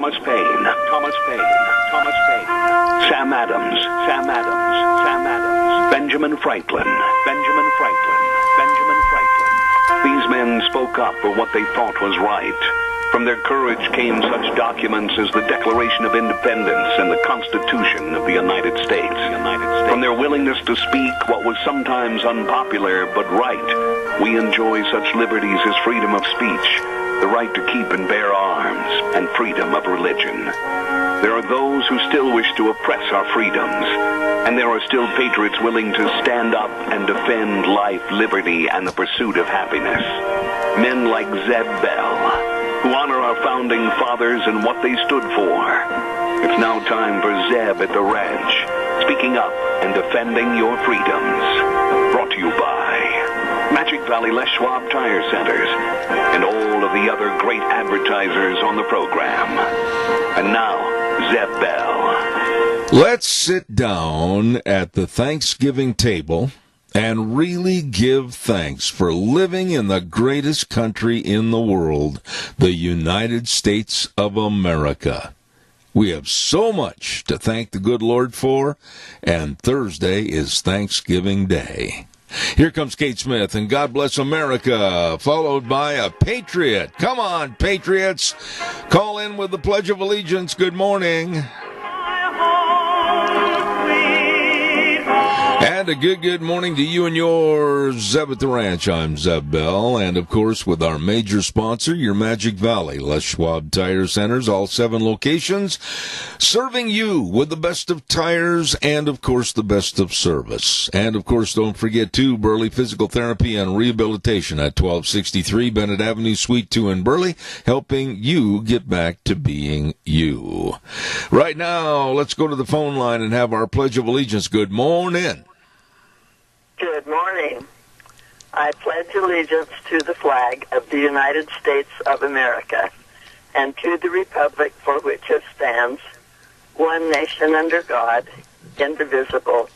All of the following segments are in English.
Thomas Paine, Thomas Paine, Thomas Paine, Sam Adams, Sam Adams, Sam Adams, Benjamin Franklin, Benjamin Franklin, Benjamin Franklin. These men spoke up for what they thought was right. From their courage came such documents as the Declaration of Independence and the Constitution of the United States. From their willingness to speak what was sometimes unpopular but right, we enjoy such liberties as freedom of speech, the right to keep and bear arms, and freedom of religion. There are those who still wish to oppress our freedoms, and there are still patriots willing to stand up and defend life, liberty, and the pursuit of happiness. Men like Zeb Bell, who honor our founding fathers and what they stood for. It's now time for Zeb at the ranch, speaking up and defending your freedoms. Brought to you by Magic Valley Les Schwab Tire Centers and all of the other great advertisers on the program. And now, Zeb Bell. Let's sit down at the Thanksgiving table and really give thanks for living in the greatest country in the world, the United States of America. We have so much to thank the good Lord for, and Thursday is Thanksgiving Day. Here comes Kate Smith and God Bless America, followed by a Patriot. Come on, Patriots. Call in with the Pledge of Allegiance. Good morning. And a good morning to you and yours, Zeb at the Ranch. I'm Zeb Bell, and of course with our major sponsor, your Magic Valley Les Schwab Tire Centers, all 7 locations, serving you with the best of tires and of course the best of service. And of course don't forget too, Burley Physical Therapy and Rehabilitation at 1263 Bennett Avenue, Suite 2 in Burley, helping you get back to being you. Right now, let's go to the phone line and have our Pledge of Allegiance. Good morning. Good morning. I pledge allegiance to the flag of the United States of America and to the republic for which it stands, one nation under God, indivisible,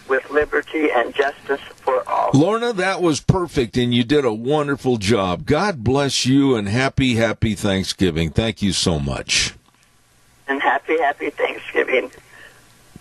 with liberty and justice for all. Lorna, that was perfect, and you did a wonderful job. God bless you, and happy Thanksgiving. Thank you so much. And happy Thanksgiving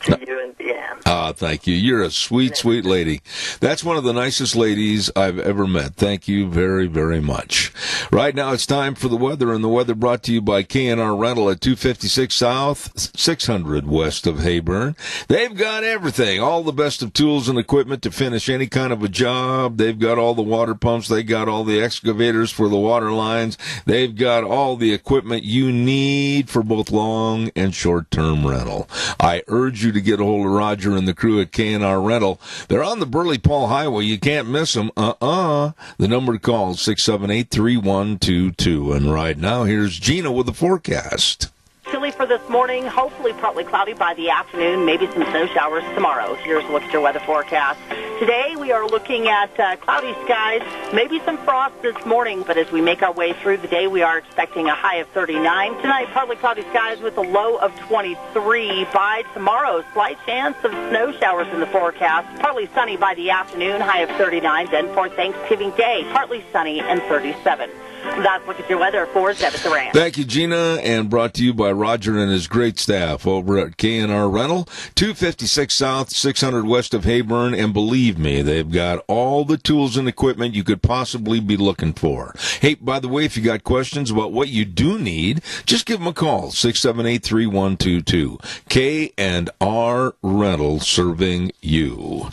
to you and Deanne. Thank you. You're a sweet lady. That's one of the nicest ladies I've ever met. Thank you very, very much. Right now it's time for the weather, and the weather brought to you by K&R Rental at 256 South, 600 west of Hayburn. They've got everything, all the best of tools and equipment to finish any kind of a job. They've got all the water pumps. They got all the excavators for the water lines. They've got all the equipment you need for both long and short-term rental. I urge you to get a hold of Roger and the crew at K&R Rental. They're on the Burley-Paul Highway. You can't miss them. The number to call is 678-3122. And right now, here's Gina with the forecast. Chilly for this morning, hopefully partly cloudy by the afternoon, maybe some snow showers tomorrow. Here's a look at your weather forecast. Today we are looking at cloudy skies, maybe some frost this morning, but as we make our way through the day, we are expecting a high of 39. Tonight, partly cloudy skies with a low of 23. By tomorrow, slight chance of snow showers in the forecast. Partly sunny by the afternoon, high of 39. Then for Thanksgiving Day, partly sunny and 37. That's look at your weather for Zeb at the Ranch. Thank you, Gina, and brought to you by Roger and his great staff over at K&R Rental, 256 South, 600 west of Hayburn, and believe me, they've got all the tools and equipment you could possibly be looking for. Hey, by the way, if you got questions about what you do need, just give them a call, 678-3122. K&R Rental, serving you.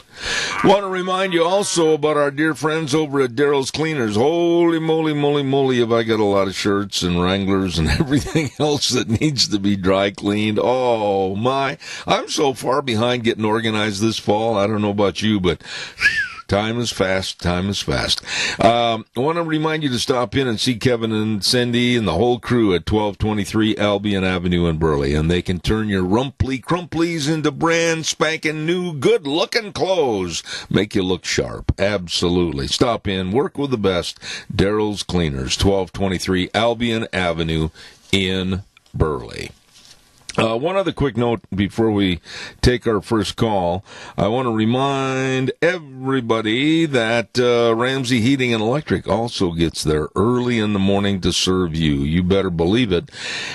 Want to remind you also about our dear friends over at Daryl's Cleaners. Holy moly, have I got a lot of shirts and Wranglers and everything else that needs to be dry cleaned. Oh, my. I'm so far behind getting organized this fall. I don't know about you, but time is fast. I want to remind you to stop in and see Kevin and Cindy and the whole crew at 1223 Albion Avenue in Burley, and they can turn your rumply crumplies into brand spanking new good-looking clothes. Make you look sharp. Absolutely. Stop in. Work with the best. Daryl's Cleaners, 1223 Albion Avenue in Burley. One other quick note before we take our first call. I want to remind everybody that Ramsey Heating and Electric also gets there early in the morning to serve you. You better believe it.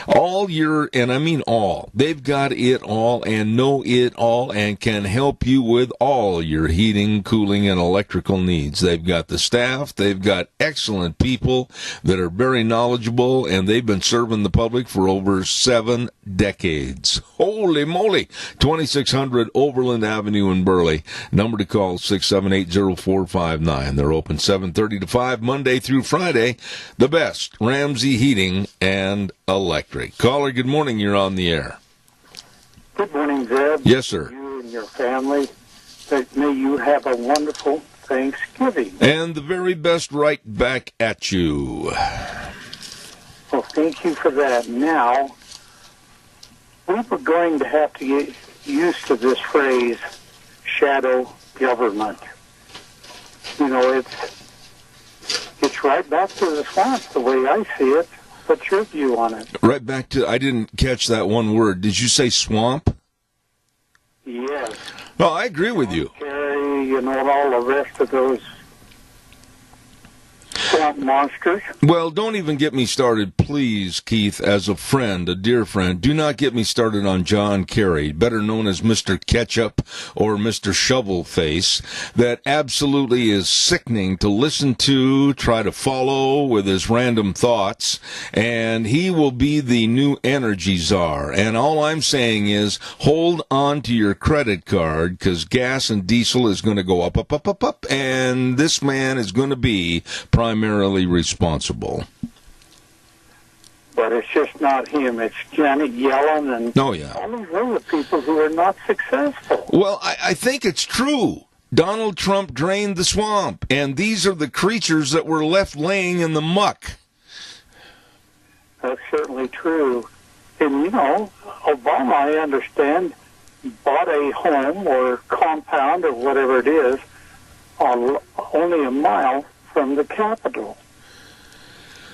All year, and I mean all. They've got it all and know it all and can help you with all your heating, cooling, and electrical needs. They've got the staff. They've got excellent people that are very knowledgeable, and they've been serving the public for over 7 decades. Holy moly! 2600 Overland Avenue in Burley. Number to call 678-0459. They're open 7:30 to 5 Monday through Friday. The best Ramsey Heating and Electric. Caller, good morning. You're on the air. Good morning, Zeb. Yes, sir. You and your family. May you have a wonderful Thanksgiving. And the very best right back at you. Well, thank you for that. Now, we were going to have to get used to this phrase, shadow government. You know, it's right back to the swamp, the way I see it. What's your view on it? Right back to, I didn't catch that one word. Did you say swamp? Yes. Oh, I agree with you. Carry, you know, all the rest of those swamp monsters. Well, don't even get me started, please, Keith, as a friend, a dear friend. Do not get me started on John Kerry, better known as Mr. Ketchup or Mr. Shovelface. That absolutely is sickening to listen to, try to follow with his random thoughts, and he will be the new energy czar. And all I'm saying is hold on to your credit card, because gas and diesel is going to go up, up, up, up, up, and this man is going to be primarily responsible. But it's just not him. It's Janet Yellen and all these other people who are not successful. Well, I think it's true. Donald Trump drained the swamp, and these are the creatures that were left laying in the muck. That's certainly true. And, you know, Obama, I understand, bought a home or compound or whatever it is only a mile from the Capitol.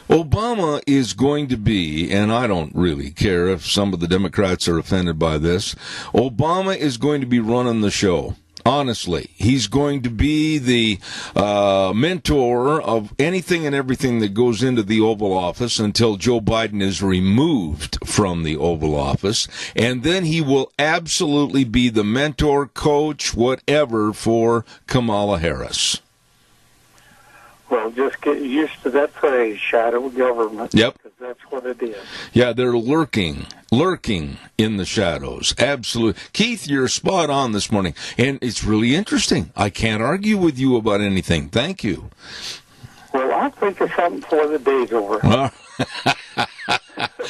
Obama is going to be, and I don't really care if some of the Democrats are offended by this, Obama is going to be running the show. Honestly, he's going to be the mentor of anything and everything that goes into the Oval Office until Joe Biden is removed from the Oval Office. And then he will absolutely be the mentor, coach, whatever for Kamala Harris. Well, just get used to that phrase, shadow government. Yep. Because that's what it is. Yeah, they're lurking in the shadows. Absolutely. Keith, you're spot on this morning. And it's really interesting. I can't argue with you about anything. Thank you. Well, I'll think of something before the day's over.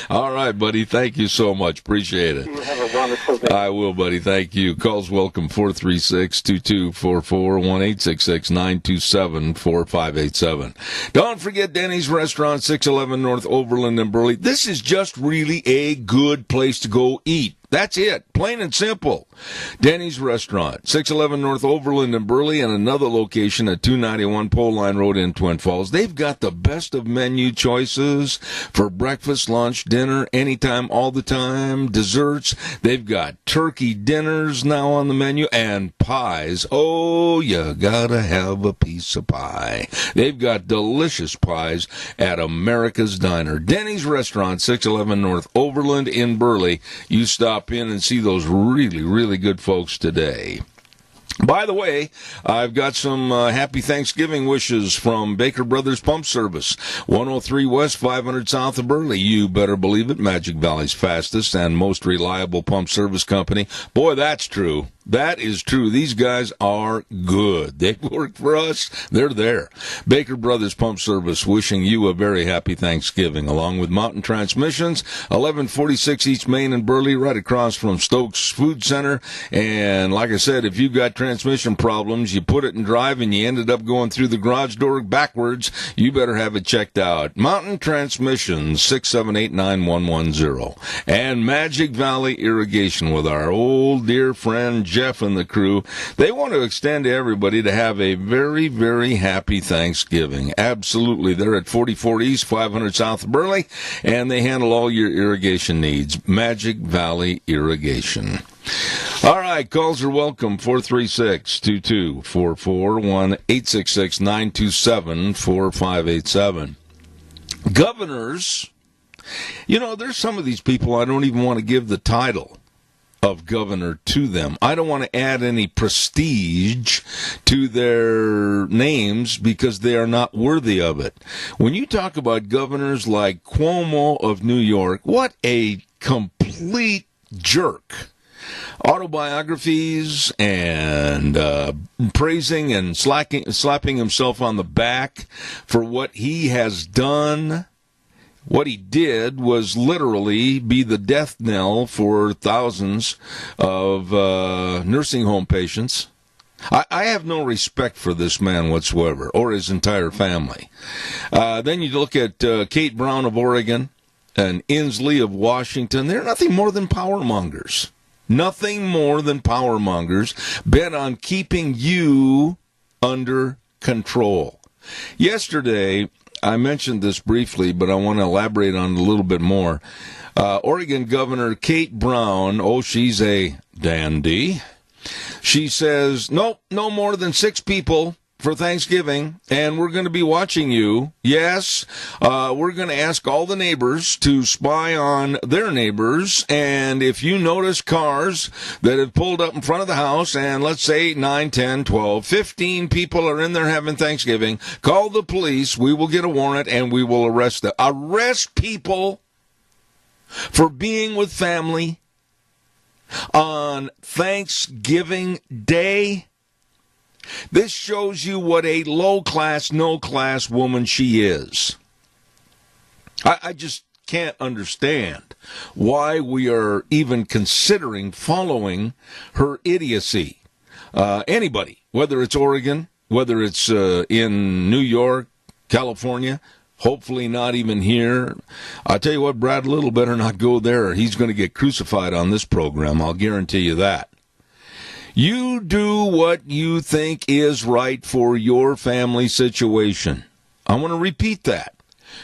All right, buddy. Thank you so much. Appreciate it. You have a wonderful day. I will, buddy. Thank you. Calls welcome 436-2244, 1-866-927-4587. Don't forget Denny's Restaurant, 611 North Overland in Burley. This is just really a good place to go eat. That's it. Plain and simple. Denny's Restaurant, 611 North Overland in Burley, and another location at 291 Pole Line Road in Twin Falls. They've got the best of menu choices for breakfast, lunch, dinner, anytime, all the time, desserts. They've got turkey dinners now on the menu, and pies. Oh, you gotta have a piece of pie. They've got delicious pies at America's Diner. Denny's Restaurant, 611 North Overland in Burley. You stop in and see those really, really good folks today. By the way, I've got some happy Thanksgiving wishes from Baker Brothers Pump Service, 103 West, 500 South of Burley. You better believe it, Magic Valley's fastest and most reliable pump service company. Boy, that's true. That is true. These guys are good. They've worked for us. They're there. Baker Brothers Pump Service wishing you a very happy Thanksgiving, along with Mountain Transmissions, 1146 East Main in Burley, right across from Stokes Food Center. And like I said, if you've got transmission problems, you put it in drive and you ended up going through the garage door backwards, you better have it checked out. Mountain Transmissions, 678-9110. And Magic Valley Irrigation with our old dear friend Jeff and the crew, they want to extend to everybody to have a very, very happy Thanksgiving. Absolutely. They're at 44 East, 500 South of Burley, and they handle all your irrigation needs. Magic Valley Irrigation. All right, calls are welcome. 436-2244, 1-866-927-4587. Governors, there's some of these people I don't even want to give the title of governor to them. I don't want to add any prestige to their names because they are not worthy of it. When you talk about governors like Cuomo of New York, what a complete jerk. Autobiographies and praising and slapping himself on the back for what he has done. What he did was literally be the death knell for thousands of nursing home patients. I have no respect for this man whatsoever, or his entire family. Then you look at Kate Brown of Oregon and Inslee of Washington. They're nothing more than power mongers. Nothing more than power mongers bent on keeping you under control. Yesterday, I mentioned this briefly, but I want to elaborate on it a little bit more. Oregon Governor Kate Brown, she's a dandy. She says, nope, no more than 6 people for Thanksgiving, and we're going to be watching you. Yes, we're going to ask all the neighbors to spy on their neighbors, and if you notice cars that have pulled up in front of the house, and let's say 9, 10, 12, 15 people are in there having Thanksgiving, call the police, we will get a warrant, and we will arrest them. Arrest people for being with family on Thanksgiving Day? This shows you what a low-class, no-class woman she is. I just can't understand why we are even considering following her idiocy. Anybody, whether it's Oregon, whether it's in New York, California, hopefully not even here. I'll tell you what, Brad Little better not go there. He's going to get crucified on this program. I'll guarantee you that. You do what you think is right for your family situation. I want to repeat that.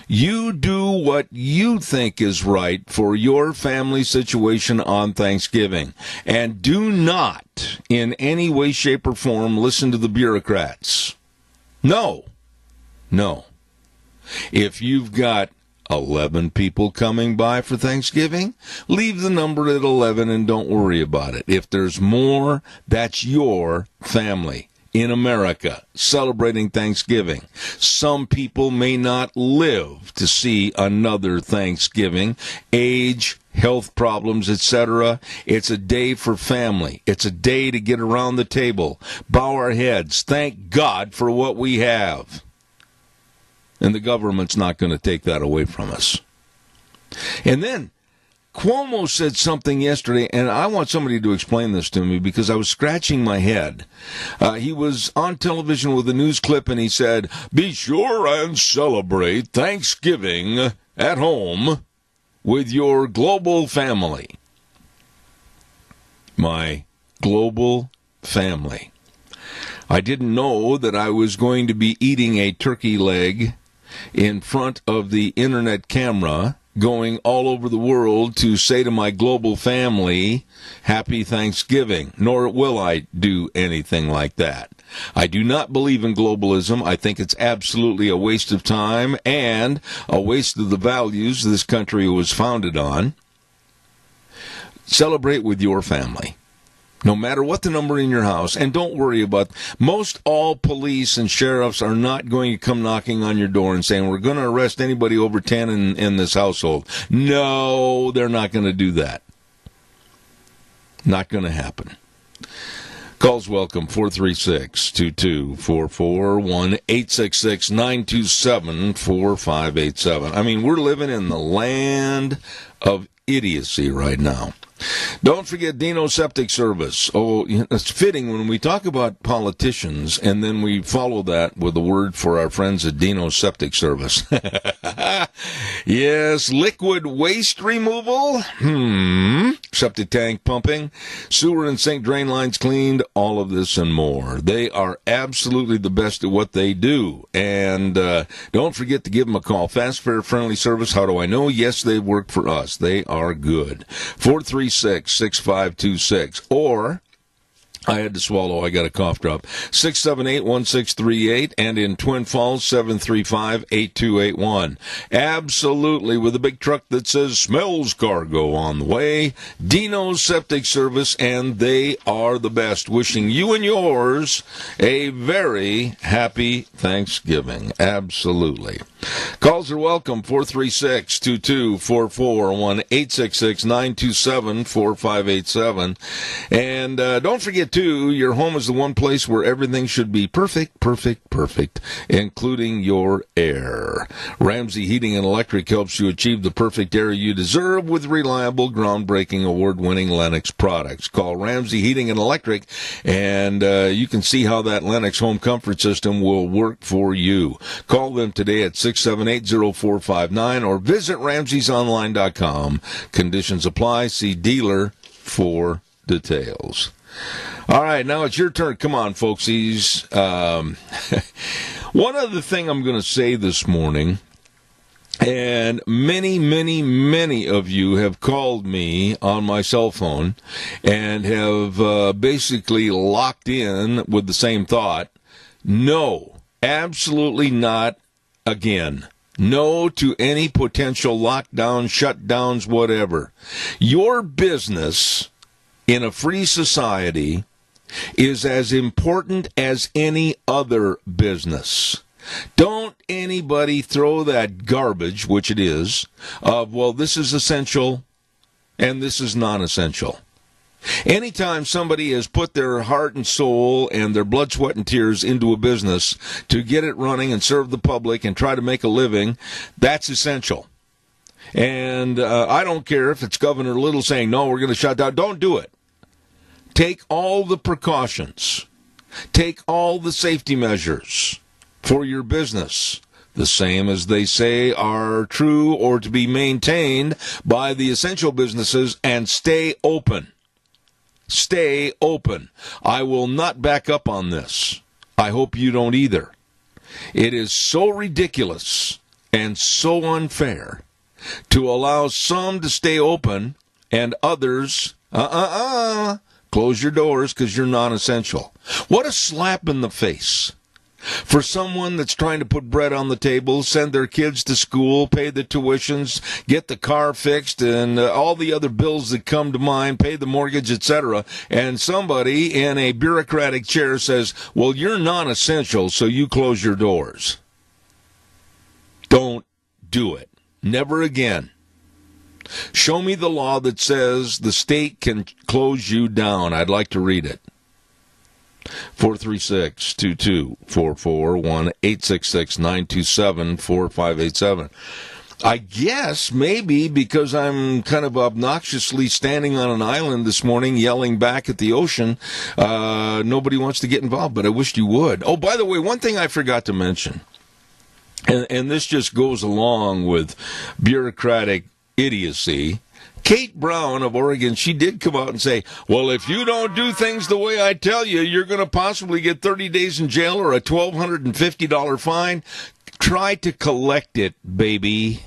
You do what you think is right for your family situation on Thanksgiving. And do not, in any way, shape, or form, listen to the bureaucrats. No. If you've got 11 people coming by for Thanksgiving, leave the number at 11 and don't worry about it. If there's more, that's your family in America celebrating Thanksgiving. Some people may not live to see another Thanksgiving. Age, health problems, etc. It's a day for family. It's a day to get around the table, bow our heads, thank God for what we have. And the government's not going to take that away from us. And then Cuomo said something yesterday, and I want somebody to explain this to me because I was scratching my head. He was on television with a news clip, and he said, be sure and celebrate Thanksgiving at home with your global family. My global family. I didn't know that I was going to be eating a turkey leg in front of the internet camera, going all over the world to say to my global family, Happy Thanksgiving, nor will I do anything like that. I do not believe in globalism. I think it's absolutely a waste of time and a waste of the values this country was founded on. Celebrate with your family. No matter what the number in your house, and don't worry about, most all police and sheriffs are not going to come knocking on your door and saying, we're going to arrest anybody over 10 in this household. No, they're not going to do that. Not going to happen. Calls welcome, 436-2244, 1-866-927-4587. I mean, we're living in the land of idiocy right now. Don't forget Dino Septic Service. Oh, it's fitting when we talk about politicians, and then we follow that with a word for our friends at Dino Septic Service. Yes, liquid waste removal. septic tank pumping, sewer and sink drain lines cleaned, all of this and more. They are absolutely the best at what they do. And don't forget to give them a call. Fast, fair, friendly service. How do I know? Yes, they work for us. They are good. 436-6526. Or I had to swallow. I got a cough drop. 678-1638, and in Twin Falls, 735-8281. Absolutely, with a big truck that says smells cargo on the way. Dino's Septic Service, and they are the best. Wishing you and yours a very happy Thanksgiving. Absolutely. Calls are welcome. 436-2244, 1-866-927-4587. And don't forget, too, your home is the one place where everything should be perfect, perfect, perfect, including your air. Ramsey Heating and Electric helps you achieve the perfect air you deserve with reliable, groundbreaking, award-winning Lennox products. Call Ramsey Heating and Electric, and you can see how that Lennox home comfort system will work for you. Call them today at 678-0459 or visit Ramsey'sOnline.com. Conditions apply. See dealer for details. All right, now it's your turn. Come on, folksies. One other thing I'm going to say this morning, and many, many, many of you have called me on my cell phone and have basically locked in with the same thought. No, absolutely not again. No to any potential lockdown, shutdowns, whatever. Your business in a free society is as important as any other business. Don't anybody throw that garbage, which it is, of, well, this is essential and this is non-essential. Anytime somebody has put their heart and soul and their blood, sweat, and tears into a business to get it running and serve the public and try to make a living, that's essential. And I don't care if it's Governor Little saying, no, we're going to shut down. Don't do it. Take all the precautions. Take all the safety measures for your business, the same as they say are true or to be maintained by the essential businesses, and stay open. Stay open. I will not back up on this. I hope you don't either. It is so ridiculous and so unfair to allow some to stay open and others, close your doors because you're non-essential. What a slap in the face for someone that's trying to put bread on the table, send their kids to school, pay the tuitions, get the car fixed, and all the other bills that come to mind, pay the mortgage, etc. And somebody in a bureaucratic chair says, well, you're non-essential, so you close your doors. Don't do it. Never again. Show me the law that says the state can close you down. I'd like to read it. 436-2244, 1-866-927-4587. I guess maybe because I'm kind of obnoxiously standing on an island this morning yelling back at the ocean, nobody wants to get involved, but I wished you would. Oh, by the way, one thing I forgot to mention, and this just goes along with bureaucratic idiocy. Kate Brown of Oregon, she did come out and say, well, if you don't do things the way I tell you, you're going to possibly get 30 days in jail or a $1,250 fine. Try to collect it, baby.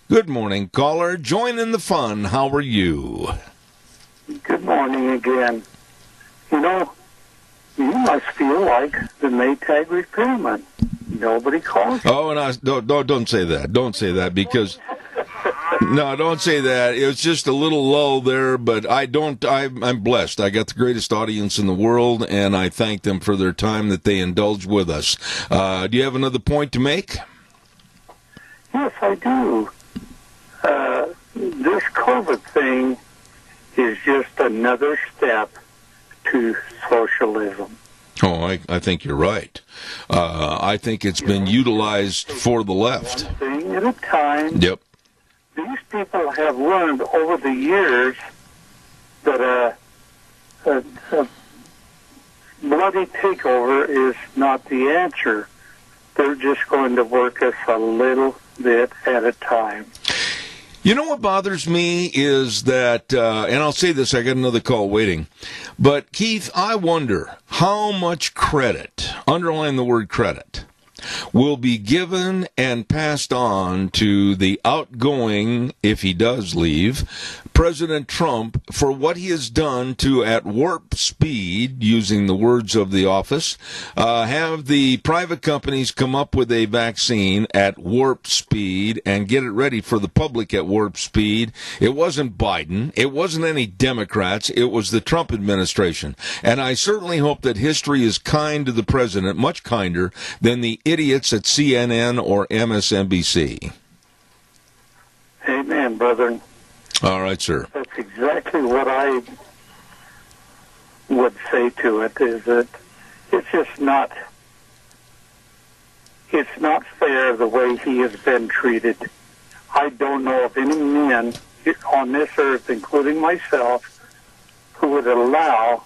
Good morning, caller. Join in the fun. How are you? Good morning again. You know, you must feel like the Maytag repairman. Nobody calls. Oh, and don't say that. Don't say that because... No, don't say that. It was just a little lull there, but I'm blessed. I got the greatest audience in the world, and I thank them for their time that they indulge with us. Do you have another point to make? Yes, I do. This COVID thing is just another step to socialism. Oh, I think you're right. I think it's been utilized for the left. One thing at a time. Yep. These people have learned over the years that a bloody takeover is not the answer. They're just going to work us a little bit at a time. You know what bothers me is that, and I'll say this, I got another call waiting, but Keith, I wonder how much credit, underline the word credit, will be given and passed on to the outgoing, if he does leave, President Trump for what he has done to, at warp speed, using the words of the office, have the private companies come up with a vaccine at warp speed and get it ready for the public at warp speed. It wasn't Biden. It wasn't any Democrats. It was the Trump administration. And I certainly hope that history is kind to the president, much kinder than the idiots at CNN or MSNBC. Amen, brother. All right, sir. That's exactly what I would say to it, is that it's just not fair the way he has been treated. I don't know of any men on this earth, including myself, who would allow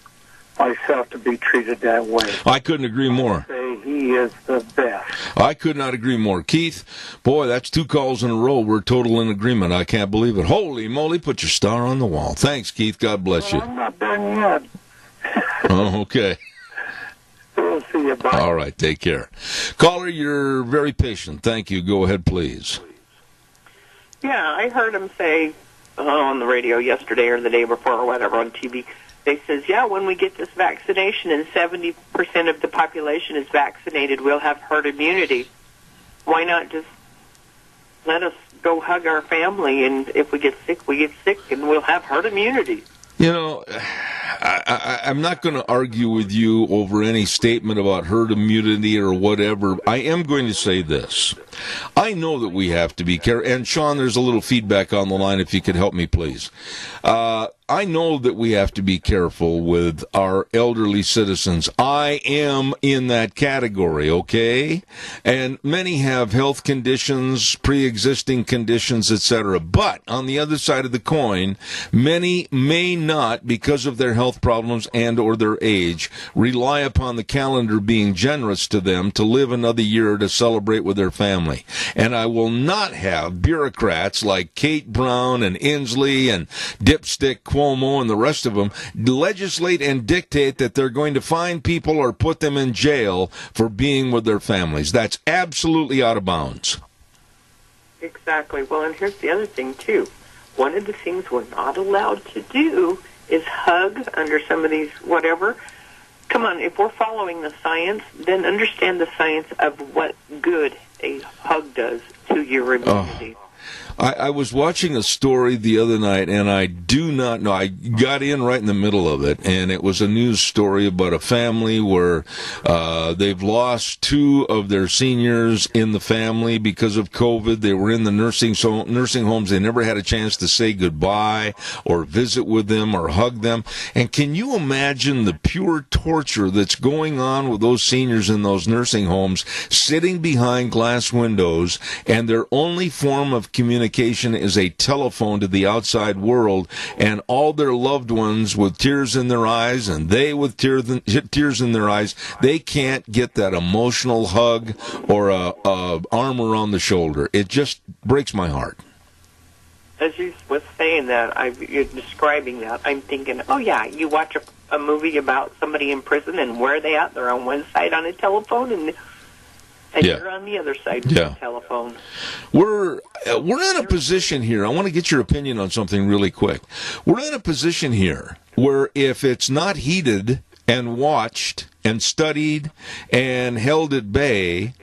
myself to be treated that way. I couldn't agree more. He is the best. I could not agree more. Keith, boy, that's 2 calls in a row. We're total in agreement. I can't believe it. Holy moly, put your star on the wall. Thanks, Keith. God bless you. I'm not done yet. Oh, okay. We'll see you. Bye. All right, take care. Caller, you're very patient. Thank you. Go ahead, please. Yeah, I heard him say on the radio yesterday or the day before or whatever on TV, they says, yeah, when we get this vaccination and 70% of the population is vaccinated, we'll have herd immunity. Why not just let us go hug our family, and if we get sick, and we'll have herd immunity? You know, I'm not going to argue with you over any statement about herd immunity or whatever. I am going to say this. I know that we have to be careful. And, Sean, there's a little feedback on the line, if you could help me, please. I know that we have to be careful with our elderly citizens. I am in that category, okay? And many have health conditions, pre-existing conditions, etc. But on the other side of the coin, many may not, because of their health problems and or their age, rely upon the calendar being generous to them to live another year to celebrate with their family. And I will not have bureaucrats like Kate Brown and Inslee and Dipstick Cuomo and the rest of them legislate and dictate that they're going to fine people or put them in jail for being with their families. That's absolutely out of bounds. Exactly. Well, and here's the other thing, too. One of the things we're not allowed to do is hug under some of these whatever. Come on, if we're following the science, then understand the science of what good a hug does to your immunity. I was watching a story the other night, and I do not know. I got in right in the middle of it, and it was a news story about a family where they've lost 2 of their seniors in the family because of COVID. They were in the nursing homes. They never had a chance to say goodbye or visit with them or hug them. And can you imagine the pure torture that's going on with those seniors in those nursing homes, sitting behind glass windows, and their only form of communication is a telephone to the outside world, and all their loved ones with tears in their eyes, and they with tears in their eyes, they can't get that emotional hug or a arm around the shoulder. It just breaks my heart. As you was saying that, you're describing that, I'm thinking, oh yeah, you watch a movie about somebody in prison, and where are they at? They're on one side on a telephone, and you're on the other side of the telephone. We're in a position here. I want to get your opinion on something really quick. We're in a position here where if it's not heeded and watched and studied and held at bay,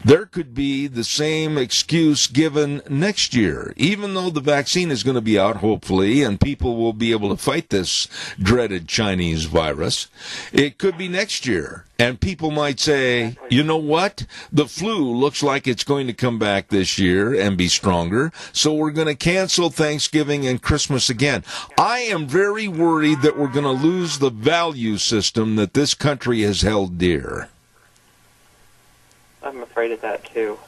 there could be the same excuse given next year, even though the vaccine is going to be out, hopefully, and people will be able to fight this dreaded Chinese virus. It could be next year, and people might say, you know what? The flu looks like it's going to come back this year and be stronger, so we're going to cancel Thanksgiving and Christmas again. I am very worried that we're going to lose the value system that this country has held dear. I'm afraid of that, too.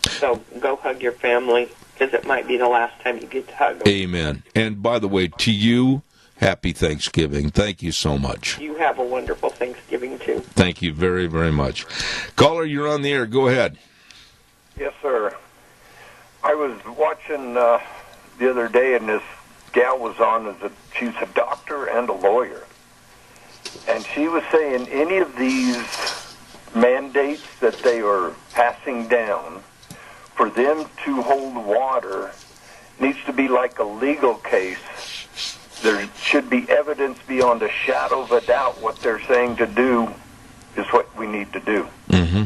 So go hug your family, because it might be the last time you get to hug them. Amen. And by the way, to you, happy Thanksgiving. Thank you so much. You have a wonderful Thanksgiving, too. Thank you very, very much. Caller, you're on the air. Go ahead. Yes, sir. I was watching the other day, and this gal was on, she's a doctor and a lawyer. And she was saying any of these mandates that they are passing down, for them to hold water, needs to be like a legal case. There should be evidence beyond a shadow of a doubt what they're saying to do is what we need to do. Mm-hmm.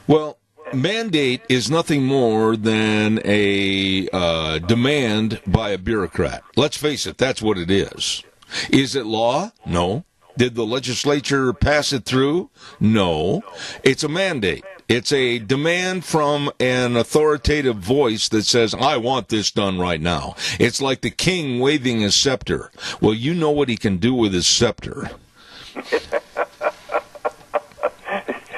Well, mandate is nothing more than a demand by a bureaucrat. Let's face it, that's what it is. Is it law? No. Did the legislature pass it through? No. It's a mandate. It's a demand from an authoritative voice that says, I want this done right now. It's like the king waving his scepter. Well, you know what he can do with his scepter.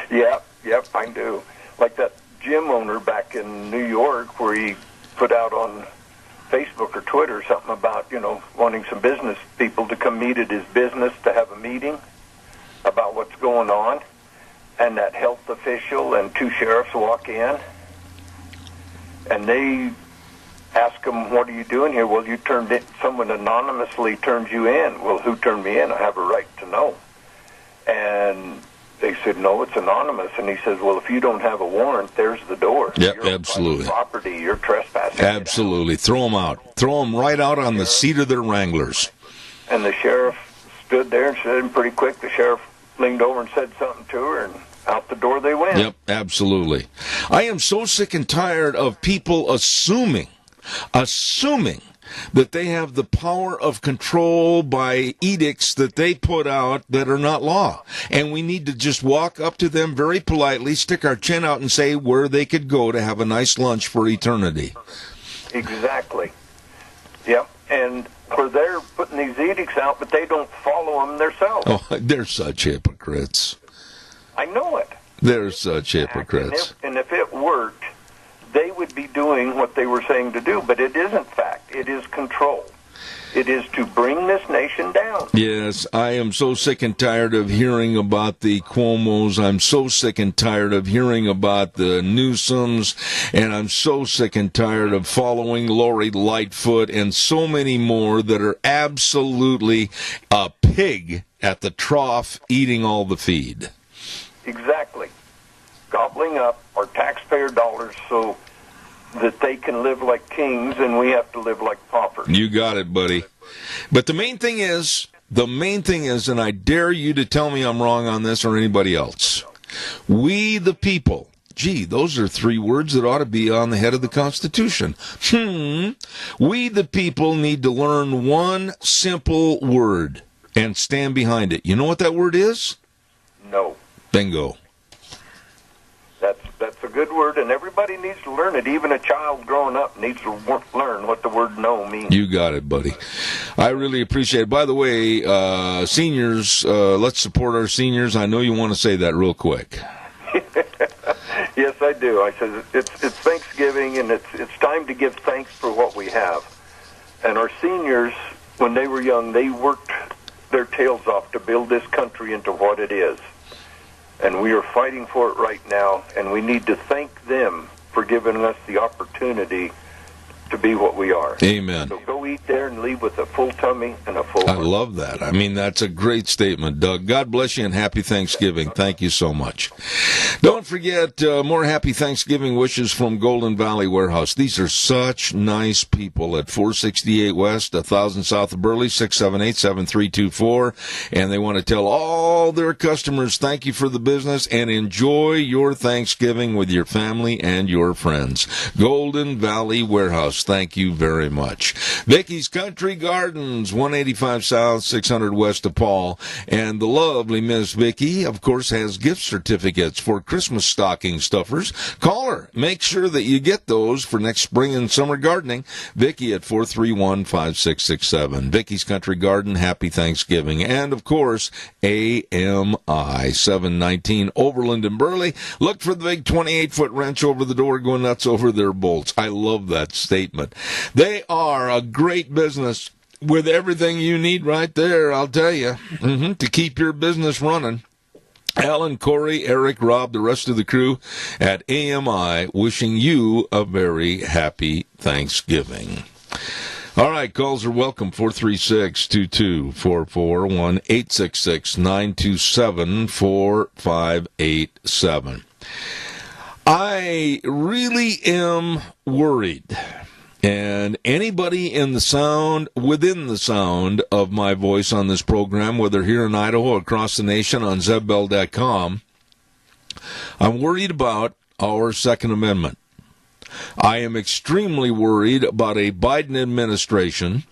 Yep, I do. Like that gym owner back in New York where he put out on Facebook or Twitter something about, wanting some business people to come meet at his business to have a meeting about what's going on. And that health official and two sheriffs walk in, and they ask him, what are you doing here? Well, someone anonymously turned you in. Well, who turned me in? I have a right to know. And they said, no, it's anonymous. And he says, well, if you don't have a warrant, there's the door. Yep, you're absolutely. Property, you're trespassing. Absolutely. Throw them out. Throw them right out on the seat of their Wranglers. And the sheriff stood there and said, pretty quick, the sheriff leaned over and said something to her, and out the door they went. Yep, absolutely. I am so sick and tired of people assuming that they have the power of control by edicts that they put out that are not law. And we need to just walk up to them very politely, stick our chin out and say where they could go to have a nice lunch for eternity. Exactly. Yep. And for they're putting these edicts out, but they don't follow them themselves. Oh, they're such hypocrites. I know it. They're such hypocrites. And if it worked, they would be doing what they were saying to do. But it isn't fact. It is control. It is to bring this nation down. Yes, I am so sick and tired of hearing about the Cuomos. I'm so sick and tired of hearing about the Newsoms. And I'm so sick and tired of following Lori Lightfoot and so many more that are absolutely a pig at the trough eating all the feed. Exactly. Gobbling up our taxpayer dollars so that they can live like kings and we have to live like paupers. You got it, buddy. But the main thing is, and I dare you to tell me I'm wrong on this or anybody else, we the people, gee, those are 3 words that ought to be on the head of the Constitution. We the people need to learn one simple word and stand behind it. You know what that word is? No. Bingo. That's a good word, and everybody needs to learn it. Even a child growing up needs to learn what the word no means. You got it, buddy. I really appreciate it. By the way, seniors, let's support our seniors. I know you want to say that real quick. Yes, I do. I said it's Thanksgiving, and it's time to give thanks for what we have. And our seniors, when they were young, they worked their tails off to build this country into what it is. And we are fighting for it right now, and we need to thank them for giving us the opportunity to be what we are. Amen. So go eat there and leave with a full tummy and a full heart. I love that. I mean, that's a great statement, Doug. God bless you and happy Thanksgiving. Thank you so much. Don't forget, more happy Thanksgiving wishes from Golden Valley Warehouse. These are such nice people at 468 West, 1000 South of Burley, 678-7324. And they want to tell all their customers thank you for the business and enjoy your Thanksgiving with your family and your friends. Golden Valley Warehouse. Thank you very much. Vicky's Country Gardens, 185 South, 600 West of Paul. And the lovely Miss Vicky, of course, has gift certificates for Christmas stocking stuffers. Call her. Make sure that you get those for next spring and summer gardening. Vicky at 431-5667. Vicky's Country Garden, happy Thanksgiving. And, of course, AMI 719 Overland and Burley. Look for the big 28-foot wrench over the door going nuts over their bolts. I love that statement. They are a great business with everything you need right there, I'll tell you, to keep your business running. Alan, Corey, Eric, Rob, the rest of the crew at AMI, wishing you a very happy Thanksgiving. All right, calls are welcome, 436-2244, 1-866-927-4587. I really am worried, and anybody within the sound of my voice on this program, whether here in Idaho or across the nation on ZebBell.com, I'm worried about our Second Amendment. I am extremely worried about a Biden administration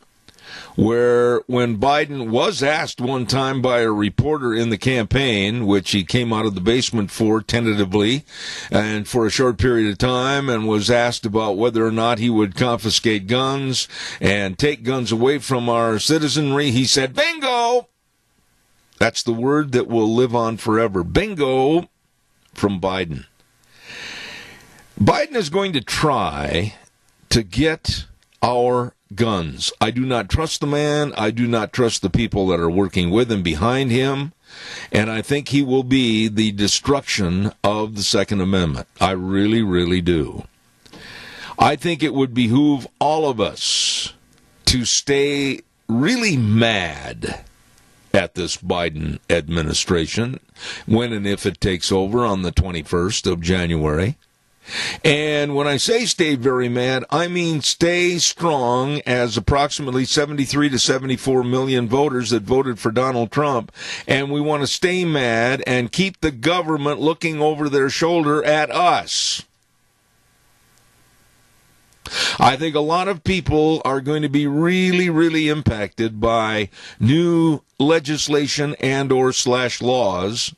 where when Biden was asked one time by a reporter in the campaign, which he came out of the basement for tentatively and for a short period of time, and was asked about whether or not he would confiscate guns and take guns away from our citizenry, he said, bingo! That's the word that will live on forever. Bingo from Biden. Biden is going to try to get our guns. I do not trust the man. I do not trust the people that are working with him behind him. And I think he will be the destruction of the Second Amendment. I really, really do. I think it would behoove all of us to stay really mad at this Biden administration when and if it takes over on the 21st of January. And when I say stay very mad, I mean stay strong as approximately 73 to 74 million voters that voted for Donald Trump. And we want to stay mad and keep the government looking over their shoulder at us. I think a lot of people are going to be really, really impacted by new legislation and or / laws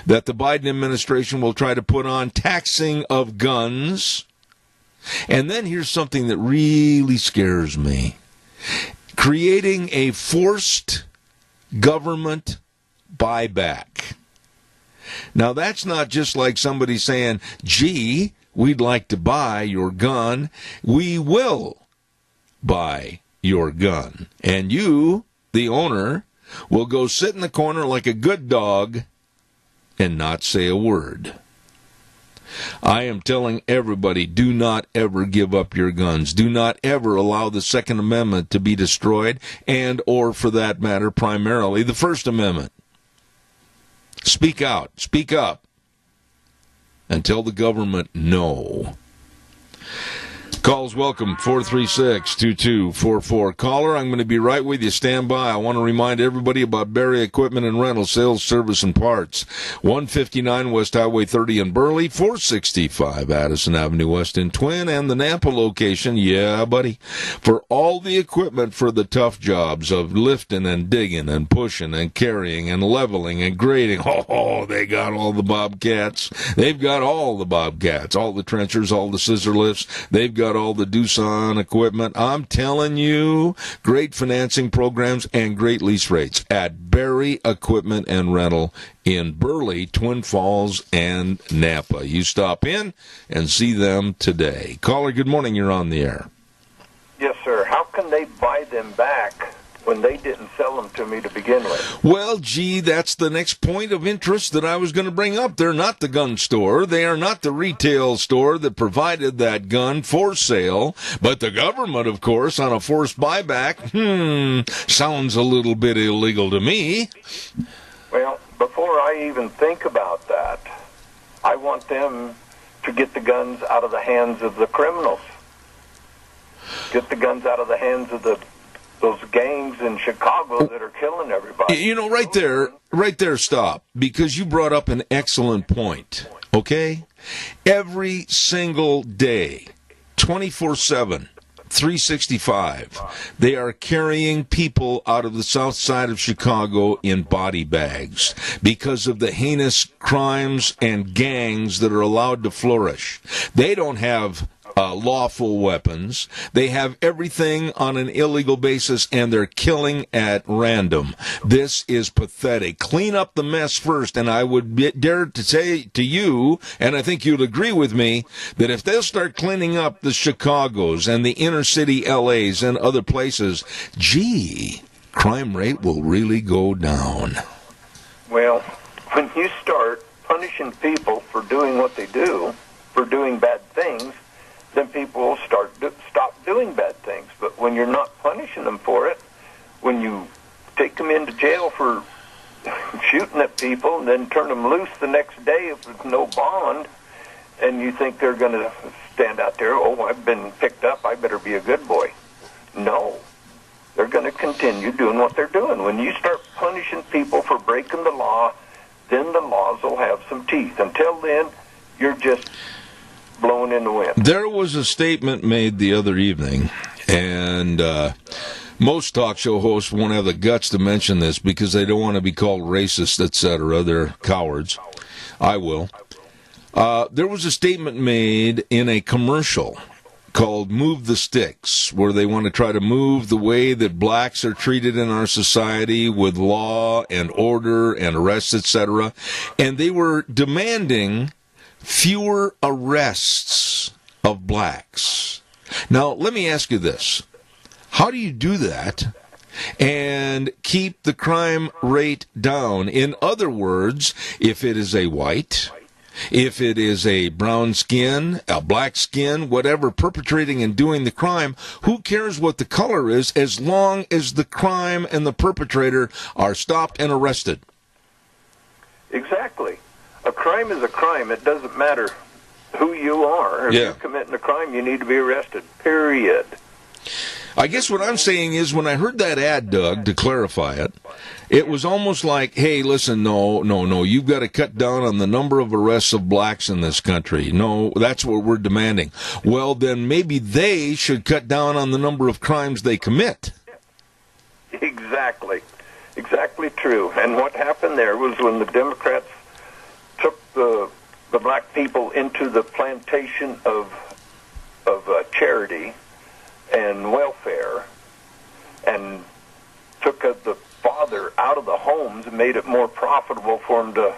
that the Biden administration will try to put on, taxing of guns. And then here's something that really scares me. Creating a forced government buyback. Now, that's not just like somebody saying, gee, we'd like to buy your gun. We will buy your gun. And you, the owner, will go sit in the corner like a good dog and not say a word. I am telling everybody, do not ever give up your guns. Do not ever allow the Second Amendment to be destroyed, and or, for that matter, primarily the First Amendment. Speak out. Speak up. And tell the government no. Calls welcome, 436-2244. Caller, I'm going to be right with you. Stand by. I want to remind everybody about Barry Equipment and Rental, Sales, Service, and Parts. 159 West Highway 30 in Burley, 465 Addison Avenue West in Twin, and the Nampa location, yeah, buddy, for all the equipment for the tough jobs of lifting and digging and pushing and carrying and leveling and grading. Oh, they got all the Bobcats. They've got all the Bobcats, all the trenchers, all the scissor lifts. They've got all the Doosan equipment. I'm telling you, great financing programs and great lease rates at Barry Equipment and Rental in Burley, Twin Falls, and Nampa. You stop in and see them today. Caller, good morning. You're on the air. Yes, sir. How can they buy them back when they didn't sell them to me to begin with? Well, gee, that's the next point of interest that I was going to bring up. They're not the gun store. They are not the retail store that provided that gun for sale. But the government, of course, on a forced buyback, sounds a little bit illegal to me. Well, before I even think about that, I want them to get the guns out of the hands of the criminals. Get the guns out of the hands of those gangs in Chicago that are killing everybody. You know, right there, stop, because you brought up an excellent point, okay? Every single day, 24/7, 365, they are carrying people out of the south side of Chicago in body bags because of the heinous crimes and gangs that are allowed to flourish. They don't have lawful weapons. They have everything on an illegal basis, and they're killing at random. This is pathetic. Clean up the mess first, and I would dare to say to you, and I think you'd agree with me, that if they'll start cleaning up the Chicagos and the inner city LAs and other places, gee, crime rate will really go down. Well, when you start punishing people for doing what they do, for doing bad things, then people will stop doing bad things. But when you're not punishing them for it, when you take them into jail for shooting at people and then turn them loose the next day with no bond, and you think they're going to stand out there, oh, I've been picked up, I better be a good boy. No. They're going to continue doing what they're doing. When you start punishing people for breaking the law, then the laws will have some teeth. Until then, you're just blowing in the wind. There was a statement made the other evening, and most talk show hosts won't have the guts to mention this because they don't want to be called racist, etc. They're cowards. I will. There was a statement made in a commercial called Move the Sticks, where they want to try to move the way that blacks are treated in our society with law and order and arrests, etc. And they were demanding fewer arrests of blacks. Now, let me ask you this. How do you do that and keep the crime rate down? In other words, if it is a white, if it is a brown skin, a black skin, whatever, perpetrating and doing the crime, who cares what the color is as long as the crime and the perpetrator are stopped and arrested? Exactly. A crime is a crime. It doesn't matter who you are. If you're committing a crime, you need to be arrested, period. I guess what I'm saying is when I heard that ad, Doug, to clarify it, it was almost like, hey, listen, no, you've got to cut down on the number of arrests of blacks in this country. No, that's what we're demanding. Well, then maybe they should cut down on the number of crimes they commit. Exactly. Exactly true. And what happened there was when the Democrats took the black people into the plantation of charity and welfare, and took the father out of the homes and made it more profitable for the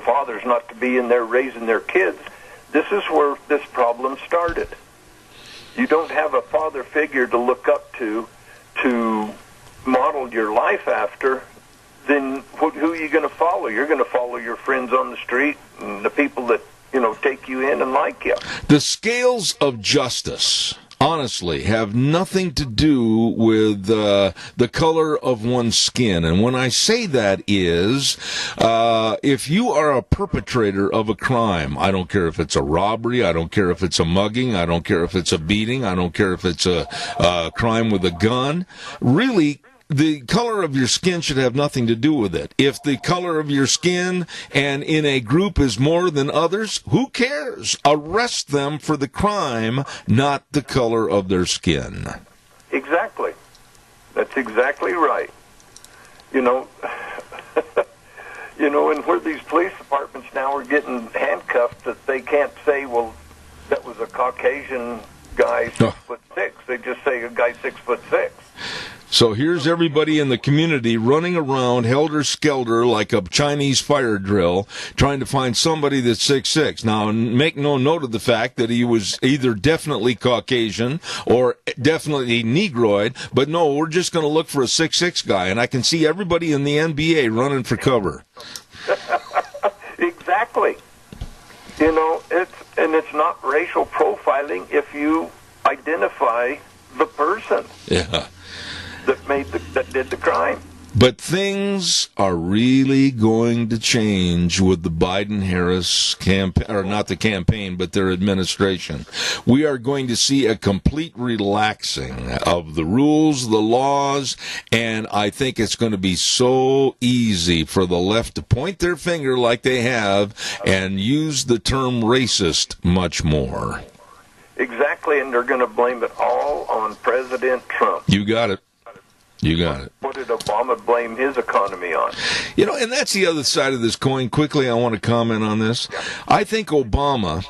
fathers not to be in there raising their kids. This is where this problem started. You don't have a father figure to look up to model your life after, then who are you going to follow? You're going to follow your friends on the street and the people that, take you in and like you. The scales of justice, honestly, have nothing to do with the color of one's skin. And when I say that is, if you are a perpetrator of a crime, I don't care if it's a robbery, I don't care if it's a mugging, I don't care if it's a beating, I don't care if it's a crime with a gun, really, the color of your skin should have nothing to do with it. If the color of your skin and in a group is more than others, who cares? Arrest them for the crime, not the color of their skin. Exactly. That's exactly right. And where these police departments now are getting handcuffed that they can't say, well, that was a Caucasian guy 6'6". They just say a guy 6'6". So here's everybody in the community running around helter-skelter like a Chinese fire drill, trying to find somebody that's 6'6". Now, make no note of the fact that he was either definitely Caucasian or definitely Negroid, but no, we're just going to look for a 6'6" guy, and I can see everybody in the NBA running for cover. Exactly. It's not racial profiling if you identify the person. Yeah. That did the crime. But things are really going to change with the Biden-Harris campaign, or not the campaign, but their administration. We are going to see a complete relaxing of the rules, the laws, and I think it's going to be so easy for the left to point their finger like they have and use the term racist much more. Exactly, and they're going to blame it all on President Trump. You got it. You got it. What did Obama blame his economy on? And that's the other side of this coin. Quickly, I want to comment on this. I think Obama,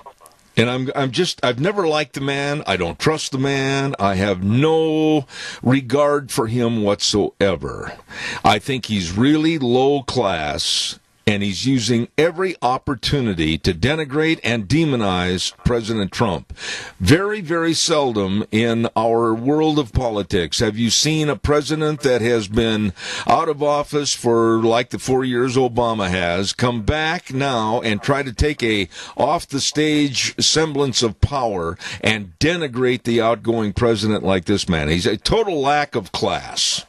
and I've never liked the man. I don't trust the man. I have no regard for him whatsoever. I think he's really low class, and he's using every opportunity to denigrate and demonize President Trump. Very, very seldom in our world of politics have you seen a president that has been out of office for like the 4 years Obama has come back now and try to take a off-the-stage semblance of power and denigrate the outgoing president like this man. He's a total lack of class.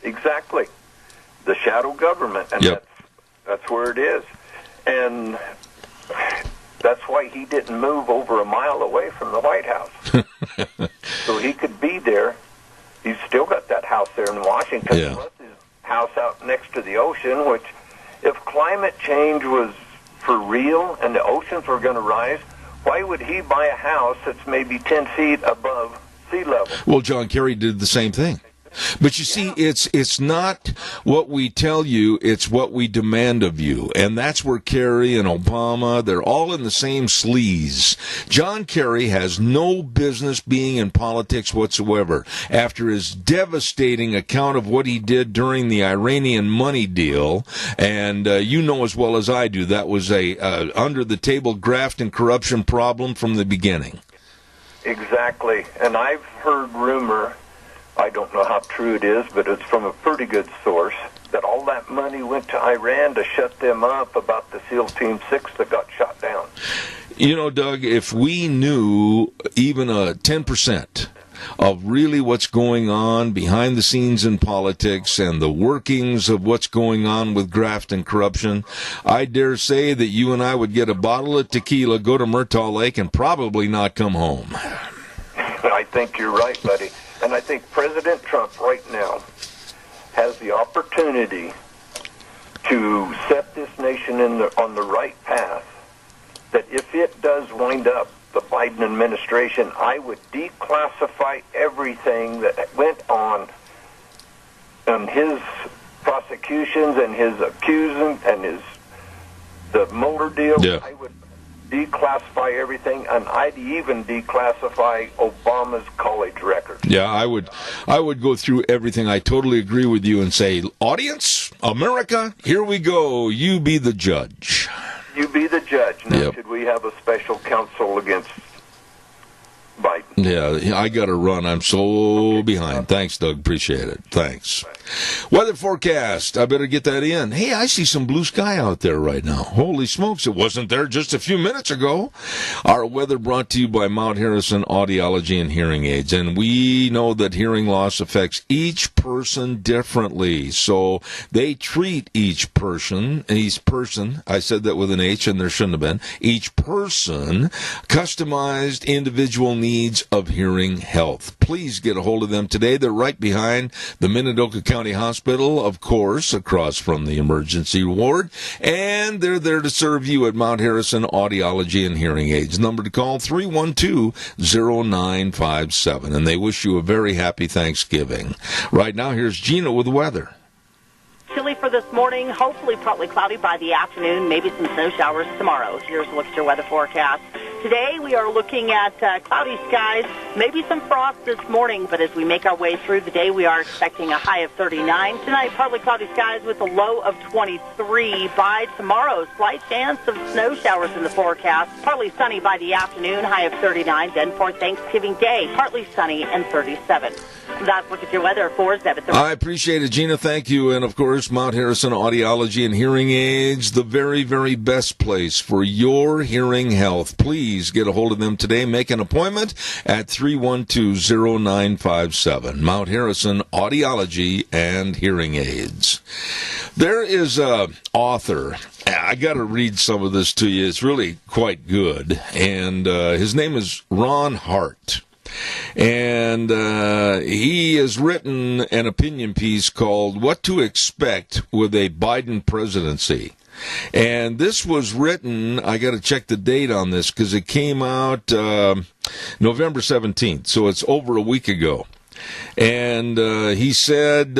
Exactly. The shadow government, and that's where it is. And that's why he didn't move over a mile away from the White House. So he could be there. He's still got that house there in Washington. Yeah. Plus his house out next to the ocean, which if climate change was for real and the oceans were going to rise, why would he buy a house that's maybe 10 feet above sea level? Well, John Kerry did the same thing. But you see, it's not what we tell you, it's what we demand of you. And that's where Kerry and Obama, they're all in the same sleaze. John Kerry has no business being in politics whatsoever. After his devastating account of what he did during the Iranian money deal, and you know as well as I do, that was a under-the-table graft and corruption problem from the beginning. Exactly. And I've heard rumor, I don't know how true it is, but it's from a pretty good source, that all that money went to Iran to shut them up about the SEAL Team 6 that got shot down. You know, Doug, if we knew even 10% of really what's going on behind the scenes in politics and the workings of what's going on with graft and corruption, I dare say that you and I would get a bottle of tequila, go to Murtaugh Lake, and probably not come home. I think you're right, buddy. And I think President Trump right now has the opportunity to set this nation on the right path, that if it does wind up the Biden administration, I would declassify everything that went on his prosecutions and his accusing and the Mueller deal. Yeah. I would declassify everything, and I'd even declassify Obama's college record. Yeah, I would go through everything. I totally agree with you and say, audience, America, here we go. You be the judge. You be the judge. Now, Yep. Should we have a special counsel against Biden? Yeah, I got to run. I'm so behind. Thanks, Doug. Appreciate it. Thanks. Weather forecast. I better get that in. Hey, I see some blue sky out there right now. Holy smokes, it wasn't there just a few minutes ago. Our weather brought to you by Mount Harrison Audiology and Hearing Aids. And we know that hearing loss affects each person differently. So they treat each person, I said that with an H and there shouldn't have been, each person, customized individual needs of hearing health. Please get a hold of them today. They're right behind the Minidoka County Hospital, of course, across from the emergency ward, and they're there to serve you at Mount Harrison Audiology and Hearing Aids. Number to call, 312-0957, and they wish you a very happy Thanksgiving. Right now, here's Gina with weather. Chilly for this morning, hopefully partly cloudy by the afternoon, maybe some snow showers tomorrow. Here's a look at your weather forecast. Today we are looking at cloudy skies, maybe some frost this morning, but as we make our way through the day, we are expecting a high of 39. Tonight, partly cloudy skies with a low of 23. By tomorrow, slight chance of snow showers in the forecast. Partly sunny by the afternoon, high of 39. Then for Thanksgiving Day, partly sunny and 37. That's look at your weather for Zeb. I appreciate it, Gina. Thank you. And, of course, Mount Harrison Audiology and Hearing Aids, the very, very best place for your hearing health. Please get a hold of them today. Make an appointment at 312-0957. Mount Harrison Audiology and Hearing Aids. There is an author. I got to read some of this to you. It's really quite good. And his name is Ron Hart. And he has written an opinion piece called What to Expect with a Biden Presidency. And this was written, I got to check the date on this because it came out November 17th, so it's over a week ago. And he said,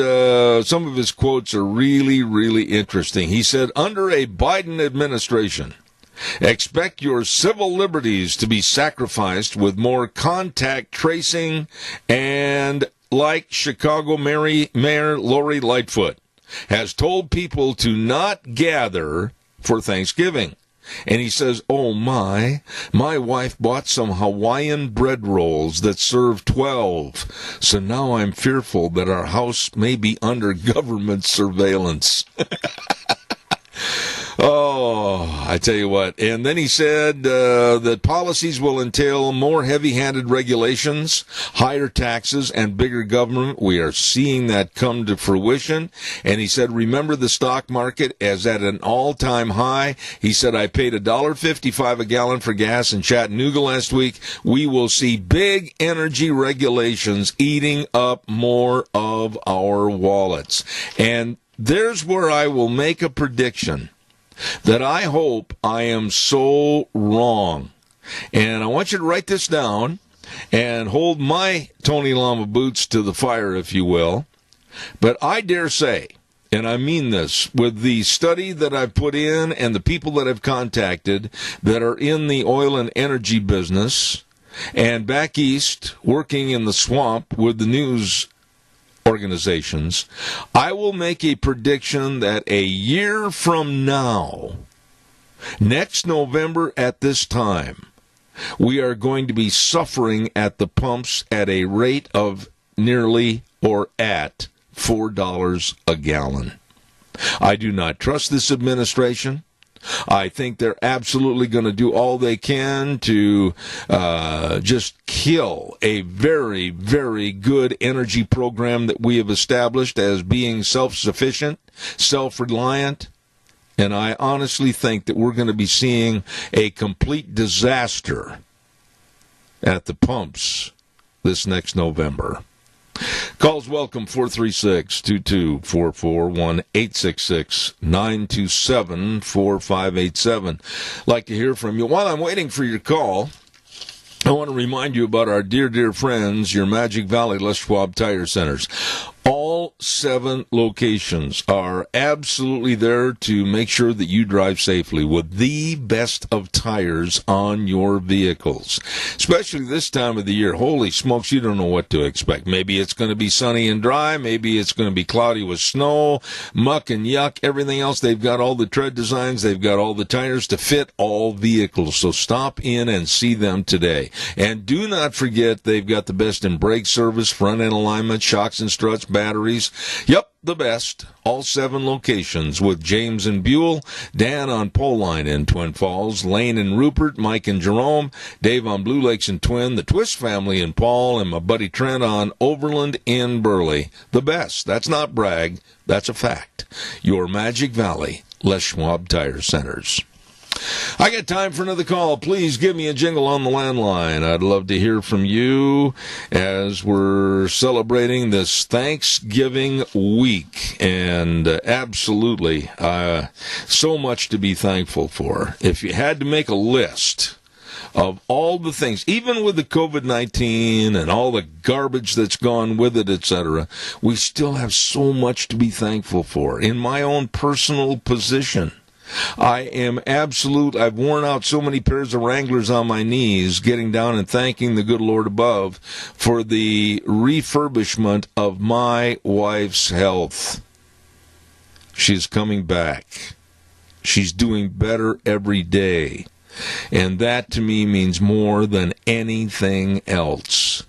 some of his quotes are really, really interesting. He said, under a Biden administration, expect your civil liberties to be sacrificed with more contact tracing and, like Chicago Mayor Lori Lightfoot, has told people to not gather for Thanksgiving. And he says, oh my wife bought some Hawaiian bread rolls that serve 12. So now I'm fearful that our house may be under government surveillance. Oh, I tell you what. And then he said that policies will entail more heavy-handed regulations, higher taxes, and bigger government. We are seeing that come to fruition. And he said, remember the stock market is at an all-time high. He said, I paid $1.55 a gallon for gas in Chattanooga last week. We will see big energy regulations eating up more of our wallets. And there's where I will make a prediction that I hope I am so wrong. And I want you to write this down and hold my Tony Lama boots to the fire, if you will. But I dare say, and I mean this, with the study that I've put in and the people that I've contacted that are in the oil and energy business and back east working in the swamp with the news organizations, I will make a prediction that a year from now, next November at this time, we are going to be suffering at the pumps at a rate of nearly or at $4 a gallon. I do not trust this administration. I think they're absolutely going to do all they can to just kill a very, very good energy program that we have established as being self-sufficient, self-reliant. And I honestly think that we're going to be seeing a complete disaster at the pumps this next November. Calls welcome, 436-2244, 1-866-927-4587. Like to hear from you. While I'm waiting for your call, I want to remind you about our dear, dear friends, your Magic Valley Les Schwab Tire Centers. All 7 locations are absolutely there to make sure that you drive safely with the best of tires on your vehicles. Especially this time of the year. Holy smokes, you don't know what to expect. Maybe it's going to be sunny and dry. Maybe it's going to be cloudy with snow, muck and yuck, everything else. They've got all the tread designs. They've got all the tires to fit all vehicles. So stop in and see them today. And do not forget they've got the best in brake service, front end alignment, shocks and struts, batteries. Yep, the best. All 7 locations with James and Buell, Dan on Pole Line in Twin Falls, Lane and Rupert, Mike and Jerome, Dave on Blue Lakes and Twin, the Twist family in Paul, and my buddy Trent on Overland in Burley. The best. That's not brag. That's a fact. Your Magic Valley Les Schwab Tire Centers. I got time for another call. Please give me a jingle on the landline. I'd love to hear from you as we're celebrating this Thanksgiving week. And absolutely, so much to be thankful for. If you had to make a list of all the things, even with the COVID-19 and all the garbage that's gone with it, etc., we still have so much to be thankful for. In my own personal position, I am I've worn out so many pairs of Wranglers on my knees, getting down and thanking the good Lord above for the refurbishment of my wife's health. She's coming back. She's doing better every day. And that to me means more than anything else.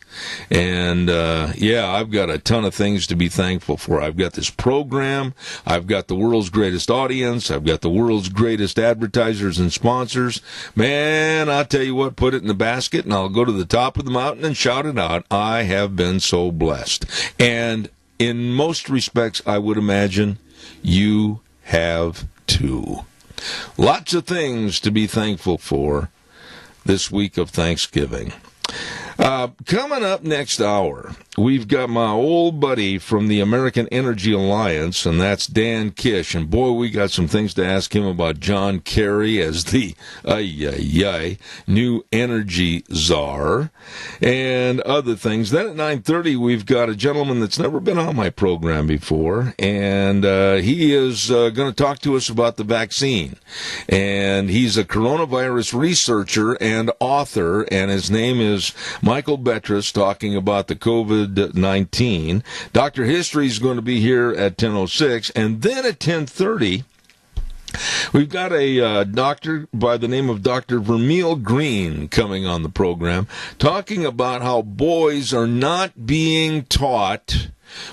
And, I've got a ton of things to be thankful for. I've got this program. I've got the world's greatest audience. I've got the world's greatest advertisers and sponsors. Man, I'll tell you what, put it in the basket and I'll go to the top of the mountain and shout it out. I have been so blessed. And in most respects, I would imagine you have too. Lots of things to be thankful for this week of Thanksgiving. Coming up next hour, we've got my old buddy from the American Energy Alliance, and that's Dan Kish. And boy, we got some things to ask him about John Kerry as the new energy czar and other things. Then at 9:30, we've got a gentleman that's never been on my program before, and he is going to talk to us about the vaccine. And he's a coronavirus researcher and author, and his name is my Michael Betras talking about the COVID-19. Dr. History is going to be here at 10:06, and then at 10:30, we've got a doctor by the name of Dr. Vermeil Green coming on the program, talking about how boys are not being taught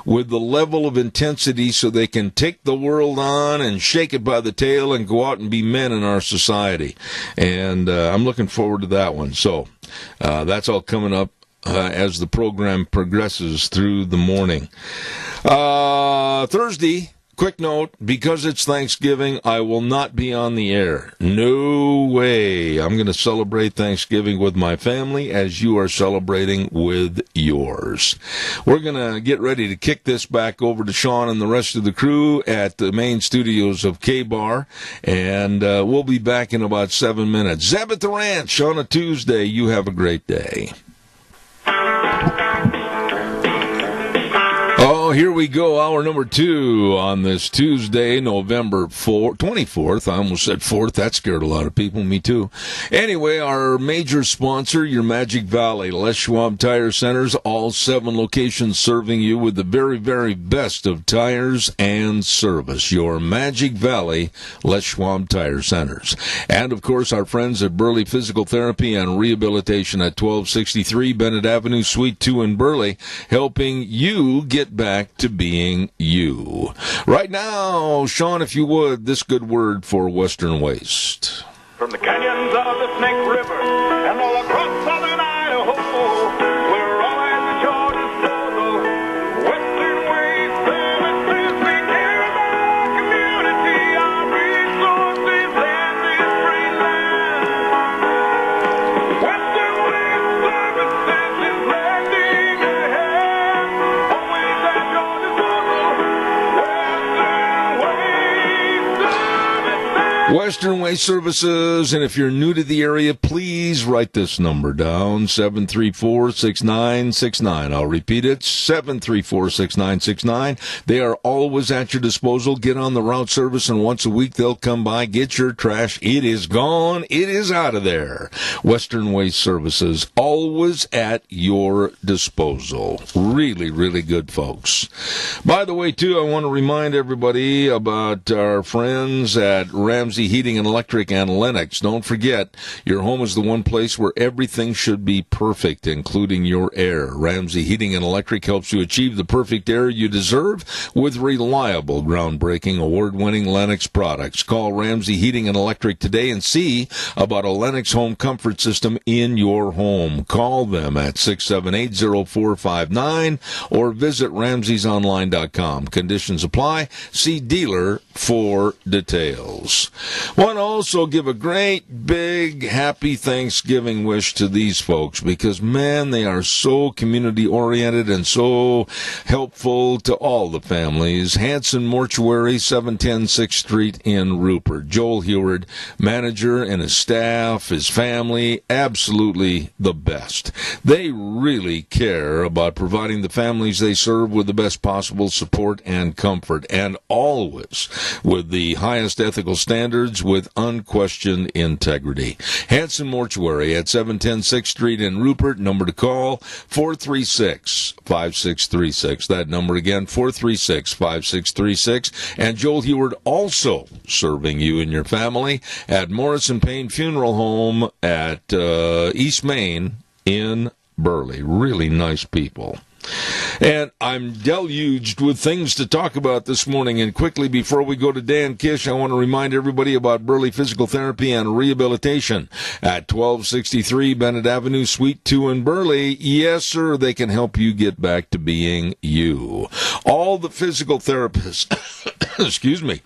with the level of intensity so they can take the world on and shake it by the tail and go out and be men in our society. And I'm looking forward to that one. So that's all coming up as the program progresses through the morning. Thursday, quick note, because it's Thanksgiving, I will not be on the air. No way. I'm going to celebrate Thanksgiving with my family as you are celebrating with yours. We're going to get ready to kick this back over to Sean and the rest of the crew at the main studios of K-Bar, and we'll be back in about 7 minutes. Zeb at the Ranch on a Tuesday. You have a great day. Oh, here we go, hour number 2 on this Tuesday, November 24th. I almost said 4th. That scared a lot of people, me too. Anyway, our major sponsor, your Magic Valley, Les Schwab Tire Centers, all 7 locations serving you with the very, very best of tires and service. Your Magic Valley, Les Schwab Tire Centers. And, of course, our friends at Burley Physical Therapy and Rehabilitation at 1263 Bennett Avenue, Suite 2 in Burley, helping you get back to being you. Right now, Sean, if you would, this good word for Western Waste. From the canyons of the Snake River and all across southern Idaho, we're always at your disposal. Western Waste Services, we care about our community, our resources, and this free land. Western Waste Services is lending a hand, always at your disposal. Western Waste Services. Western Waste Services, and if you're new to the area, please write this number down, 734-6969. I'll repeat it, 734-6969. They are always at your disposal. Get on the route service, and once a week they'll come by, get your trash. It is gone. It is out of there. Western Waste Services, always at your disposal. Really, really good folks. By the way, too, I want to remind everybody about our friends at Ramsey Heating and Electric and Lennox. Don't forget, your home is the one place where everything should be perfect, including your air. Ramsey Heating and Electric helps you achieve the perfect air you deserve with reliable, groundbreaking, award-winning Lennox products. Call Ramsey Heating and Electric today and see about a Lennox home comfort system in your home. Call them at 678-0459 or visit ramseysonline.com. Conditions apply. See dealer for details. Want to also give a great, big, happy Thanksgiving wish to these folks because, man, they are so community-oriented and so helpful to all the families. Hanson Mortuary, 710 6th Street in Rupert. Joel Heward, manager, and his staff, his family, absolutely the best. They really care about providing the families they serve with the best possible support and comfort, and always with the highest ethical standards with unquestioned integrity. Hanson Mortuary at 710 6th Street in Rupert. Number to call, 436-5636. That number again, 436-5636. And Joel Heward also serving you and your family at Morrison Payne Funeral Home at East Main in Burley. Really nice people. And I'm deluged with things to talk about this morning. And quickly, before we go to Dan Kish, I want to remind everybody about Burley Physical Therapy and Rehabilitation at 1263 Bennett Avenue, Suite 2 in Burley. Yes, sir, they can help you get back to being you. All the physical therapists, excuse me,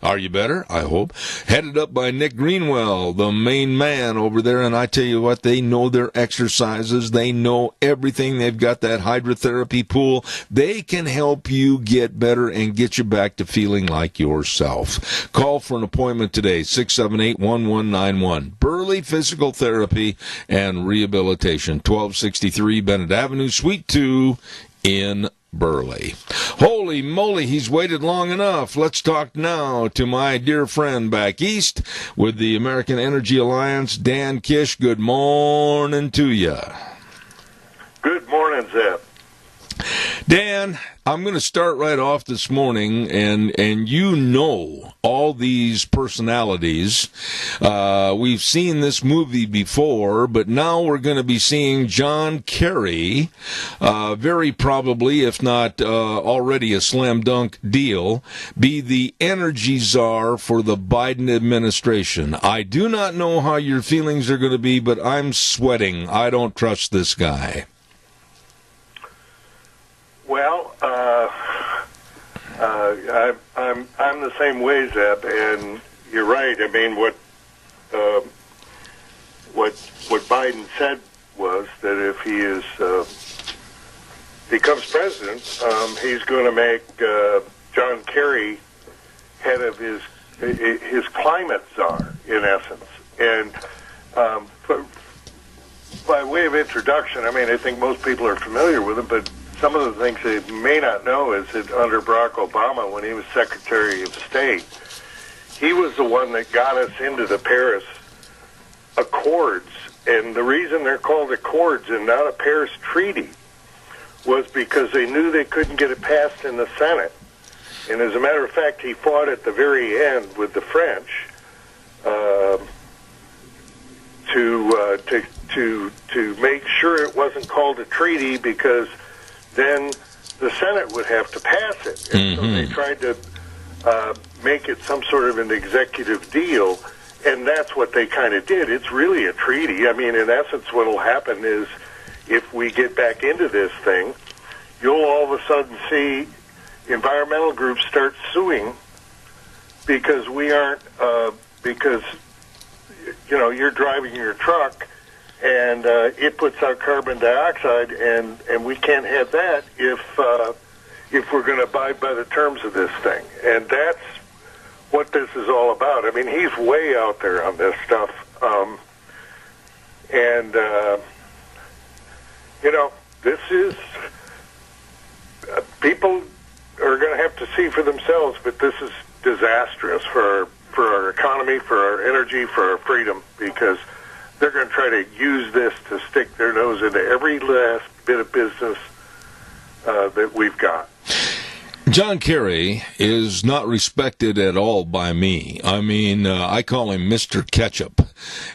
are you better? I hope. Headed up by Nick Greenwell, the main man over there. And I tell you what, they know their exercises. They know everything. They've got that hydrotherapy pool. They can help you get better and get you back to feeling like yourself. Call for an appointment today, 678-1191. Burley Physical Therapy and Rehabilitation, 1263 Bennett Avenue, Suite 2 in Burley. Holy moly, he's waited long enough. Let's talk now to my dear friend back east with the American Energy Alliance, Dan Kish. Good morning to you. Good morning, Zeb. Dan, I'm going to start right off this morning, and you know all these personalities. We've seen this movie before, but now we're going to be seeing John Kerry, very probably, if not already a slam dunk deal, be the energy czar for the Biden administration. I do not know how your feelings are going to be, but I'm sweating. I don't trust this guy. Well, I'm the same way, Zeb, and you're right. I mean, what Biden said was that if he becomes president, he's going to make John Kerry head of his climate czar, in essence. And by way of introduction, I mean, I think most people are familiar with him, but some of the things they may not know is that under Barack Obama, when he was Secretary of State, he was the one that got us into the Paris Accords. And the reason they're called Accords and not a Paris Treaty was because they knew they couldn't get it passed in the Senate. And as a matter of fact, he fought at the very end with the French to make sure it wasn't called a treaty, because then the Senate would have to pass it. And so they tried to make it some sort of an executive deal, and that's what they kind of did. It's really a treaty. I mean, in essence, what will happen is if we get back into this thing, you'll all of a sudden see environmental groups start suing because we aren't, because, you know, you're driving your truck and it puts out carbon dioxide, and we can't have that if we're going to abide by the terms of this thing. And that's what this is all about. I mean, he's way out there on this stuff. You know, this is, people are going to have to see for themselves, but this is disastrous for our economy, for our energy, for our freedom, because they're going to try to use this to stick their nose into every last bit of business that we've got. John Kerry is not respected at all by me. I mean, I call him Mr. Ketchup.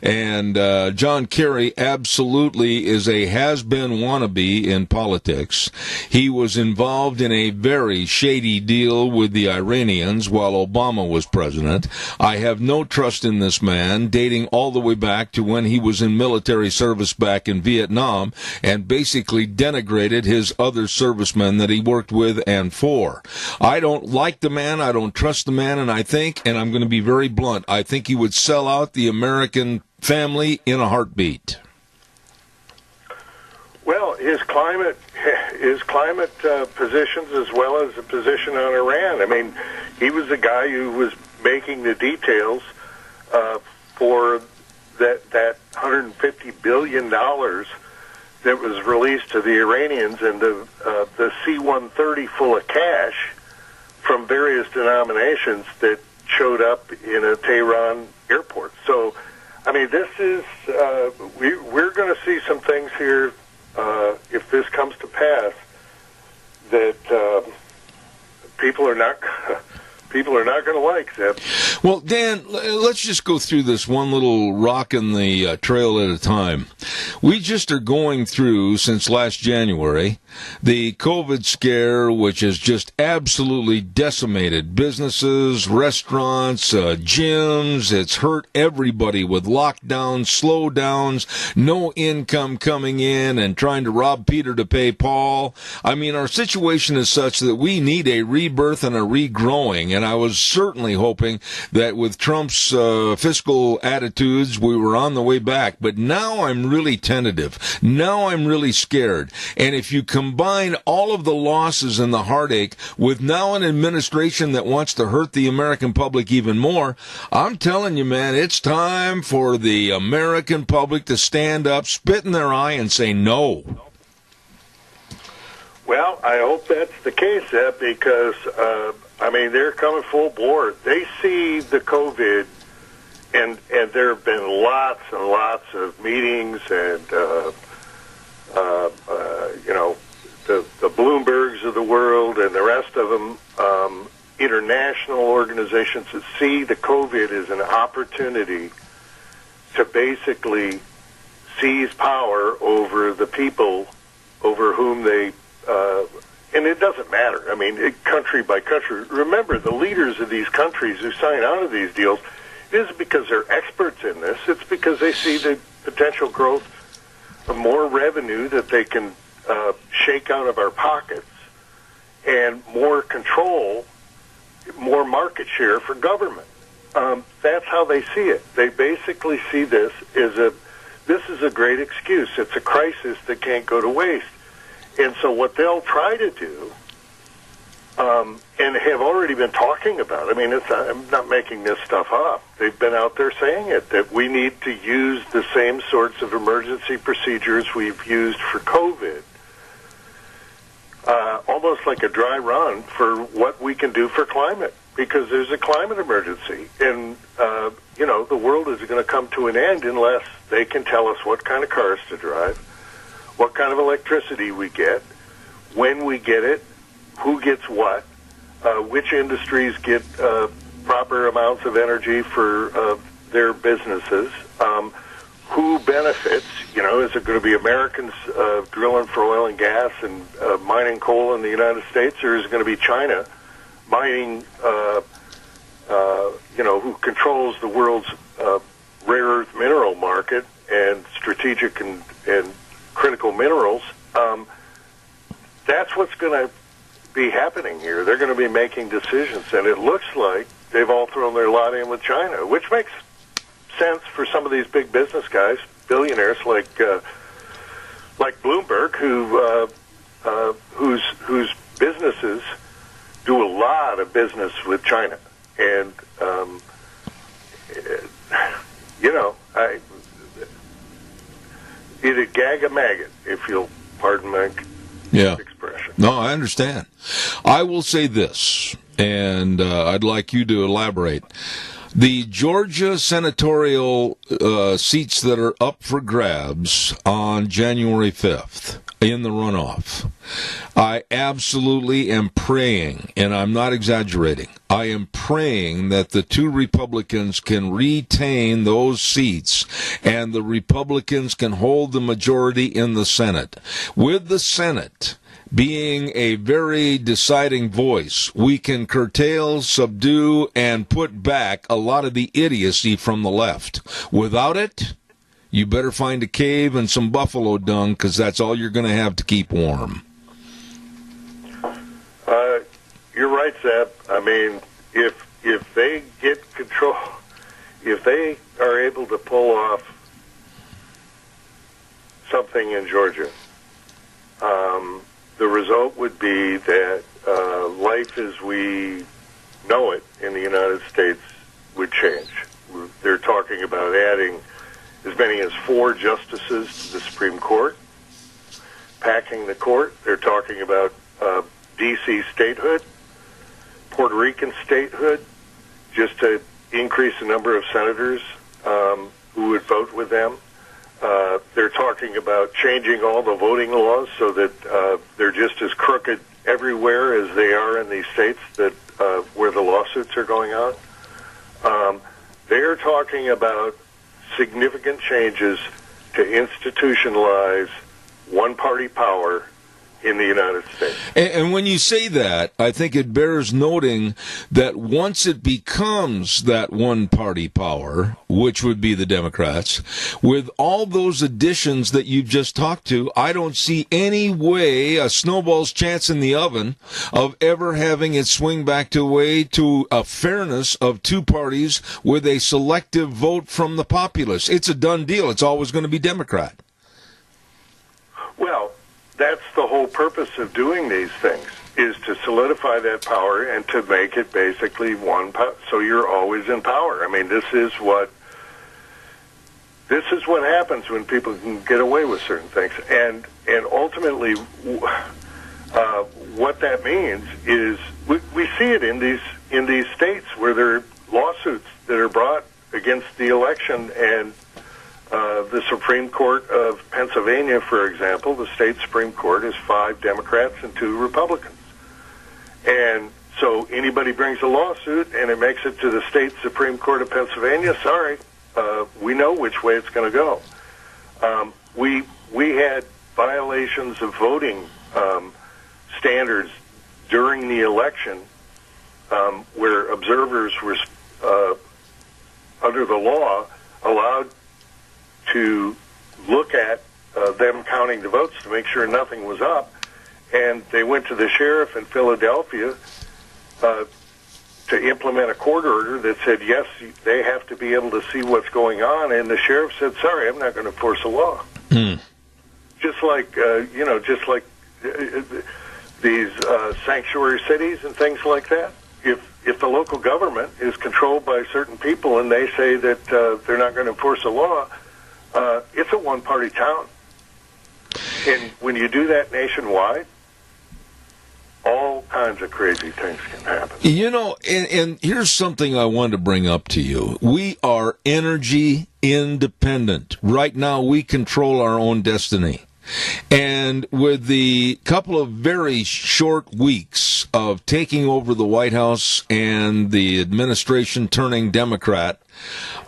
And John Kerry absolutely is a has-been wannabe in politics. He was involved in a very shady deal with the Iranians while Obama was president. I have no trust in this man, dating all the way back to when he was in military service back in Vietnam and basically denigrated his other servicemen that he worked with and for. I don't like the man, I don't trust the man, and I think, and I'm going to be very blunt, I think he would sell out the American family in a heartbeat. Well, his climate positions as well as the position on Iran. I mean, he was the guy who was making the details for that $150 billion that was released to the Iranians, and the C-130 full of cash from various denominations that showed up in a Tehran airport. So, I mean, this is we're going to see some things here if this comes to pass that people are not going to like, Zeb. Well, Dan, let's just go through this one little rock in the trail at a time. We just are going through, since last January, the COVID scare, which has just absolutely decimated businesses, restaurants, gyms. It's hurt everybody with lockdowns, slowdowns, no income coming in, and trying to rob Peter to pay Paul. I mean, our situation is such that we need a rebirth and a regrowing, and I was certainly hoping that with Trump's fiscal attitudes, we were on the way back. But now I'm really tentative. Now I'm really scared. And if you combine all of the losses and the heartache with now an administration that wants to hurt the American public even more, I'm telling you, man, it's time for the American public to stand up, spit in their eye, and say no. Well, I hope that's the case, Ed, because, I mean, they're coming full bore. They see the COVID, and there have been lots and lots of meetings and the Bloombergs of the world and the rest of them, international organizations that see the COVID as an opportunity to basically seize power over the people over whom they, and it doesn't matter. I mean, country by country. Remember, the leaders of these countries who sign out of these deals, it isn't because they're experts in this. It's because they see the potential growth of more revenue that they can shake out of our pockets and more control, more market share for government. That's how they see it. They basically see this as this is a great excuse. It's a crisis that can't go to waste. And so what they'll try to do, and have already been talking about, I mean, I'm not making this stuff up. They've been out there saying it, that we need to use the same sorts of emergency procedures we've used for COVID, almost like a dry run for what we can do for climate, because there's a climate emergency. And, the world is going to come to an end unless they can tell us what kind of cars to drive, what kind of electricity we get, when we get it, who gets what, which industries get proper amounts of energy for their businesses, who benefits. Is it going to be Americans drilling for oil and gas and mining coal in the United States, or is it going to be China mining, who controls the world's rare earth mineral market and strategic and critical minerals? That's what's going to be happening here. They're going to be making decisions, and it looks like they've all thrown their lot in with China, which makes sense for some of these big business guys, billionaires like Bloomberg, whose businesses do a lot of business with China, and either gag a maggot, if you'll pardon my expression. No, I understand. I will say this, and I'd like you to elaborate. The Georgia senatorial seats that are up for grabs on January 5th in the runoff, I absolutely am praying, and I'm not exaggerating, I am praying that the two Republicans can retain those seats and the Republicans can hold the majority in the Senate. With the Senate being a very deciding voice, we can curtail, subdue, and put back a lot of the idiocy from the left. Without it, you better find a cave and some buffalo dung, because that's all you're going to have to keep warm. You're right, Zeb. I mean, if they get control, if they are able to pull off something in Georgia, the result would be that life as we know it in the United States would change. They're talking about adding as many as 4 justices to the Supreme Court, packing the court. They're talking about D.C. statehood, Puerto Rican statehood, just to increase the number of senators who would vote with them. They're talking about changing all the voting laws so that they're just as crooked everywhere as they are in these states that where the lawsuits are going on. They're talking about significant changes to institutionalize one-party power in the United States. And when you say that, I think it bears noting that once it becomes that one-party power, which would be the Democrats, with all those additions that you've just talked to, I don't see any way, a snowball's chance in the oven, of ever having it swing back to a fairness of 2 parties with a selective vote from the populace. It's a done deal. It's always going to be Democrat. Well, that's the whole purpose of doing these things, is to solidify that power and to make it basically one power, so you're always in power. I mean, this is what happens when people can get away with certain things. And ultimately, what that means is we see it in these states where there are lawsuits that are brought against the election, and The Supreme Court of Pennsylvania, for example, the state Supreme Court is 5 Democrats and 2 Republicans. And so anybody brings a lawsuit and it makes it to the state Supreme Court of Pennsylvania, sorry, we know which way it's going to go. We had violations of voting standards during the election where observers were, under the law, allowed to look at them counting the votes to make sure nothing was up. And they went to the sheriff in Philadelphia to implement a court order that said, yes, they have to be able to see what's going on. And the sheriff said, sorry, I'm not going to enforce a law. Just like, these sanctuary cities and things like that. If the local government is controlled by certain people and they say that they're not going to enforce a law, it's a one-party town. And when you do that nationwide, all kinds of crazy things can happen. You know, and here's something I wanted to bring up to you. We are energy independent. Right now, we control our own destiny. And with the couple of very short weeks of taking over the White House and the administration turning Democrat,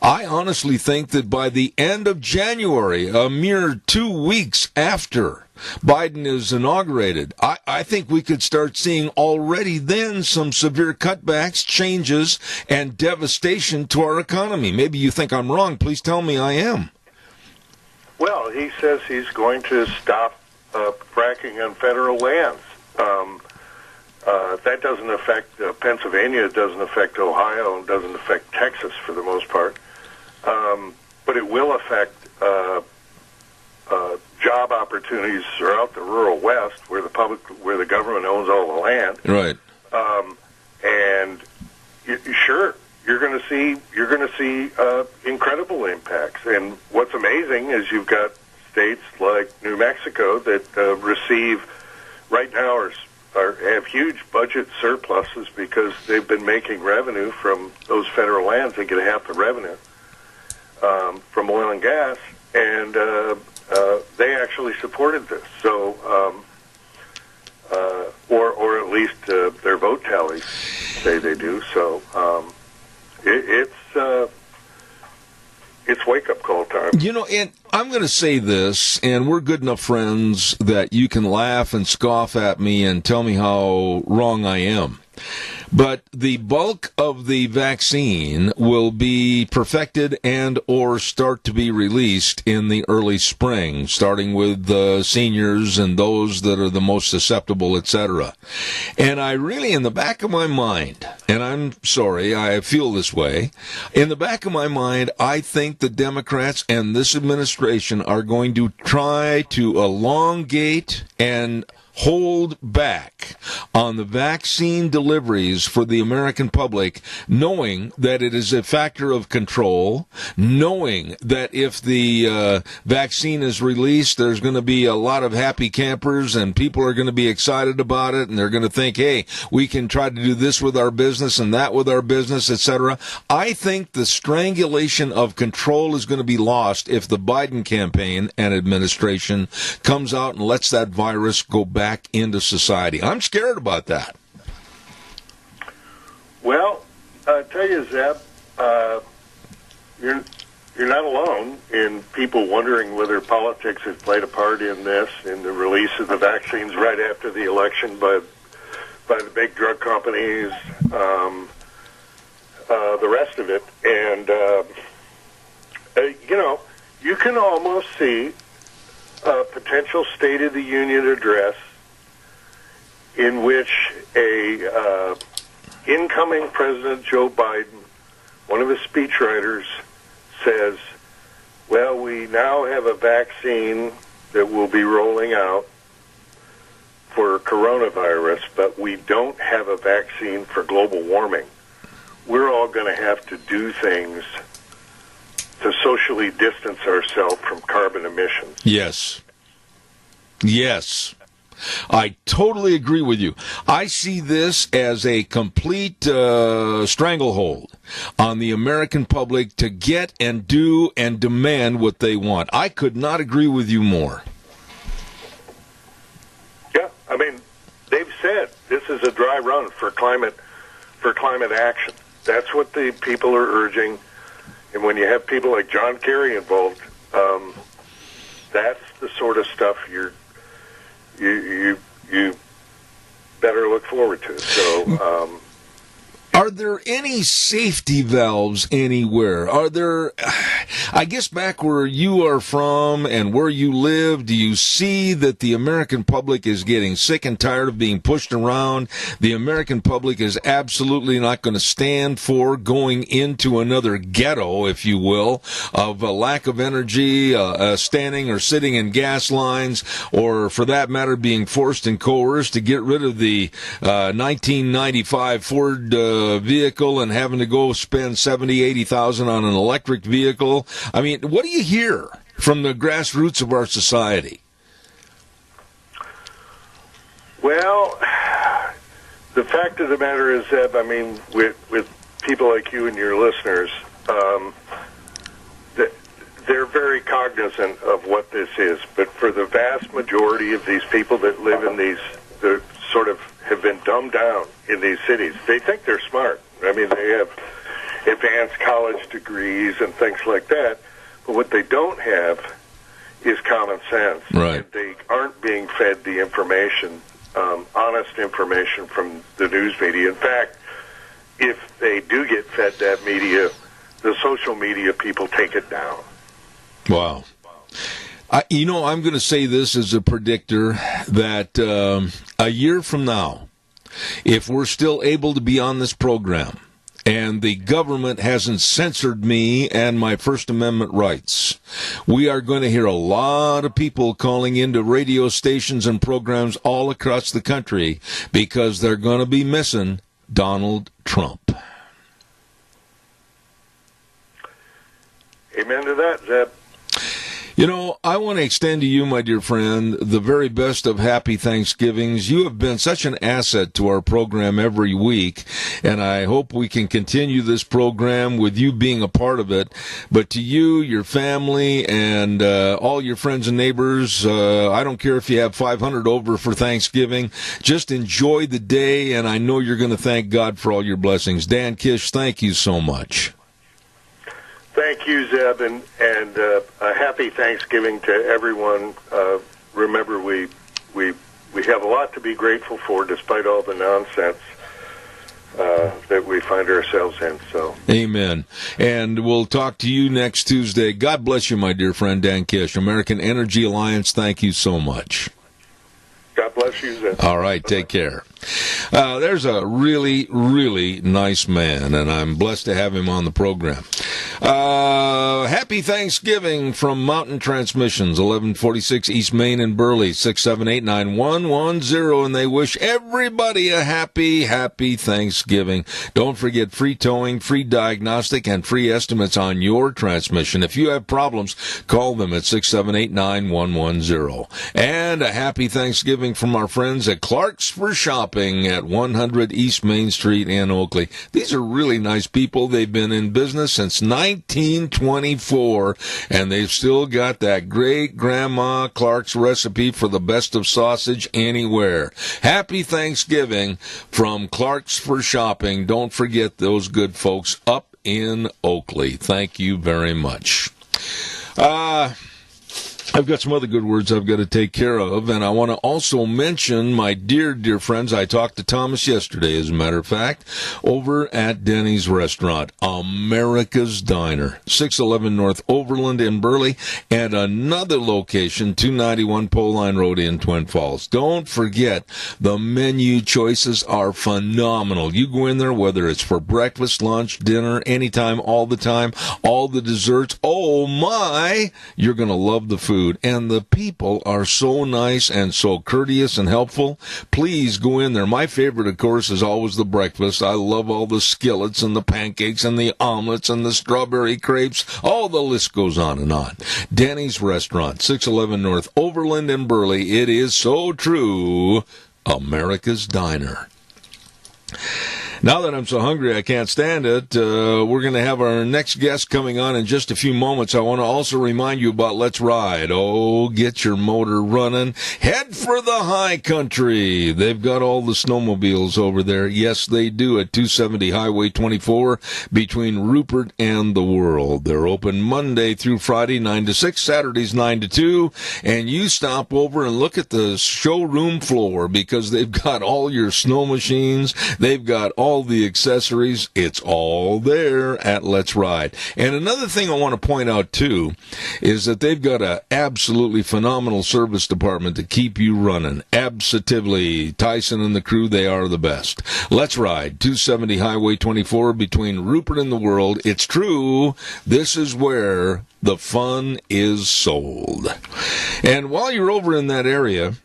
I honestly think that by the end of January, a mere 2 weeks after Biden is inaugurated, I think we could start seeing already then some severe cutbacks, changes, and devastation to our economy. Maybe you think I'm wrong. Please tell me I am. Well, he says he's going to stop fracking on federal lands. That doesn't affect Pennsylvania, it doesn't affect Ohio, and doesn't affect Texas for the most part. But it will affect job opportunities throughout the rural West, where the government owns all the land. Right. And sure, you're going to see incredible impacts. And what's amazing is you've got states like New Mexico that receive right now have huge budget surpluses because they've been making revenue from those federal lands. They get half the revenue from oil and gas, and they actually supported this. So, or at least their vote tallies say they do. So. It's wake-up call time. You know, and I'm going to say this, and we're good enough friends that you can laugh and scoff at me and tell me how wrong I am. But the bulk of the vaccine will be perfected and or start to be released in the early spring, starting with the seniors and those that are the most susceptible, etc. And I really, in the back of my mind, and I'm sorry, I feel this way, in the back of my mind, I think the Democrats and this administration are going to try to elongate and hold back on the vaccine deliveries for the American public, knowing that it is a factor of control, knowing that if the vaccine is released, there's going to be a lot of happy campers and people are going to be excited about it, and they're going to think, hey, we can try to do this with our business and that with our business, etc. I think the strangulation of control is going to be lost if the Biden campaign and administration comes out and lets that virus go back into society. I'm scared about that. Well, I tell you, Zeb, you're not alone in people wondering whether politics has played a part in this, in the release of the vaccines right after the election by the big drug companies, the rest of it. And, you can almost see a potential State of the Union address in which a incoming President Joe Biden, one of his speechwriters, says, well, we now have a vaccine that will be rolling out for coronavirus, but we don't have a vaccine for global warming. We're all going to have to do things to socially distance ourselves from carbon emissions. Yes. Yes. I totally agree with you. I see this as a complete stranglehold on the American public to get and do and demand what they want. I could not agree with you more. Yeah, I mean, they've said this is a dry run for climate action. That's what the people are urging. And when you have people like John Kerry involved, that's the sort of stuff you better look forward to. So, are there any safety valves anywhere? Are there, I guess back where you are from and where you live, do you see that the American public is getting sick and tired of being pushed around? The American public is absolutely not going to stand for going into another ghetto, if you will, of a lack of energy, standing or sitting in gas lines, or for that matter, being forced and coerced to get rid of the 1995 Ford vehicle and having to go spend $70,000-$80,000 on an electric vehicle. I mean, what do you hear from the grassroots of our society? Well, the fact of the matter is that, I mean, with people like you and your listeners, they're very cognizant of what this is. But for the vast majority of these people that live in these, the sort of have been dumbed down in these cities. They think they're smart. I mean, they have advanced college degrees and things like that, but what they don't have is common sense. Right. And they aren't being fed the information, honest information from the news media. In fact, if they do get fed that media, the social media people take it down. Wow. I'm going to say this as a predictor that a year from now, if we're still able to be on this program and the government hasn't censored me and my First Amendment rights, we are going to hear a lot of people calling into radio stations and programs all across the country because they're going to be missing Donald Trump. Amen to that, Zeb. You know, I want to extend to you, my dear friend, the very best of happy Thanksgivings. You have been such an asset to our program every week, and I hope we can continue this program with you being a part of it. But to you, your family, and all your friends and neighbors, I don't care if you have 500 over for Thanksgiving. Just enjoy the day, and I know you're going to thank God for all your blessings. Dan Kish, thank you so much. Thank you, Zeb, and a happy Thanksgiving to everyone. Remember, we have a lot to be grateful for, despite all the nonsense that we find ourselves in. So, amen. And we'll talk to you next Tuesday. God bless you, my dear friend Dan Kish, American Energy Alliance. Thank you so much. God bless you, Zeb. All right, take care. There's a really, really nice man, and I'm blessed to have him on the program. Happy Thanksgiving from Mountain Transmissions, 1146 East Main in Burley, 678-9110, and they wish everybody a happy Thanksgiving. Don't forget free towing, free diagnostic, and free estimates on your transmission. If you have problems, call them at 678-9110. And a happy Thanksgiving from our friends at Clark's for Shopping at 100 East Main Street in Oakley. These are really nice people. They've been in business since 1924, and they've still got that great Grandma Clark's recipe for the best of sausage anywhere. Happy Thanksgiving from Clark's for Shopping. Don't forget those good folks up in Oakley. Thank you very much. I've got some other good words I've got to take care of, and I want to also mention my dear, dear friends. I talked to Thomas yesterday, as a matter of fact, over at Denny's Restaurant, America's Diner, 611 North Overland in Burley, and another location, 291 Pole Line Road in Twin Falls. Don't forget, the menu choices are phenomenal. You go in there, whether it's for breakfast, lunch, dinner, anytime, all the time, all the desserts. Oh, my! You're going to love the food. food, and the people are so nice and so courteous and helpful. Please go in there. My favorite, of course, is always the breakfast. I love all the skillets and the pancakes and the omelets and the strawberry crepes. All the list goes on and on. Denny's Restaurant, 611 North Overland in Burley. It is so true, America's Diner. Now that I'm so hungry I can't stand it, we're going to have our next guest coming on in just a few moments. I want to also remind you about Let's Ride. Oh, get your motor running. Head for the high country. They've got all the snowmobiles over there. Yes, they do at 270 Highway 24 between Rupert and the World. They're open Monday through Friday, 9 to 6, Saturdays 9 to 2. And you stop over and look at the showroom floor because they've got all your snow machines. They've got all the accessories. It's all there at Let's Ride. And another thing I want to point out, too, is that they've got an absolutely phenomenal service department to keep you running. Absolutely. Tyson and the crew, they are the best. Let's Ride, 270 Highway 24 between Rupert and the World. It's true. This is where the fun is sold. And while you're over in that area,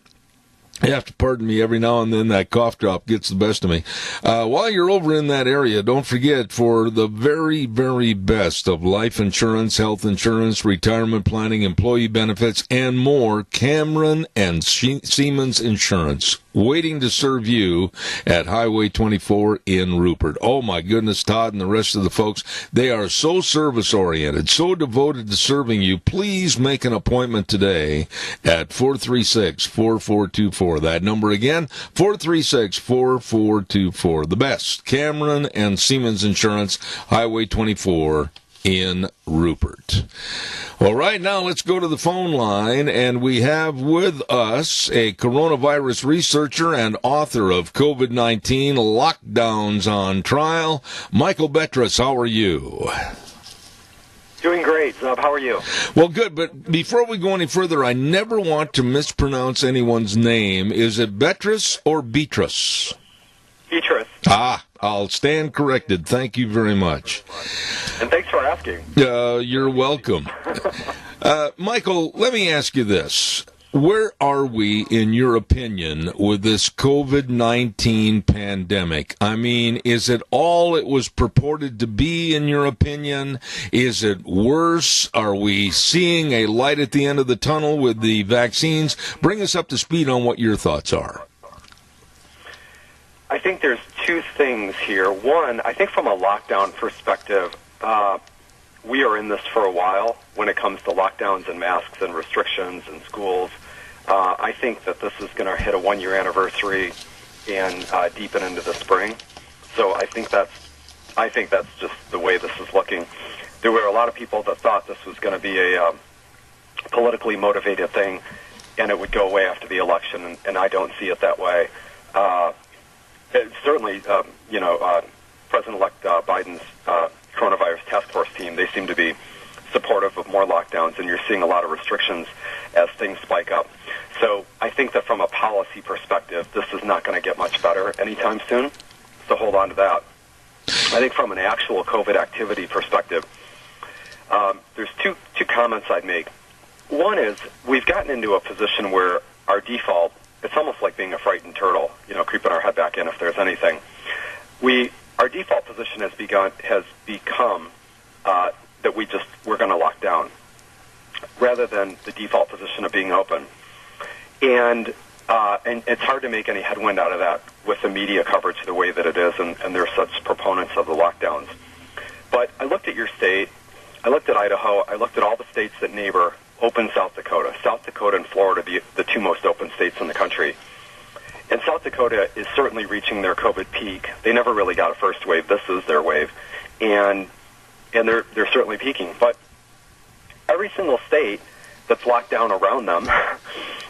you have to pardon me, every now and then that cough drop gets the best of me. While you're over in that area, don't forget, for the very, very best of life insurance, health insurance, retirement planning, employee benefits, and more, Cameron and Siemens Insurance, waiting to serve you at Highway 24 in Rupert. Oh, my goodness, Todd and the rest of the folks, they are so service-oriented, so devoted to serving you. Please make an appointment today at 436-4424. That number again, 436-4424. The best, Cameron and Siemens Insurance, Highway 24 in Rupert. Well, right now, let's go to the phone line, and we have with us a coronavirus researcher and author of COVID-19 Lockdowns on Trial, Michael Betras. How are you? Doing great, Zub. How are you? Well, good, but before we go any further, I never want to mispronounce anyone's name. Is it Betras or Beatrice? Beatrice. Ah, I'll stand corrected. Thank you very much. And thanks for asking. You're welcome. Michael, let me ask you this. Where are we, in your opinion, with this COVID-19 pandemic? I mean, is it all it was purported to be, in your opinion? Is it worse? Are we seeing a light at the end of the tunnel with the vaccines? Bring us up to speed on what your thoughts are. I think there's two things here. One, I think from a lockdown perspective, we are in this for a while when it comes to lockdowns and masks and restrictions in schools. I think that this is going to hit a one-year anniversary and deepen into the spring. So I think that's just the way this is looking. There were a lot of people that thought this was going to be a politically motivated thing, and it would go away after the election, and I don't see it that way. Certainly, President-elect Biden's coronavirus task force team, they seem to be supportive of more lockdowns, and you're seeing a lot of restrictions as things spike up. So I think that from a policy perspective, this is not going to get much better anytime soon, so hold on to that. I think from an actual COVID activity perspective, there's two comments I'd make. One is we've gotten into a position where our default, it's almost like being a frightened turtle, creeping our head back in if there's anything. Our default position has become that we're going to lock down rather than the default position of being open. And it's hard to make any headwind out of that with the media coverage the way that it is, and they're such proponents of the lockdowns. But I looked at your state, I looked at Idaho, I looked at all the states that neighbor open South Dakota. South Dakota and Florida, the two most open states in the country. And South Dakota is certainly reaching their COVID peak. They never really got a first wave. This is their wave. And they're certainly peaking. But every single state that's locked down around them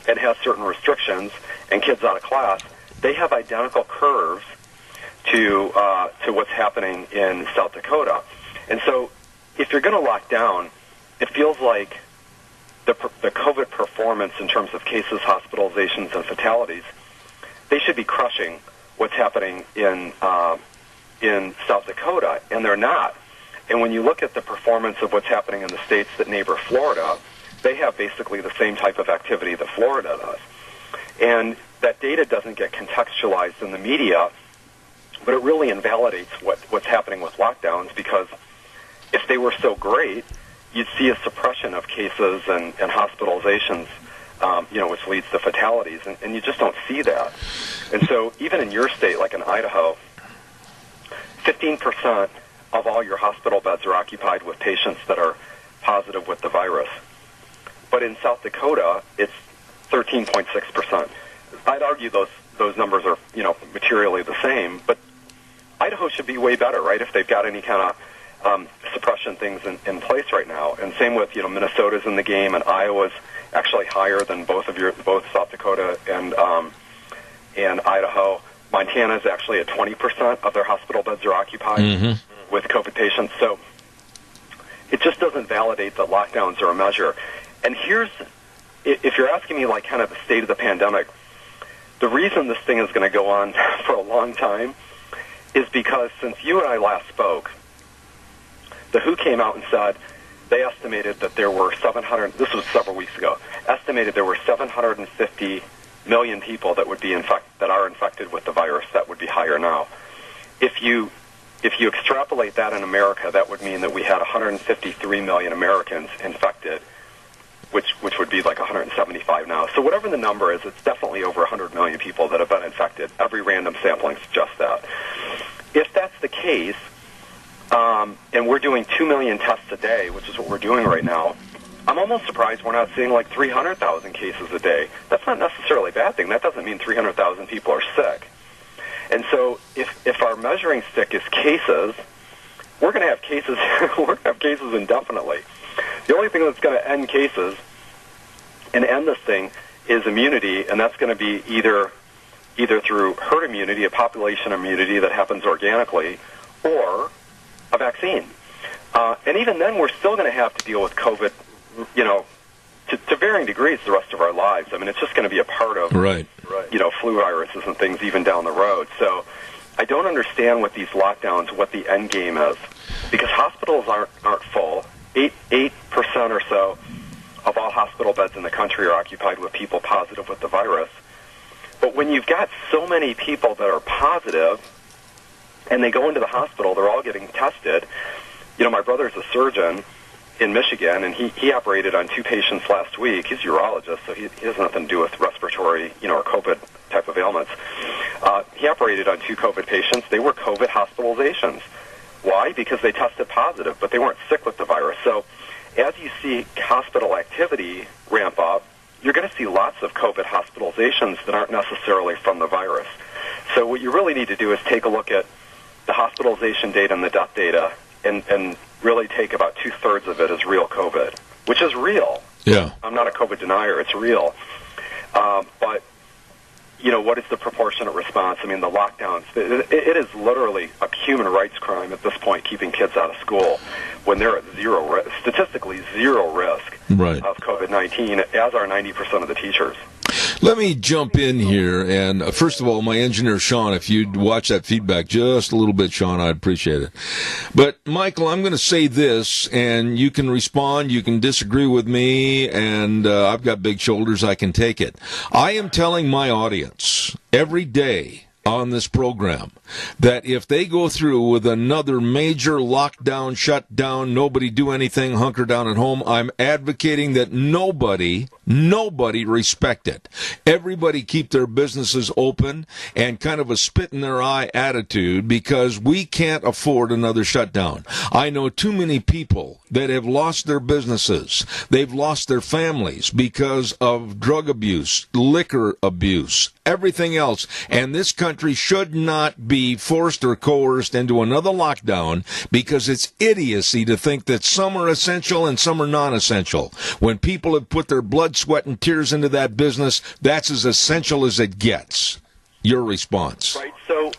and has certain restrictions and kids out of class, they have identical curves to what's happening in South Dakota. And so if you're going to lock down, it feels like the COVID performance in terms of cases, hospitalizations, and fatalities, they should be crushing what's happening in South Dakota, and they're not. And when you look at the performance of what's happening in the states that neighbor Florida, they have basically the same type of activity that Florida does. And that data doesn't get contextualized in the media, but it really invalidates what's happening with lockdowns, because if they were so great, you'd see a suppression of cases and hospitalizations, which leads to fatalities, and you just don't see that. And so even in your state, like in Idaho, 15% of all your hospital beds are occupied with patients that are positive with the virus. But in South Dakota, it's 13.6%. I'd argue those numbers are, materially the same, but Idaho should be way better, right, if they've got any kind of suppression things in place right now. And same with, Minnesota's in the game, and Iowa's actually higher than both South Dakota and Idaho. Montana's actually at 20% of their hospital beds are occupied with COVID patients. So it just doesn't validate that lockdowns are a measure. And if you're asking me like kind of the state of the pandemic, the reason this thing is going to go on for a long time is because since you and I last spoke, the WHO came out and said they estimated that there were 700, this was several weeks ago, estimated there were 750 million people that would be that are infected with the virus. That would be higher now. If you extrapolate that in America, that would mean that we had 153 million Americans infected, which would be like 175 now. So whatever the number is, it's definitely over 100 million people that have been infected. Every random sampling suggests that. If that's the case, and we're doing 2 million tests a day, which is what we're doing right now, I'm almost surprised we're not seeing like 300,000 cases a day. That's not necessarily a bad thing. That doesn't mean 300,000 people are sick. And so if our measuring stick is cases, we're going to have cases. We're going to have cases indefinitely. The only thing that's going to end cases and end this thing is immunity, and that's going to be either through herd immunity, a population immunity that happens organically, or a vaccine. And even then, we're still going to have to deal with COVID, to varying degrees the rest of our lives. I mean, it's just going to be a part of, flu viruses and things even down the road. So I don't understand with these lockdowns what the end game is, because hospitals aren't full. 8% or so of all hospital beds in the country are occupied with people positive with the virus. But when you've got so many people that are positive and they go into the hospital, they're all getting tested. My brother's a surgeon in Michigan, and he operated on 2 patients last week. He's a urologist, so he has nothing to do with respiratory, or COVID type of ailments. He operated on 2 COVID patients. They were COVID hospitalizations. Why? Because they tested positive, but they weren't sick with the virus. So as you see hospital activity ramp up, you're going to see lots of COVID hospitalizations that aren't necessarily from the virus. So what you really need to do is take a look at the hospitalization data and the death data and really take about 2/3 of it as real COVID, which is real. Yeah. I'm not a COVID denier. It's real. But what is the proportionate response? I mean, the lockdowns, it is literally a human rights crime at this point, keeping kids out of school when they're at statistically zero risk of COVID-19, as are 90% of the teachers. Let me jump in here, and first of all, my engineer, Sean, if you'd watch that feedback just a little bit, Sean, I'd appreciate it. But, Michael, I'm going to say this, and you can respond, you can disagree with me, and I've got big shoulders, I can take it. I am telling my audience every day on this program that if they go through with another major lockdown, shutdown, nobody do anything, hunker down at home, I'm advocating that nobody respect it. Everybody keep their businesses open and kind of a spit in their eye attitude, because we can't afford another shutdown. I know too many people that have lost their businesses. They've lost their families because of drug abuse, liquor abuse, everything else. And this country should not be forced or coerced into another lockdown, because it's idiocy to think that some are essential and some are non-essential. When people have put their blood, sweat, and tears into that business, that's as essential as it gets. Your response? Right. So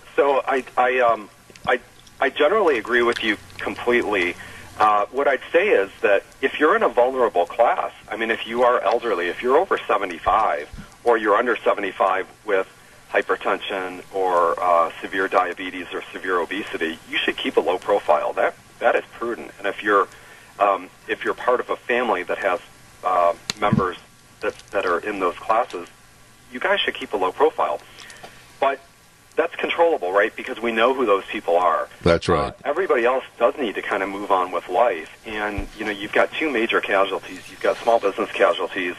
I generally agree with you completely. What I'd say is that if you're in a vulnerable class, I mean, if you are elderly, if you're over 75 or you're under 75 with hypertension or severe diabetes or severe obesity, you should keep a low profile. That is prudent. And if you're part of a family that has members that are in those classes, you guys should keep a low profile. But that's controllable, right? Because we know who those people are. That's right. Everybody else does need to kind of move on with life. And, you've got two major casualties. You've got small business casualties,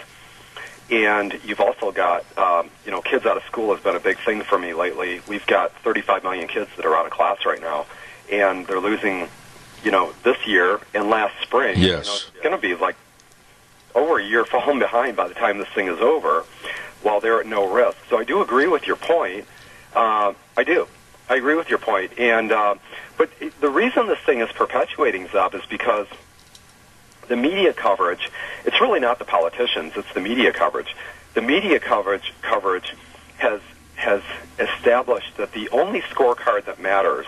and you've also got, kids out of school has been a big thing for me lately. We've got 35 million kids that are out of class right now, and they're losing, this year and last spring. Yes. It's going to be like over a year falling behind by the time this thing is over, while they're at no risk. So I do agree with your point. I do. I agree with your point. And but the reason this thing is perpetuating, Zeb, is because the media coverage, it's really not the politicians, it's the media coverage. The media coverage has established that the only scorecard that matters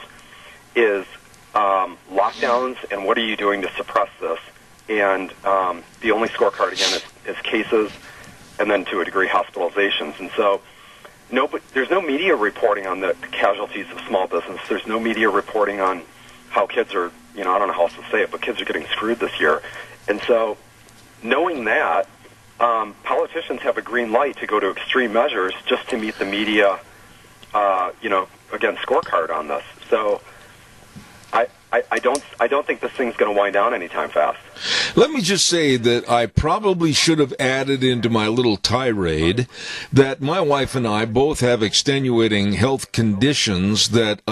is lockdowns and what are you doing to suppress this. And the only scorecard, again, is cases and then, to a degree, hospitalizations. And so there's no media reporting on the casualties of small business. There's no media reporting on how kids are, I don't know how else to say it, but kids are getting screwed this year. And so knowing that, politicians have a green light to go to extreme measures just to meet the media, again, scorecard on this. So I don't think this thing's going to wind down anytime fast. Let me just say that I probably should have added into my little tirade that my wife and I both have extenuating health conditions that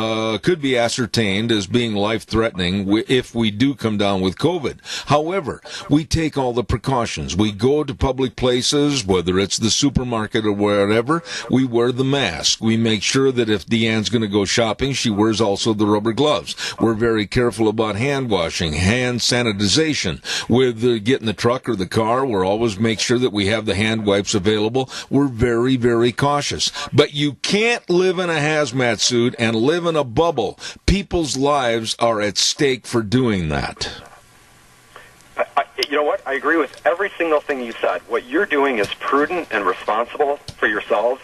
could be ascertained as being life-threatening if we do come down with COVID. However, we take all the precautions. We go to public places, whether it's the supermarket or wherever, we wear the mask. We make sure that if Deanne's going to go shopping, she wears also the rubber gloves. We're very careful about hand washing, hand sanitization. With getting the truck or the car, we'll always make sure that we have the hand wipes available. We're very, very cautious. But you can't live in a hazmat suit and live in a bubble. People's lives are at stake for doing that. You know what? I agree with every single thing you said. What you're doing is prudent and responsible for yourselves,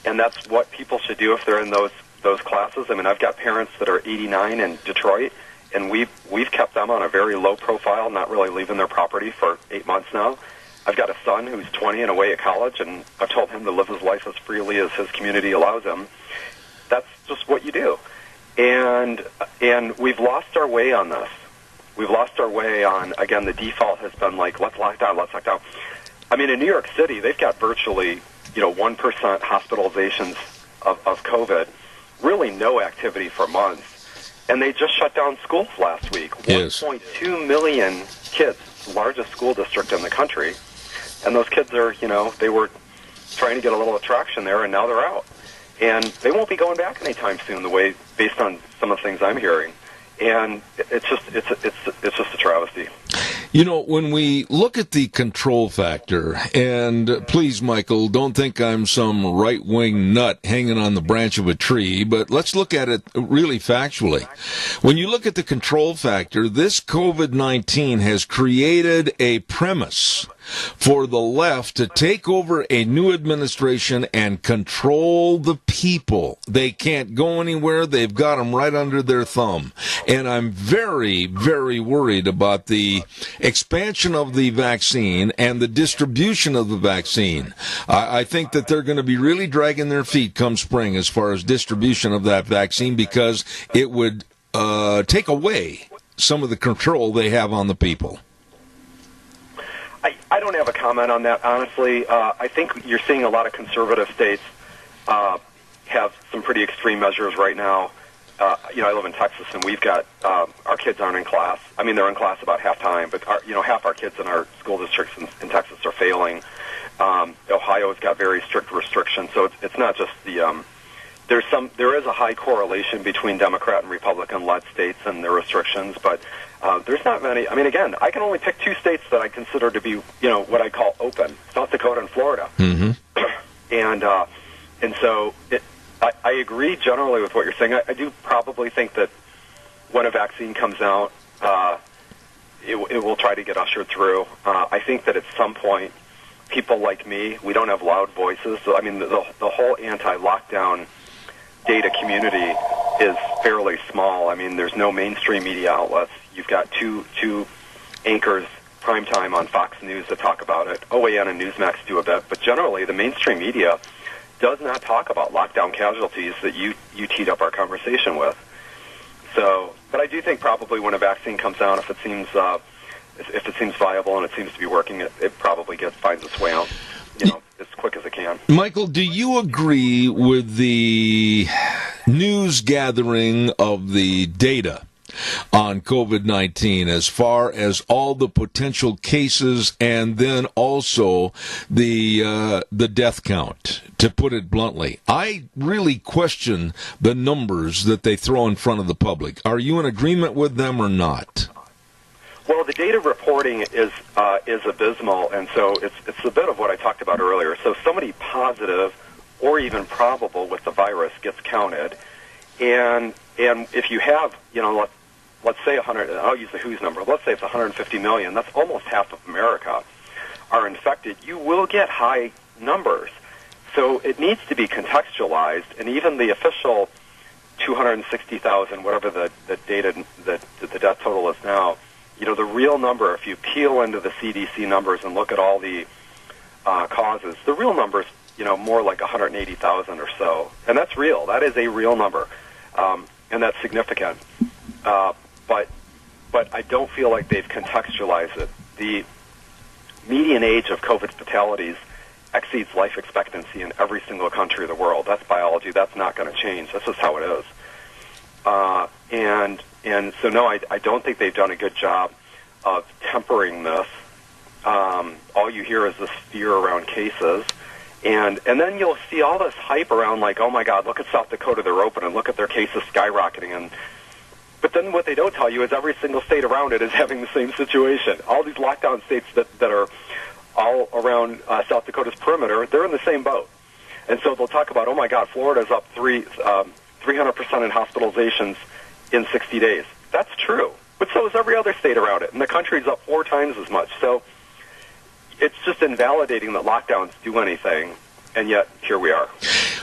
and that's what people should do if they're in those classes. I mean, I've got parents that are 89 in Detroit, and we've kept them on a very low profile, not really leaving their property for 8 months now. I've got a son who's 20 and away at college, and I've told him to live his life as freely as his community allows him. That's just what you do. And we've lost our way on this. We've lost our way on, again, the default has been like, let's lock down, let's lock down. I mean, in New York City, they've got virtually, 1% hospitalizations of COVID, really no activity for months. And they just shut down schools last week. Yes. 1.2 million kids, the largest school district in the country. And those kids are, they were trying to get a little attraction there, and now they're out. And they won't be going back anytime soon, based on some of the things I'm hearing. And it's just a travesty. When we look at the control factor, and please, Michael, don't think I'm some right-wing nut hanging on the branch of a tree, but let's look at it really factually. When you look at the control factor, this COVID-19 has created a premise for the left to take over a new administration and control the people. They can't go anywhere. They've got them right under their thumb. And I'm very, very worried about the expansion of the vaccine and the distribution of the vaccine. I think that they're going to be really dragging their feet come spring as far as distribution of that vaccine, because it would take away some of the control they have on the people. I don't have a comment on that, honestly. I think you're seeing a lot of conservative states have some pretty extreme measures right now. I live in Texas, and we've got our kids aren't in class. I mean, they're in class about half time, but half our kids in our school districts in Texas are failing. Ohio's got very strict restrictions, so it's not just the. There is a high correlation between Democrat and Republican-led states and their restrictions, but there's not many. I mean, again, I can only pick two states that I consider to be, what I call open: South Dakota and Florida. Mm-hmm. And so I agree generally with what you're saying. I do probably think that when a vaccine comes out, it will try to get ushered through. I think that at some point, people like me, we don't have loud voices. So, I mean, the whole anti-lockdown data community is fairly small. I mean, there's no mainstream media outlets. You've got two anchors primetime on Fox News that talk about it. OAN and Newsmax do a bit, but generally the mainstream media does not talk about lockdown casualties that you teed up our conversation with. So, but I do think probably when a vaccine comes out, if it seems viable and it seems to be working, it probably finds its way out, as quick as it can. Michael, do you agree with the news gathering of the data on COVID-19 as far as all the potential cases and then also the death count, to put it bluntly? I really question the numbers that they throw in front of the public. Are you in agreement with them or not? Well, the data reporting is abysmal, and so it's a bit of what I talked about earlier. So somebody positive or even probable with the virus gets counted, and if you have, let's say 100, I'll use the WHO's number, let's say it's 150 million, that's almost half of America are infected, you will get high numbers. So it needs to be contextualized, and even the official 260,000, whatever the data, the death total is now, the real number, if you peel into the CDC numbers and look at all the causes, the real number is, more like 180,000 or so. And that's real. That is a real number. And that's significant. But I don't feel like they've contextualized it. The median age of COVID fatalities exceeds life expectancy in every single country of the world. That's biology. That's not going to change. That's just how it is. And so, no, I don't think they've done a good job of tempering this. All you hear is this fear around cases. And then you'll see all this hype around, like, oh, my God, look at South Dakota, they're open, and look at their cases skyrocketing. But then what they don't tell you is every single state around it is having the same situation. All these lockdown states that are all around South Dakota's perimeter, they're in the same boat. And so they'll talk about, oh, my God, Florida's up 300% in hospitalizations in 60 days. That's true. But so is every other state around it. And the country's up 4 times as much. So it's just invalidating that lockdowns do anything, and yet here we are.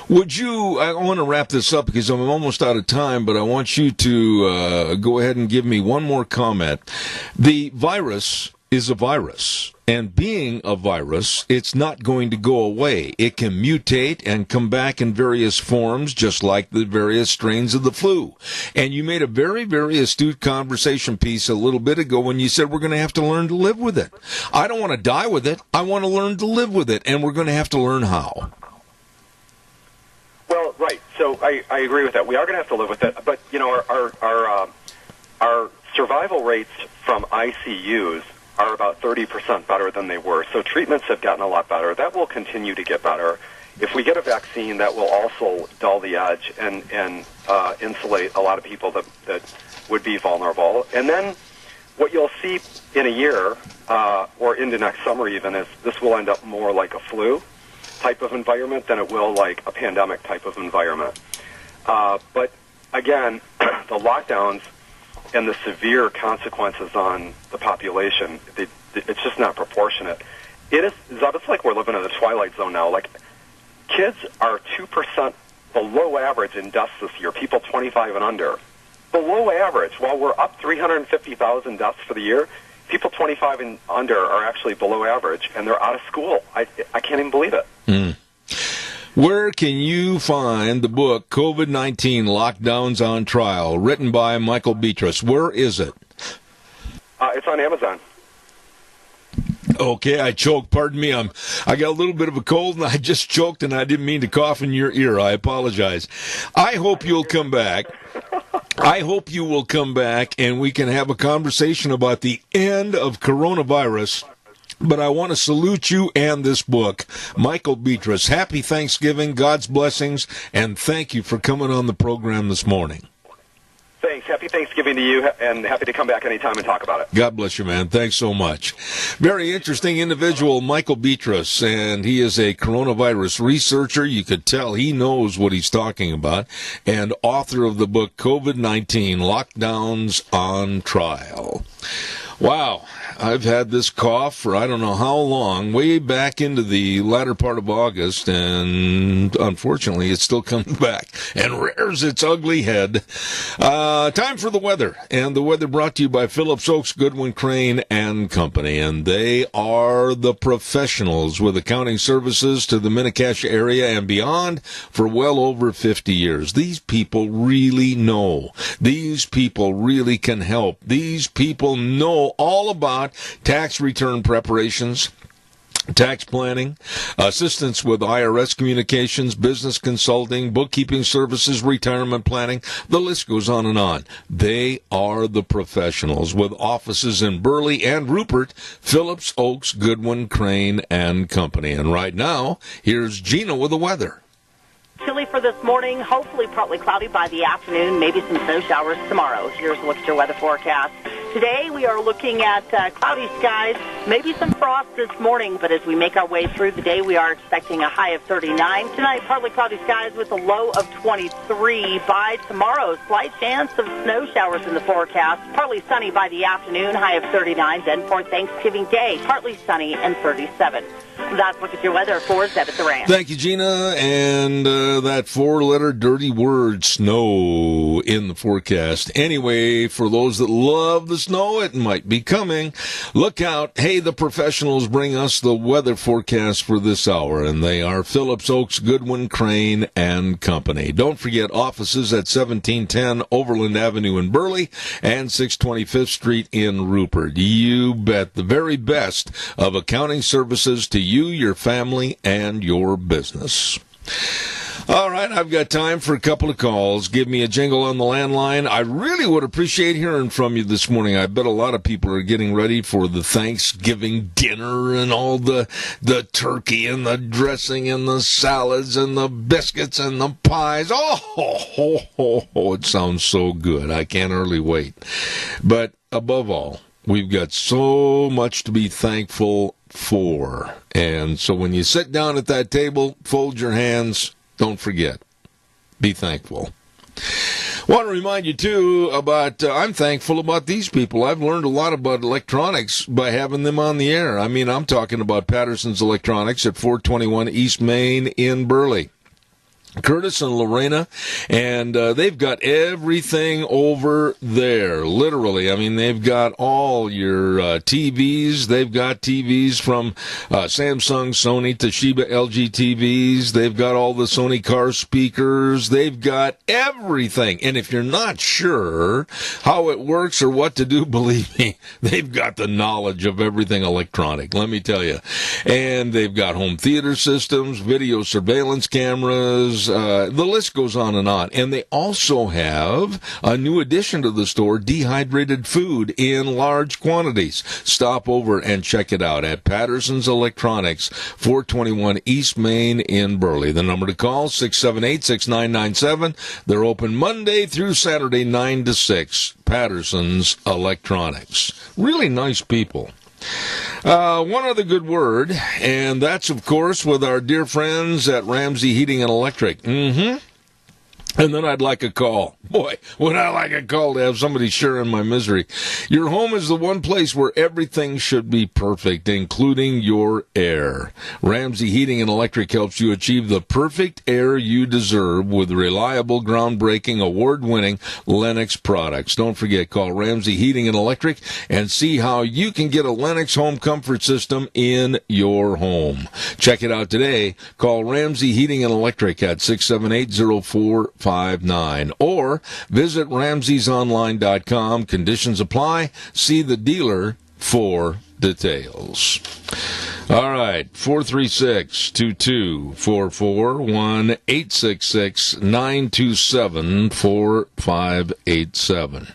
I want to wrap this up because I'm almost out of time, but I want you to go ahead and give me one more comment. The virus is a virus, and being a virus, it's not going to go away. It can mutate and come back in various forms, just like the various strains of the flu. And you made a very, very astute conversation piece a little bit ago when you said we're going to have to learn to live with it. I don't want to die with it. I want to learn to live with it, and we're going to have to learn how. Well, right. So I agree with that. We are going to have to live with it. But, our survival rates from ICUs are about 30% better than they were. So treatments have gotten a lot better. That will continue to get better. If we get a vaccine, that will also dull the edge and insulate a lot of people that would be vulnerable. And then what you'll see in a year or into next summer even is this will end up more like a flu type of environment than it will like a pandemic type of environment. But again, the lockdowns and the severe consequences on the population, it's just not proportionate. It's like we're living in the twilight zone now. Like, kids are 2% below average in deaths this year, people 25 and under. Below average. While we're up 350,000 deaths for the year, people 25 and under are actually below average, and they're out of school. I can't even believe it. Mm. Where can you find the book, COVID-19 Lockdowns on Trial, written by Michael Beatrice? Where is it? It's on Amazon. Okay, I choked. Pardon me. I got a little bit of a cold, and I just choked, and I didn't mean to cough in your ear. I apologize. I hope you'll come back. I hope you will come back, and we can have a conversation about the end of coronavirus. But I want to salute you and this book. Michael Beatrice, happy Thanksgiving, God's blessings, and thank you for coming on the program this morning. Thanks. Happy Thanksgiving to you, and happy to come back anytime and talk about it. God bless you, man. Thanks so much. Very interesting individual, Michael Beatrice, and he is a coronavirus researcher. You could tell he knows what he's talking about, and author of the book COVID-19 Lockdowns on Trial. Wow. I've had this cough for I don't know how long, way back into the latter part of August, and unfortunately it's still coming back and rears its ugly head. Time for the weather, and the weather brought to you by Phillips Oaks, Goodwin, Crane and Company, and they are the professionals with accounting services to the Mini-Cash area and beyond for well over 50 years. These people really know. These people really can help. These people know all about tax return preparations, tax planning, assistance with IRS communications, business consulting, bookkeeping services, retirement planning. The list goes on and on. They are the professionals with offices in Burley and Rupert, Phillips Oaks, Goodwin, Crane and Company. And right now, here's Gina with the weather. Chilly for this morning, hopefully partly cloudy by the afternoon, maybe some snow showers tomorrow. Here's a look at your weather forecast. Today we are looking at cloudy skies, maybe some frost this morning, but as we make our way through the day, we are expecting a high of 39. Tonight, partly cloudy skies with a low of 23. By tomorrow, slight chance of snow showers in the forecast. Partly sunny by the afternoon, high of 39. Then for Thanksgiving Day, partly sunny and 37. That's a look at your weather for Zed at the Ranch. Thank you, Gina. And that four-letter dirty word, snow, in the forecast. Anyway, for those that love the snow, it might be coming. Look out. Hey, the professionals bring us the weather forecast for this hour, and they are Phillips Oaks, Goodwin, Crane and Company. Don't forget offices at 1710 Overland Avenue in Burley and 625th Street in Rupert. You bet. The very best of accounting services to you, your family, and your business. All right, I've got time for a couple of calls. Give me a jingle on the landline. I really would appreciate hearing from you this morning. I bet a lot of people are getting ready for the Thanksgiving dinner and all the turkey and the dressing and the salads and the biscuits and the pies. Oh, it sounds so good. I can't hardly wait. But above all, we've got so much to be thankful for. And so when you sit down at that table, fold your hands. Don't forget. Be thankful. Want to remind you, too, about I'm thankful about these people. I've learned a lot about electronics by having them on the air. I mean, I'm talking about Patterson's Electronics at 421 East Main in Burley. Curtis and Lorena, and they've got everything over there, literally. I mean, they've got all your TVs. They've got TVs from Samsung, Sony, Toshiba, LG TVs. They've got all the Sony car speakers. They've got everything. And if you're not sure how it works or what to do, believe me, they've got the knowledge of everything electronic, let me tell you. And they've got home theater systems, video surveillance cameras, the list goes on. And they also have a new addition to the store, dehydrated food in large quantities. Stop over and check it out at Patterson's Electronics, 421 East Main in Burley. The number to call, 678-6997. They're open Monday through Saturday, 9 to 6. Patterson's Electronics. Really nice people. One other good word, and that's, of course, with our dear friends at Ramsey Heating and Electric. And then I'd like a call. Boy, would I like a call to have somebody sharing my misery. Your home is the one place where everything should be perfect, including your air. Ramsey Heating and Electric helps you achieve the perfect air you deserve with reliable, groundbreaking, award-winning Lennox products. Don't forget, call Ramsey Heating and Electric and see how you can get a Lennox home comfort system in your home. Check it out today. Call Ramsey Heating and Electric at 678-0459 or visit ramseysonline.com. Conditions apply. See the dealer for details. All right, 436-2244, 1-866-927-4587.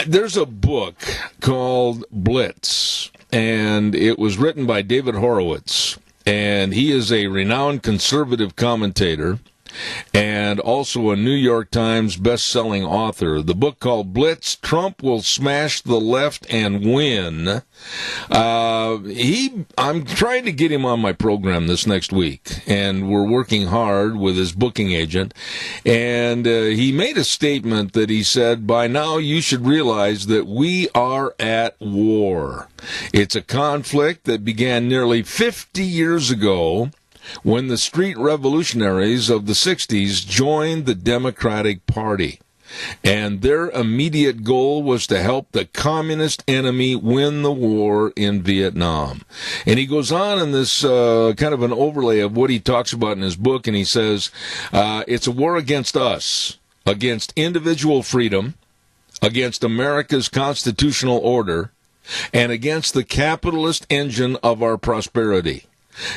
There's a book called Blitz, and it was written by David Horowitz, and he is a renowned conservative commentator. and also a New York Times best-selling author. The book called Blitz, Trump Will Smash the Left and Win. I'm trying to get him on my program this next week, and we're working hard with his booking agent. And he made a statement that he said, by now you should realize that we are at war. It's a conflict that began nearly 50 years ago when the street revolutionaries of the 60s joined the Democratic Party. And their immediate goal was to help the communist enemy win the war in Vietnam. And he goes on in this kind of an overlay of what he talks about in his book, and he says, it's a war against us, against individual freedom, against America's constitutional order, and against the capitalist engine of our prosperity.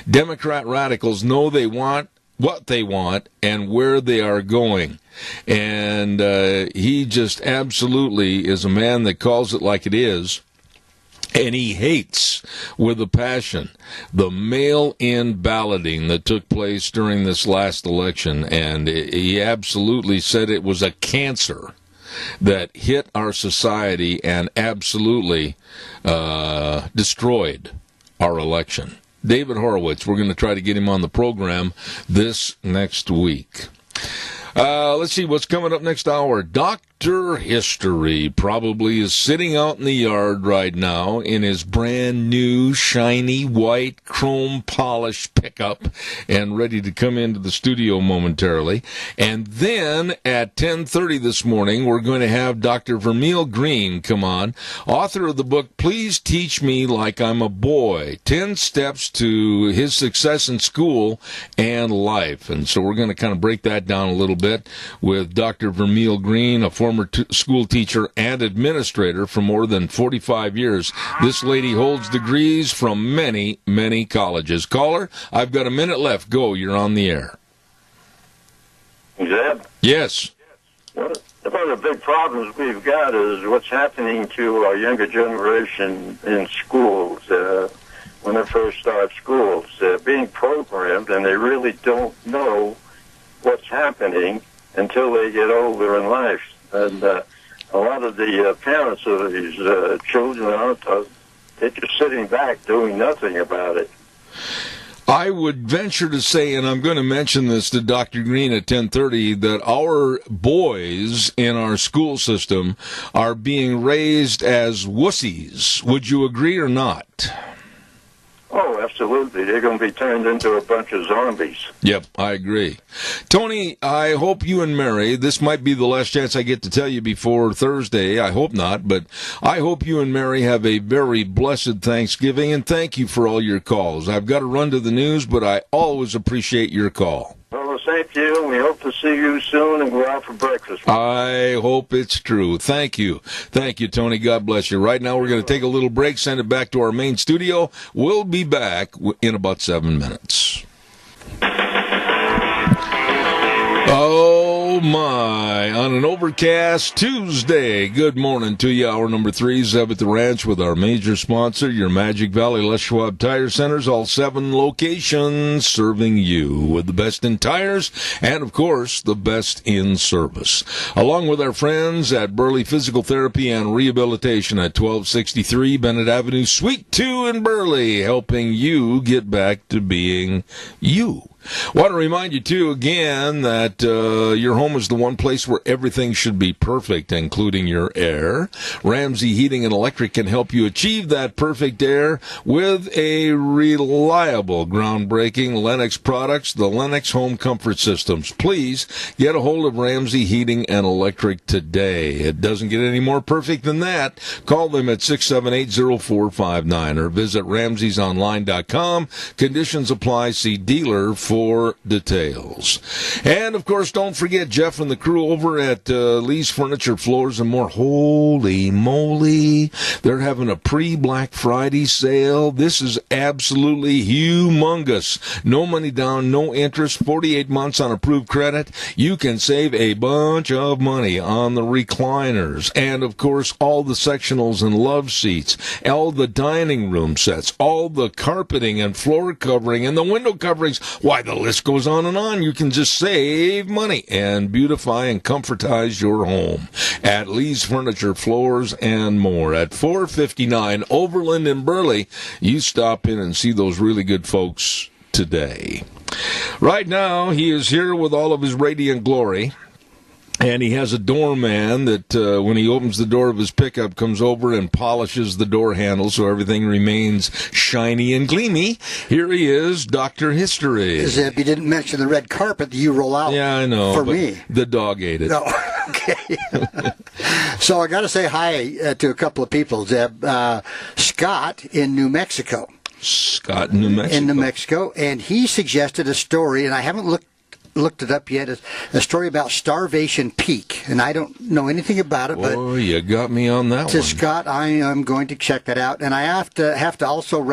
Democrat radicals know they want what they want and where they are going. And he just absolutely is a man that calls it like it is. And he hates with a passion the mail-in balloting that took place during this last election. And he absolutely said it was a cancer that hit our society and absolutely destroyed our election. David Horowitz, we're going to try to get him on the program this next week. Let's see what's coming up next hour. Dr. History probably is sitting out in the yard right now in his brand new shiny white chrome polished pickup and ready to come into the studio momentarily. And then at 10:30 this morning, we're going to have Dr. Vermeil Green come on, author of the book, Please Teach Me Like I'm a Boy, 10 Steps to His Success in School and Life. And so we're going to kind of break that down a little bit with Dr. Vermeil Green, a former school teacher and administrator for more than 45 years. This lady holds degrees from many, many colleges. Caller, I've got a minute left. Go, you're on the air. Zeb? Yes. One of the big problems we've got is what's happening to our younger generation in schools. When they first start schools, they're being programmed and they really don't know what's happening until they get older in life. And a lot of the parents of these children they're just sitting back doing nothing about it. I would venture to say, and I'm going to mention this to Dr. Green at 10:30, that our boys in our school system are being raised as wussies. Would you agree or not? Oh, absolutely. They're going to be turned into a bunch of zombies. Yep, I agree. Tony, I hope you and Mary, this might be the last chance I get to tell you before Thursday. I hope not, but I hope you and Mary have a very blessed Thanksgiving, and thank you for all your calls. I've got to run to the news, but I always appreciate your call. Well, thank you, and we hope to see you soon and go out for breakfast. I hope it's true. Thank you. Thank you, Tony. God bless you. Right now, we're going to take a little break, send it back to our main studio. We'll be back in about 7 minutes. Oh, my. On an overcast Tuesday. Good morning to you. Hour number 3, Zeb at the Ranch with our major sponsor, your Magic Valley Les Schwab Tire Centers. All 7 locations serving you with the best in tires and, of course, the best in service. Along with our friends at Burley Physical Therapy and Rehabilitation at 1263 Bennett Avenue, Suite 2 in Burley, helping you get back to being you. Want to remind you, too, again, that your home is the one place where everything should be perfect, including your air. Ramsey Heating and Electric can help you achieve that perfect air with a reliable, groundbreaking Lennox products, the Lennox Home Comfort Systems. Please get a hold of Ramsey Heating and Electric today. It doesn't get any more perfect than that. Call them at 678-0459 or visit ramseysonline.com. Conditions apply. See dealer for details. And, of course, don't forget Jeff and the crew over at Lee's Furniture, Floors, and More. Holy moly. They're having a pre-Black Friday sale. This is absolutely humongous. No money down, no interest, 48 months on approved credit. You can save a bunch of money on the recliners. And, of course, all the sectionals and love seats, all the dining room sets, all the carpeting and floor covering and the window coverings. Why, the list goes on and on. You can just save money and beautify and comfortize your home at Lee's Furniture, Floors, and More at 459 Overland in Burley. You stop in and see those really good folks today. Right now, he is here with all of his radiant glory. And he has a doorman that, when he opens the door of his pickup, comes over and polishes the door handle so everything remains shiny and gleamy. Here he is, Dr. History. Zeb, you didn't mention the red carpet that you roll out. Yeah, I know. For me. The dog ate it. No, okay. So I got to say hi to a couple of people, Zeb. Scott in New Mexico. Scott in New Mexico. In New Mexico. And he suggested a story, and I haven't looked it up yet, a story about Starvation Peak, and I don't know anything about it. But you got me on that to one. Scott, I am going to check that out, and I have to also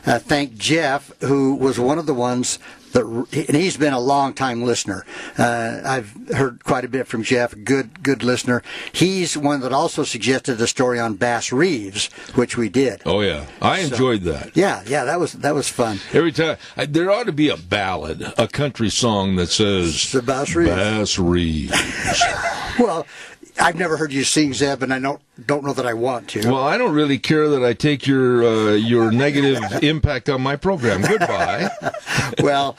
thank Jeff, who was one of the ones that, and he's been a long-time listener. I've heard quite a bit from Jeff, good listener. He's one that also suggested a story on Bass Reeves, which we did. Oh yeah, I enjoyed that. Yeah, that was fun. Every time there ought to be a ballad, a country song that says the Bass Reeves. Bass Reeves. Well, I've never heard you sing, Zeb, and I don't know that I want to. Well, I don't really care that I take your negative impact on my program. Goodbye. Well,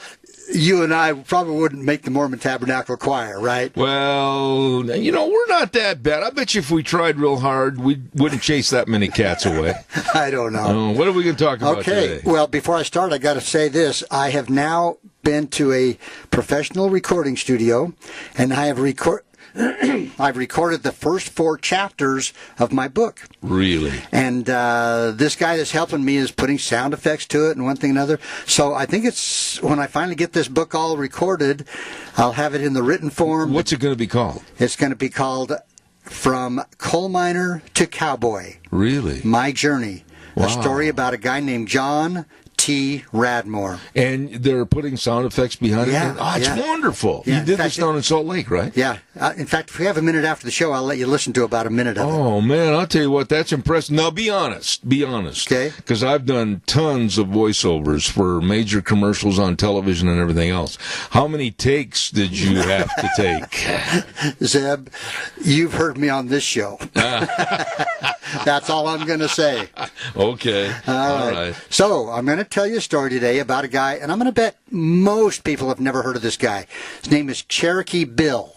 you and I probably wouldn't make the Mormon Tabernacle Choir, right? Well, we're not that bad. I bet you if we tried real hard, we wouldn't chase that many cats away. I don't know. What are we going to talk about today? Well, before I start, I got to say this. I have now been to a professional recording studio, and I have I've recorded the first 4 chapters of my book. Really? And this guy that's helping me is putting sound effects to it and one thing and another. So I think it's, when I finally get this book all recorded, I'll have it in the written form. What's it going to be called? It's going to be called From Coal Miner to Cowboy. Really? My Journey. Wow. A story about a guy named John T. Radmore. And they're putting sound effects behind it? Oh, it's wonderful. Yeah, you did this down in Salt Lake, right? Yeah. In fact, if we have a minute after the show, I'll let you listen to about a minute of it. Oh, man, I'll tell you what, that's impressive. Now, be honest. Be honest. Okay. Because I've done tons of voiceovers for major commercials on television and everything else. How many takes did you have to take? Zeb, you've heard me on this show. That's all I'm going to say. Okay. All right. So, I'm going to tell you a story today about a guy, and I'm going to bet most people have never heard of this guy. His name is Cherokee Bill.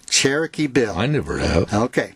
Cherokee Bill. I never have. Okay.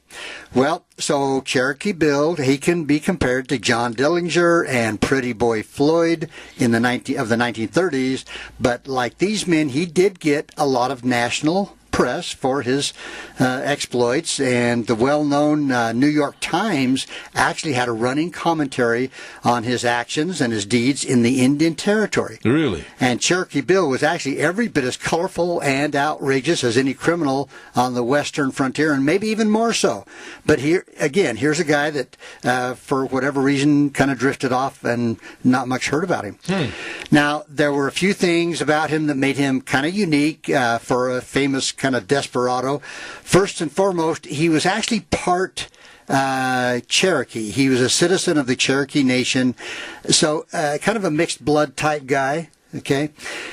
Well, so Cherokee Bill, he can be compared to John Dillinger and Pretty Boy Floyd in the 1930s, but like these men, he did get a lot of national press for his exploits, and the well-known New York Times actually had a running commentary on his actions and his deeds in the Indian Territory. Really? And Cherokee Bill was actually every bit as colorful and outrageous as any criminal on the western frontier, and maybe even more so. But here, again, here's a guy that, for whatever reason, kind of drifted off and not much heard about him. Now, there were a few things about him that made him kind of unique for a famous kind of desperado. First and foremost, he was actually part Cherokee. He was a citizen of the Cherokee Nation, so kind of a mixed blood type guy. Okay.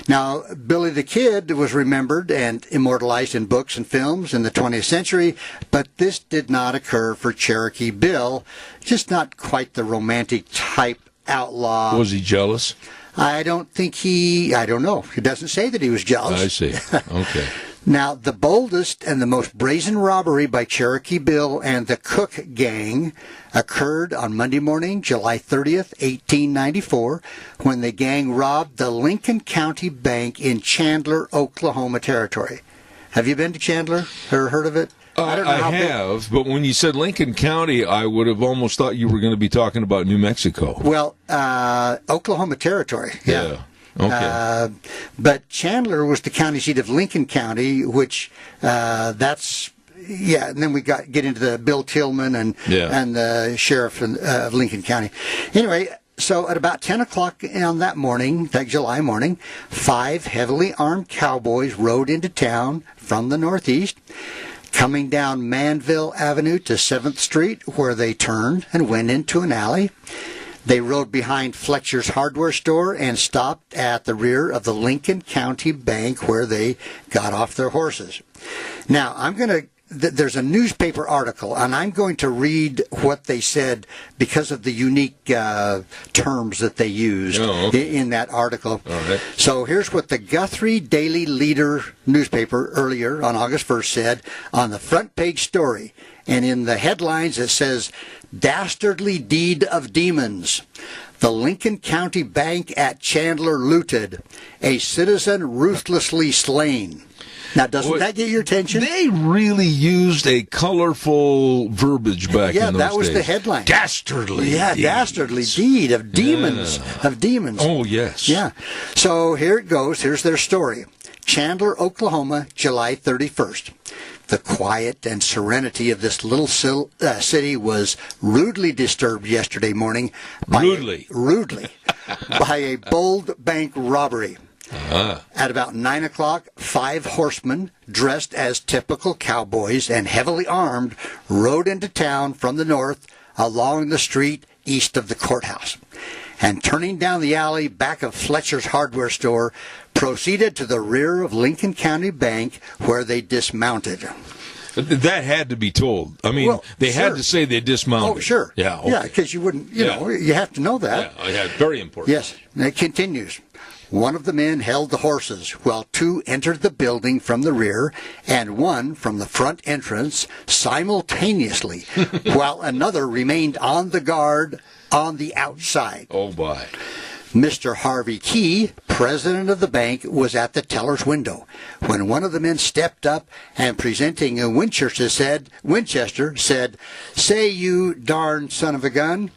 Now, Billy the Kid was remembered and immortalized in books and films in the 20th century, but this did not occur for Cherokee Bill. Just not quite the romantic type outlaw. Was he jealous? I don't know. It doesn't say that he was jealous. I see. Okay. Now, the boldest and the most brazen robbery by Cherokee Bill and the Cook Gang occurred on Monday morning, July 30th, 1894, when the gang robbed the Lincoln County Bank in Chandler, Oklahoma Territory. Have you been to Chandler or heard of it? I have, but when you said Lincoln County, I would have almost thought you were going to be talking about New Mexico. Well, Oklahoma Territory, yeah. Okay. But Chandler was the county seat of Lincoln County, which and then we get into the Bill Tillman and the sheriff of Lincoln County. Anyway, so at about 10 o'clock on that morning, that July morning, 5 heavily armed cowboys rode into town from the northeast, coming down Manville Avenue to 7th Street, where they turned and went into an alley. They rode behind Fletcher's hardware store and stopped at the rear of the Lincoln County Bank where they got off their horses. Now, there's a newspaper article, and I'm going to read what they said because of the unique terms that they used in that article. All right. So here's what the Guthrie Daily Leader newspaper earlier on August 1st said on the front page story. And in the headlines it says, "Dastardly Deed of Demons. The Lincoln County Bank at Chandler looted. A citizen ruthlessly slain." Now, doesn't that get your attention? They really used a colorful verbiage back in those days. Yeah, that was the headline. Dastardly. Yeah, deed. dastardly deed of demons. Yeah. Of demons. Oh, yes. Yeah. So here it goes. Here's their story. Chandler, Oklahoma, July 31st. The quiet and serenity of this little city was rudely disturbed yesterday morning by a bold bank robbery. At about 9 o'clock, 5 horsemen, dressed as typical cowboys and heavily armed, rode into town from the north along the street east of the courthouse, and turning down the alley back of Fletcher's hardware store, proceeded to the rear of Lincoln County Bank, where they dismounted. That had to be told. I mean, they had to say they dismounted. Oh, sure. Yeah, okay. Yeah, because you wouldn't, you know, you have to know that. Yeah, very important. Yes, and it continues. One of the men held the horses, while 2 entered the building from the rear, and 1 from the front entrance simultaneously, while another remained on the guard on the outside. Oh, boy. Mr. Harvey Key, president of the bank, was at the teller's window when one of the men stepped up and, presenting a Winchester, said, "Say, you darn son of a gun."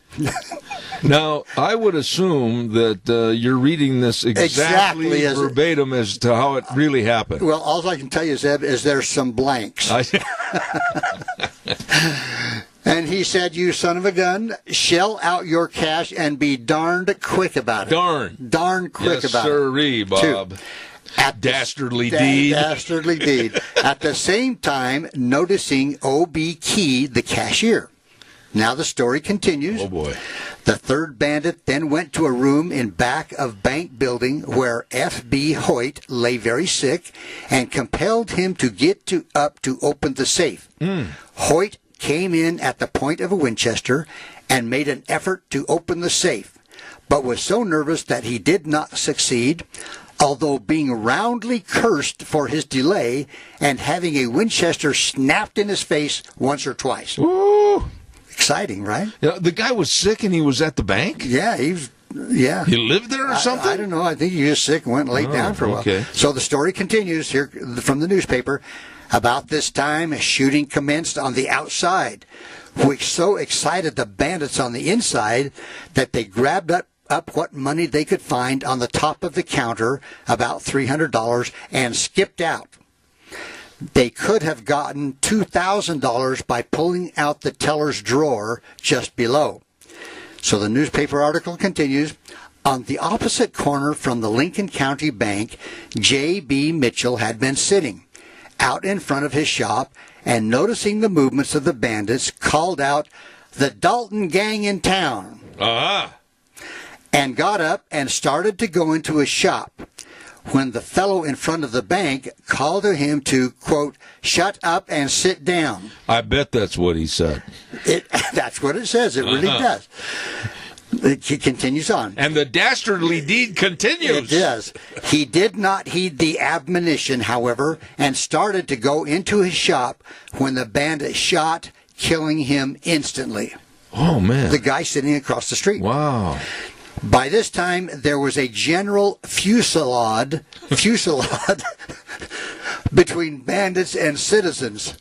Now, I would assume that you're reading this exactly verbatim as to how it really happened. Well, all I can tell you, Zeb, is there's some blanks. And he said, "You son of a gun, shell out your cash and be darned quick about it." Darn quick about sirree, it. Bob. Dastardly deed. Dastardly deed. At the same time, noticing O.B. Key, the cashier. Now the story continues. Oh, boy. The third bandit then went to a room in back of bank building where F.B. Hoyt lay very sick and compelled him to get up to open the safe. Hoyt came in at the point of a Winchester and made an effort to open the safe, but was so nervous that he did not succeed, although being roundly cursed for his delay and having a Winchester snapped in his face once or twice. Ooh. Exciting, right? Yeah, the guy was sick and he was at the bank? Yeah, he was. Yeah. He lived there or something? I don't know. I think he was sick and went and laid down for a while. Okay. So the story continues here from the newspaper. About this time, shooting commenced on the outside, which so excited the bandits on the inside that they grabbed up what money they could find on the top of the counter, about $300, and skipped out. They could have gotten $2,000 by pulling out the teller's drawer just below. So the newspaper article continues. On the opposite corner from the Lincoln County Bank, J.B. Mitchell had been sitting out in front of his shop, and noticing the movements of the bandits, called out, "The Dalton gang in town," and got up and started to go into his shop, when the fellow in front of the bank called to him to, quote, "Shut up and sit down." I bet that's what he said. That's what it says. It really does. He continues on. And the dastardly deed continues. It does. He did not heed the admonition, however, and started to go into his shop when the bandit shot, killing him instantly. Oh, man. The guy sitting across the street. Wow. By this time, there was a general fusillade between bandits and citizens.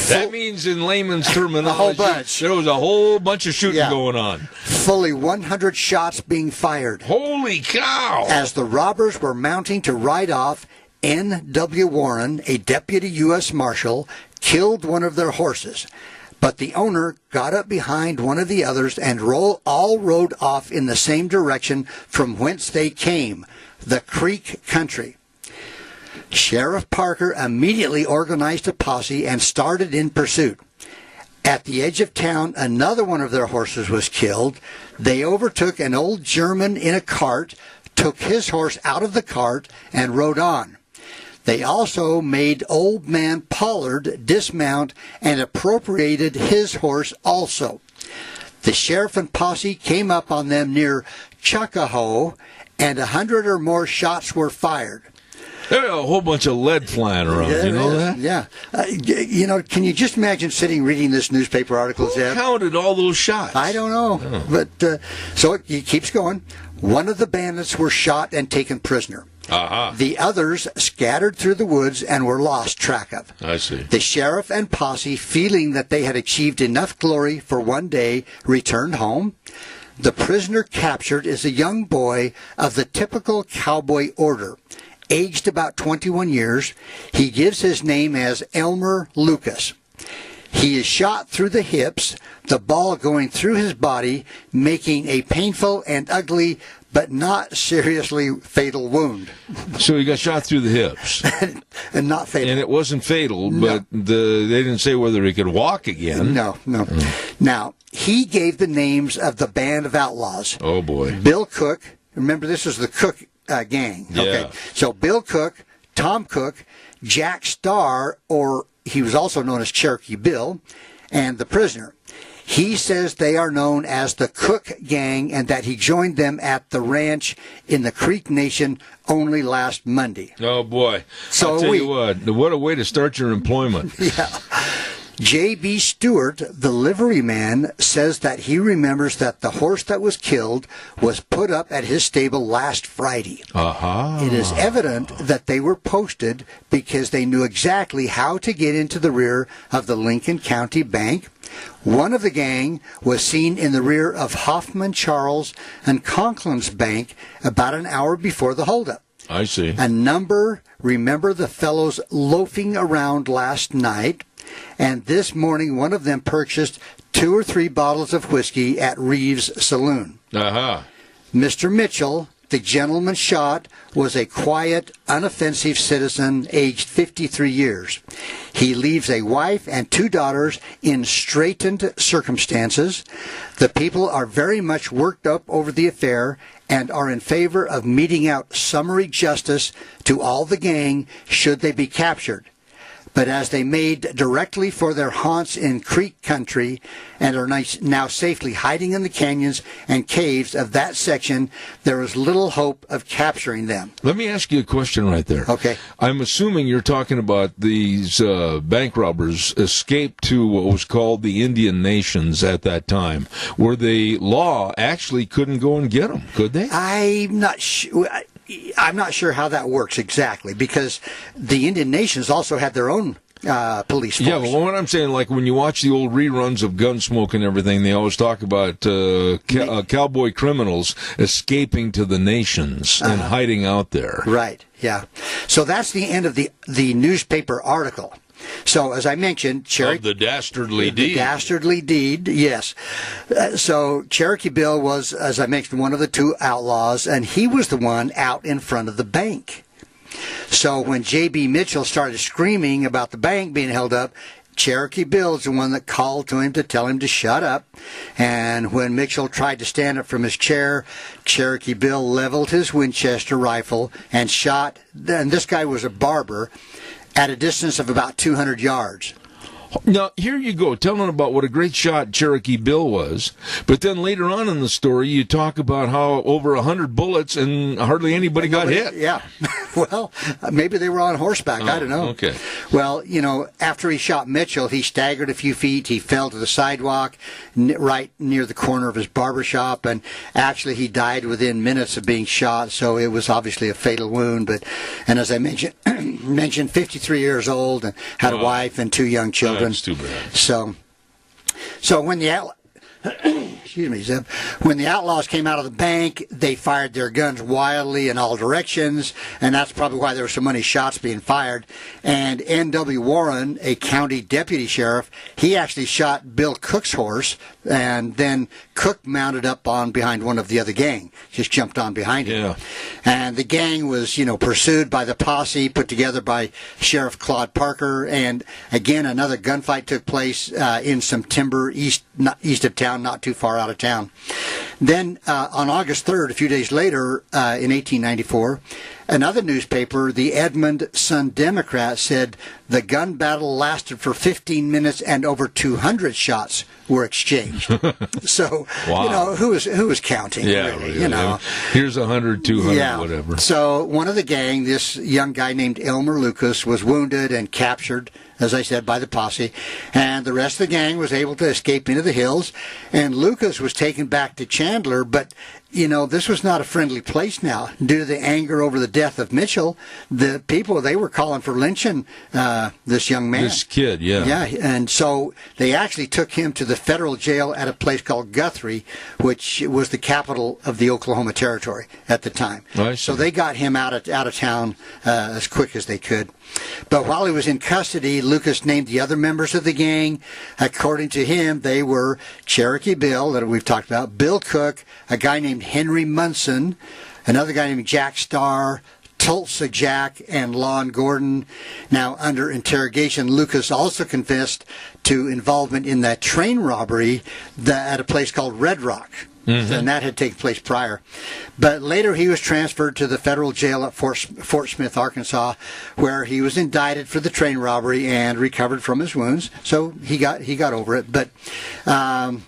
That means, in layman's terminology, a whole bunch. There was a whole bunch of shooting going on. Fully 100 shots being fired. Holy cow! As the robbers were mounting to ride off, N.W. Warren, a deputy U.S. Marshal, killed one of their horses. But the owner got up behind one of the others and all rode off in the same direction from whence they came, the Creek country. Sheriff Parker immediately organized a posse and started in pursuit. At the edge of town, another one of their horses was killed. They overtook an old German in a cart, took his horse out of the cart, and rode on. They also made Old Man Pollard dismount and appropriated his horse also. The sheriff and posse came up on them near Choctaw, and 100 or more shots were fired. There's a whole bunch of lead flying around. You know that? Yeah. Can you just imagine sitting reading this newspaper article, Zeb? Who counted all those shots? I don't know. Oh. But so it keeps going. One of the bandits were shot and taken prisoner. Uh-huh. The others scattered through the woods and were lost track of. I see. The sheriff and posse, feeling that they had achieved enough glory for one day, returned home. The prisoner captured is a young boy of the typical cowboy order, aged about 21 years. He gives his name as Elmer Lucas. He is shot through the hips, the ball going through his body, making a painful and ugly but not seriously fatal wound. So he got shot through the hips. And not fatal. And it wasn't fatal, but they didn't say whether he could walk again. No. Now, he gave the names of the band of outlaws. Oh, boy. Bill Cook. Remember, this was the Cook gang. Yeah. Okay. So Bill Cook, Tom Cook, Jack Starr, or he was also known as Cherokee Bill, and the prisoner. He says they are known as the Cook Gang and that he joined them at the ranch in the Creek Nation only last Monday. Oh, boy. So I'll tell you what a way to start your employment. Yeah. J.B. Stewart, the liveryman, says that he remembers that the horse that was killed was put up at his stable last Friday. Uh-huh. It is evident that they were posted because they knew exactly how to get into the rear of the Lincoln County Bank. One of the gang was seen in the rear of Hoffman Charles and Conklin's Bank about an hour before the holdup. I see. A number remember the fellows loafing around last night, and this morning one of them purchased 2 or 3 bottles of whiskey at Reeves' Saloon. Uh-huh. Mr. Mitchell, the gentleman shot, was a quiet, unoffensive citizen aged 53 years. He leaves a wife and 2 daughters in straitened circumstances. The people are very much worked up over the affair and are in favor of meting out summary justice to all the gang should they be captured. But as they made directly for their haunts in Creek Country and are now safely hiding in the canyons and caves of that section, there is little hope of capturing them. Let me ask you a question right there. Okay. I'm assuming you're talking about these bank robbers escaped to what was called the Indian Nations at that time, where the law actually couldn't go and get them, could they? I'm not sure how that works exactly, because the Indian Nations also had their own police force. Yeah, well, what I'm saying, like when you watch the old reruns of Gunsmoke and everything, they always talk about cowboy criminals escaping to the nations and hiding out there. Right, yeah. So that's the end of the newspaper article. So, as I mentioned, the dastardly deed. The dastardly deed, yes. So, Cherokee Bill was, as I mentioned, one of the 2 outlaws, and he was the one out in front of the bank. So, when J.B. Mitchell started screaming about the bank being held up, Cherokee Bill's the one that called to him to tell him to shut up. And when Mitchell tried to stand up from his chair, Cherokee Bill leveled his Winchester rifle and shot. And this guy was a barber, at a distance of about 200 yards. Now, here you go, telling about what a great shot Cherokee Bill was, but then later on in the story, you talk about how over 100 bullets and hardly anybody got hit. Yeah. Well, maybe they were on horseback. I don't know. Okay. Well, after he shot Mitchell, he staggered a few feet. He fell to the sidewalk right near the corner of his barber shop, and actually he died within minutes of being shot, so it was obviously a fatal wound. And as I mentioned, 53 years old and had a wife and 2 young children. That's too bad. So when the excuse me, Zeb. When the outlaws came out of the bank, they fired their guns wildly in all directions, and that's probably why there were so many shots being fired. And N.W. Warren, a county deputy sheriff, he actually shot Bill Cook's horse, and then Cook mounted up on behind one of the other gang, just jumped on behind him. Yeah. And the gang was, pursued by the posse put together by Sheriff Claude Parker, and again another gunfight took place in some timber east of town, not too far out of town. Then on August 3rd, a few days later, in 1894, another newspaper, the Edmond Sun-Democrat, said the gun battle lasted for 15 minutes and over 200 shots were exchanged. So, wow. who was counting? Yeah, really, Here's 100, 200, yeah. whatever. So one of the gang, this young guy named Elmer Lucas, was wounded and captured, as I said, by the posse, and the rest of the gang was able to escape into the hills, and Lucas was taken back to Chandler, but this was not a friendly place now. Due to the anger over the death of Mitchell, the people, they were calling for lynching this young man. This kid, yeah. Yeah, and so they actually took him to the federal jail at a place called Guthrie, which was the capital of the Oklahoma Territory at the time. I see. So they got him out of town as quick as they could. But while he was in custody, Lucas named the other members of the gang. According to him, they were Cherokee Bill, that we've talked about, Bill Cook, a guy named Henry Munson, another guy named Jack Starr, Tulsa Jack, and Lon Gordon. Now, under interrogation, Lucas also confessed to involvement in that train robbery at a place called Red Rock. Mm-hmm. And that had taken place prior. But later he was transferred to the federal jail at Fort Smith, Arkansas, where he was indicted for the train robbery and recovered from his wounds. So he got over it. But on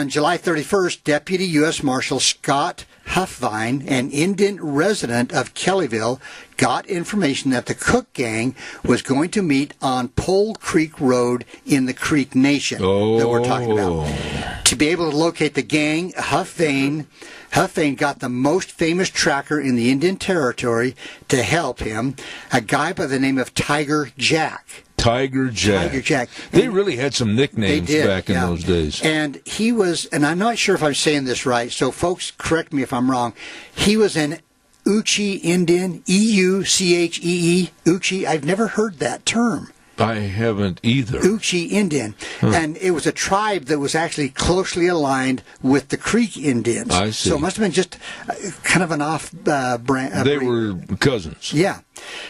July 31st, Deputy U.S. Marshal Scott Huffvine, an Indian resident of Kellyville, got information that the Cook gang was going to meet on Pole Creek Road in the Creek Nation that we're talking about. To be able to locate the gang, Huffvine got the most famous tracker in the Indian Territory to help him, a guy by the name of Tiger Jack. Tiger Jack. They really had some nicknames back in those days. And he was, and I'm not sure if I'm saying this right, so folks correct me if I'm wrong, he was an Uchi Indian, E-U-C-H-E-E, Uchi. I've never heard that term. I haven't either. Uchi Indian. And it was a tribe that was actually closely aligned with the Creek Indians. I see. So it must have been just kind of an off-brand. They were cousins. Yeah.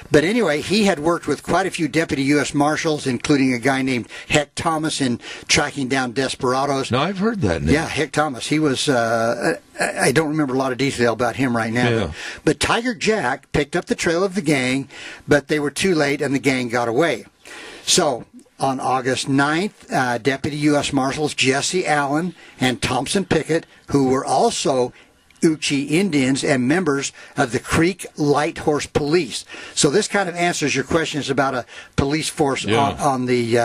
But anyway, he had worked with quite a few deputy U.S. Marshals, including a guy named Heck Thomas in tracking down desperados. No, I've heard that name. Yeah, Heck Thomas. He was, I don't remember a lot of detail about him right now. Yeah. But Tiger Jack picked up the trail of the gang, but they were too late and the gang got away. So, on August 9th, Deputy U.S. Marshals Jesse Allen and Thompson Pickett, who were also Uchi Indians and members of the Creek Light Horse Police. So this kind of answers your questions about a police force on the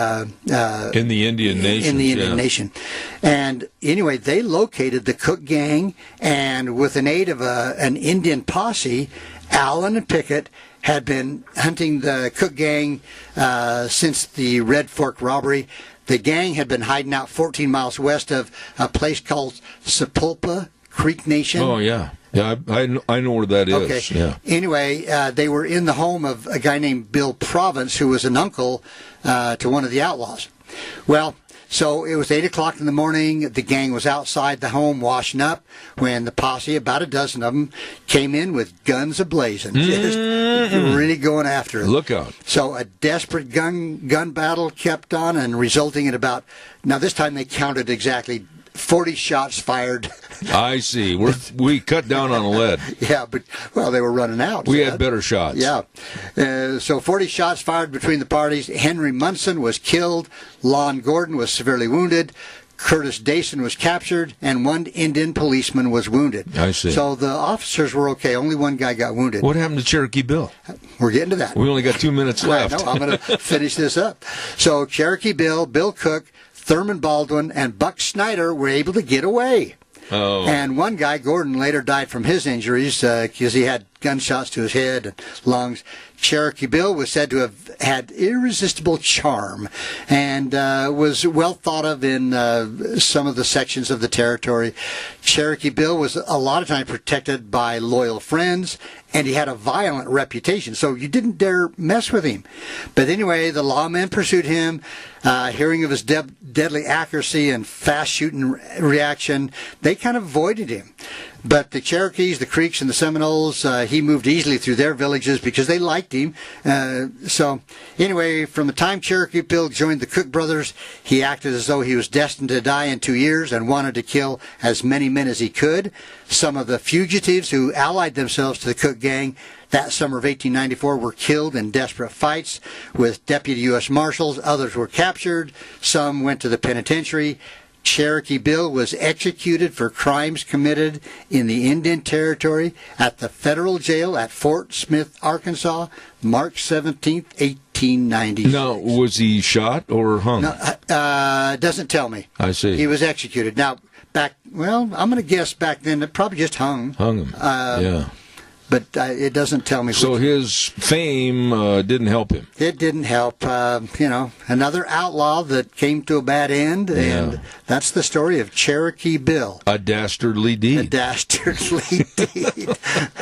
in the Indian Nation. In the Indian Nation. And anyway, they located the Cook gang, and with an aid of an Indian posse, Allen and Pickett had been hunting the Cook gang since the Red Fork robbery. The gang had been hiding out 14 miles west of a place called Sapulpa Creek Nation. Oh, yeah. Yeah, I know where that is. Okay. Yeah. Anyway, they were in the home of a guy named Bill Province, who was an uncle to one of the outlaws. Well, so it was 8 o'clock in the morning. The gang was outside the home washing up when the posse, about a dozen of them, came in with guns ablazing. Just really going after it. Look out. So a desperate gun battle kept on, and resulting in about, now this time they counted exactly 40 shots fired. I see. We cut down on lead. Yeah, but, well, they were running out. We had better shots. Yeah. So 40 shots fired between the parties. Henry Munson was killed. Lon Gordon was severely wounded. Curtis Dason was captured, and one Indian policeman was wounded. I see. So the officers were okay. Only one guy got wounded. What happened to Cherokee Bill? We're getting to that. We only got 2 minutes left. I know. I'm going to finish this up. So Cherokee Bill, Bill Cook, Thurman Baldwin, and Buck Snyder were able to get away. Oh. And one guy, Gordon, later died from his injuries because he had gunshots to his head and lungs. Cherokee Bill was said to have had irresistible charm and was well thought of in some of the sections of the territory. Cherokee Bill was a lot of times protected by loyal friends, and he had a violent reputation, so you didn't dare mess with him. But anyway, the lawmen pursued him. Hearing of his deadly accuracy and fast-shooting reaction, they kind of avoided him. But the Cherokees, the Creeks, and the Seminoles, he moved easily through their villages because they liked him. So anyway, from the time Cherokee Bill joined the Cook brothers, he acted as though he was destined to die in 2 years and wanted to kill as many men as he could. Some of the fugitives who allied themselves to the Cook gang that summer of 1894 were killed in desperate fights with deputy U.S. Marshals. Others were captured. Some went to the penitentiary. Cherokee Bill was executed for crimes committed in the Indian Territory at the federal jail at Fort Smith, Arkansas, March 17th, 1896. Now, was he shot or hung? No, doesn't tell me. I see. He was executed. Now, I'm going to guess back then it probably just hung. Hung him, yeah. But it doesn't tell me. So his fame didn't help him. It didn't help. Another outlaw that came to a bad end, and that's the story of Cherokee Bill. A dastardly deed. A dastardly deed.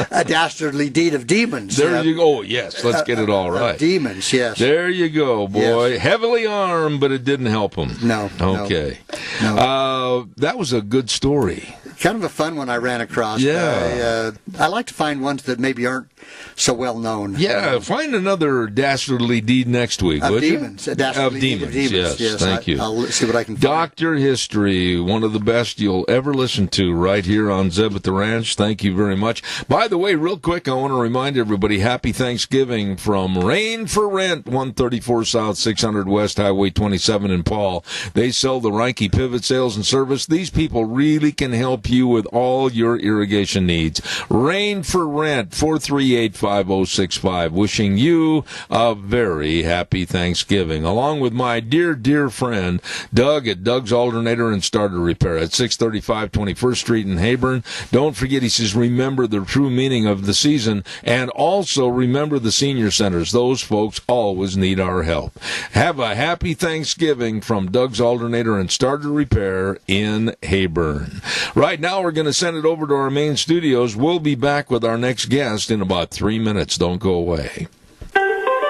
A dastardly deed of demons. There you go. Yes, let's get it all right. Demons, yes. There you go, boy. Yes. Heavily armed, but it didn't help him. No. Okay. No. That was a good story. Kind of a fun one I ran across. Yeah. I like to find ones that maybe aren't so well known. Yeah, find another dastardly deed next week, would demons. you? A dastardly deed of demons. Yes, thank you. I'll see what I can find. Dr. History, one of the best you'll ever listen to right here on Zeb at the Ranch. Thank you very much. By the way, real quick, I want to remind everybody, happy Thanksgiving from Rain for Rent, 134 South, 600 West, Highway 27 in Paul. They sell the Reinke Pivot Sales and Service. These people really can help you with all your irrigation needs. Rain for Rent, 438-5065. Wishing you a very happy Thanksgiving. Along with my dear, dear friend, Doug at Doug's Alternator and Starter Repair at 635 21st Street in Heyburn. Don't forget, he says, remember the true meaning of the season, and also remember the senior centers. Those folks always need our help. Have a happy Thanksgiving from Doug's Alternator and Starter Repair in Heyburn. Right now, we're going to send it over to our main studios. We'll be back with our next guest in about 3 minutes. Don't go away.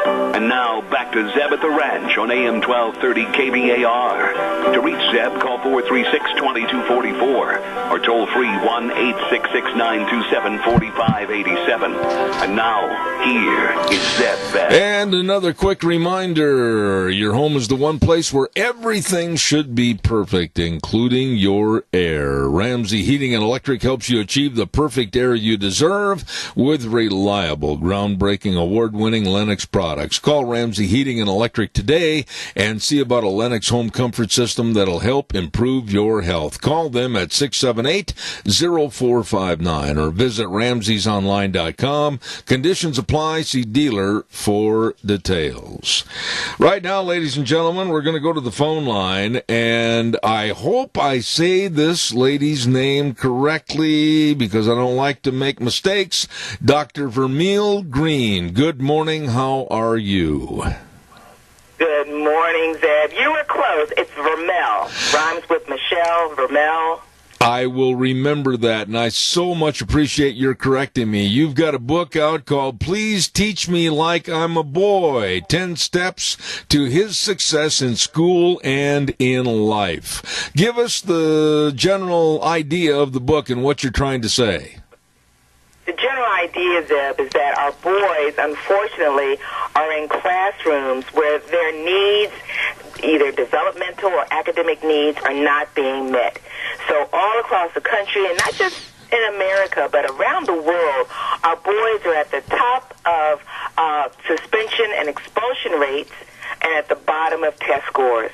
And now, back to Zeb at the Ranch on AM 1230 KBAR. To reach Zeb, call 436-2244 or toll free 1-866-927-4587. And now, here is Zeb back. And another quick reminder, your home is the one place where everything should be perfect, including your air. Ramsey Heating and Electric helps you achieve the perfect air you deserve with reliable, groundbreaking, award-winning Lennox products. Call Ramsey Heating and Electric today and see about a Lennox home comfort system that'll help improve your health. Call them at 678-0459 or visit ramseysonline.com. Conditions apply. See dealer for details. Right now, ladies and gentlemen, we're going to go to the phone line, and I hope I say this lady's name correctly because I don't like to make mistakes. Dr. Vermeil Green, good morning. How are you? Good morning, Zeb. You were close. It's Vermel. Rhymes with Michelle, Vermel. I will remember that, and I so much appreciate your correcting me. You've got a book out called Please Teach Me Like I'm a Boy, 10 Steps to His Success in School and in Life. Give us the general idea of the book and what you're trying to say. The general idea, Zeb, is that our boys, unfortunately, are in classrooms where their needs, either developmental or academic needs, are not being met. So all across the country, and not just in America, but around the world, our boys are at the top of suspension and expulsion rates and at the bottom of test scores.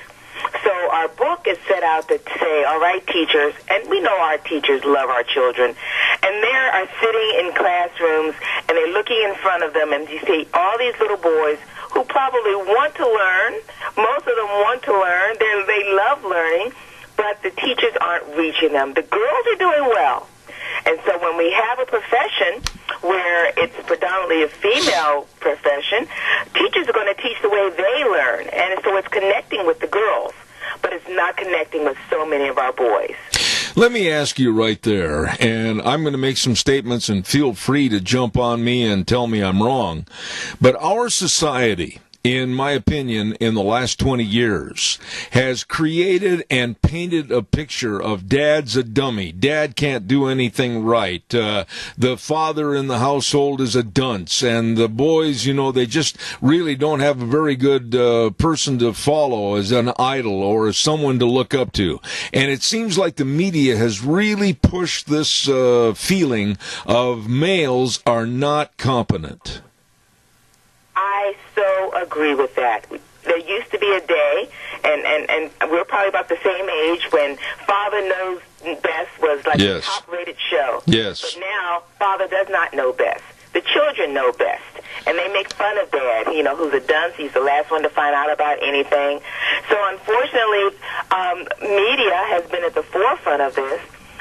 So our book is set out to say, all right, teachers, and we know our teachers love our children, and they are sitting in classrooms, and they're looking in front of them, and you see all these little boys who probably want to learn. Most of them want to learn. They love learning, but the teachers aren't reaching them. The girls are doing well. And so when we have a profession where it's predominantly a female profession, teachers are going to teach the way they learn, and so it's connecting with the girls, but it's not connecting with so many of our boys. Let me ask you right there, and I'm going to make some statements, and feel free to jump on me and tell me I'm wrong, but our society, in my opinion, in the last 20 years, has created and painted a picture of dad's a dummy. Dad can't do anything right. The father in the household is a dunce. And the boys, they just really don't have a very good person to follow as an idol or as someone to look up to. And it seems like the media has really pushed this feeling of males are not competent. I so agree with that. There used to be a day, and we're probably about the same age, when Father Knows Best was like a top-rated show. Yes. But now, Father does not know best. The children know best, and they make fun of Dad, who's a dunce. He's the last one to find out about anything. So, unfortunately, media has been at the forefront of this.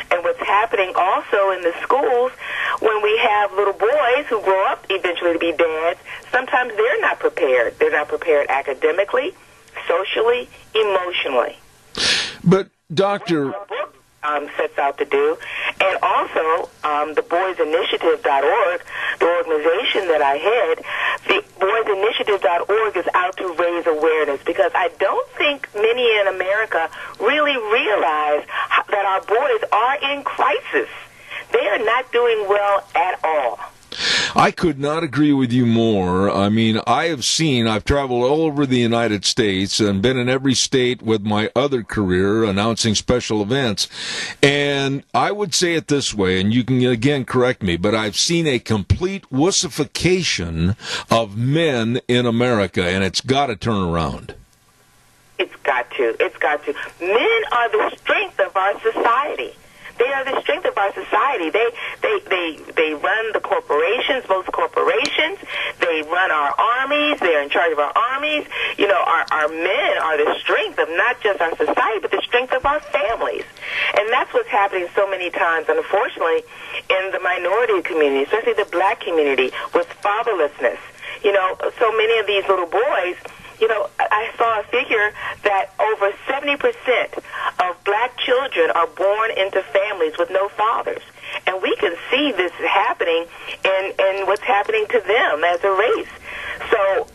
And what's happening also in the schools, when we have little boys who grow up eventually to be dads, sometimes they're not prepared. They're not prepared academically, socially, emotionally. But, Doctor... sets out to do. And also, the boysinitiative.org, the organization that I head, the boysinitiative.org is out to raise awareness, because I don't think many in America really realize that our boys are in crisis. They are not doing well at all. I could not agree with you more. I mean, I've traveled all over the United States and been in every state with my other career announcing special events. And I would say it this way, and you can again correct me, but I've seen a complete wussification of men in America, and it's got to turn around. It's got to. It's got to. Men are the strength of our society. They are the strength of our society. They run the corporations, most corporations. They run our armies. They're in charge of our armies. Our men are the strength of not just our society, but the strength of our families. And that's what's happening so many times, unfortunately, in the minority community, especially the black community, with fatherlessness. So many of these little boys, I saw a figure that over 70% of black children are born into families with no fathers. And we can see this happening in what's happening to them as a race. So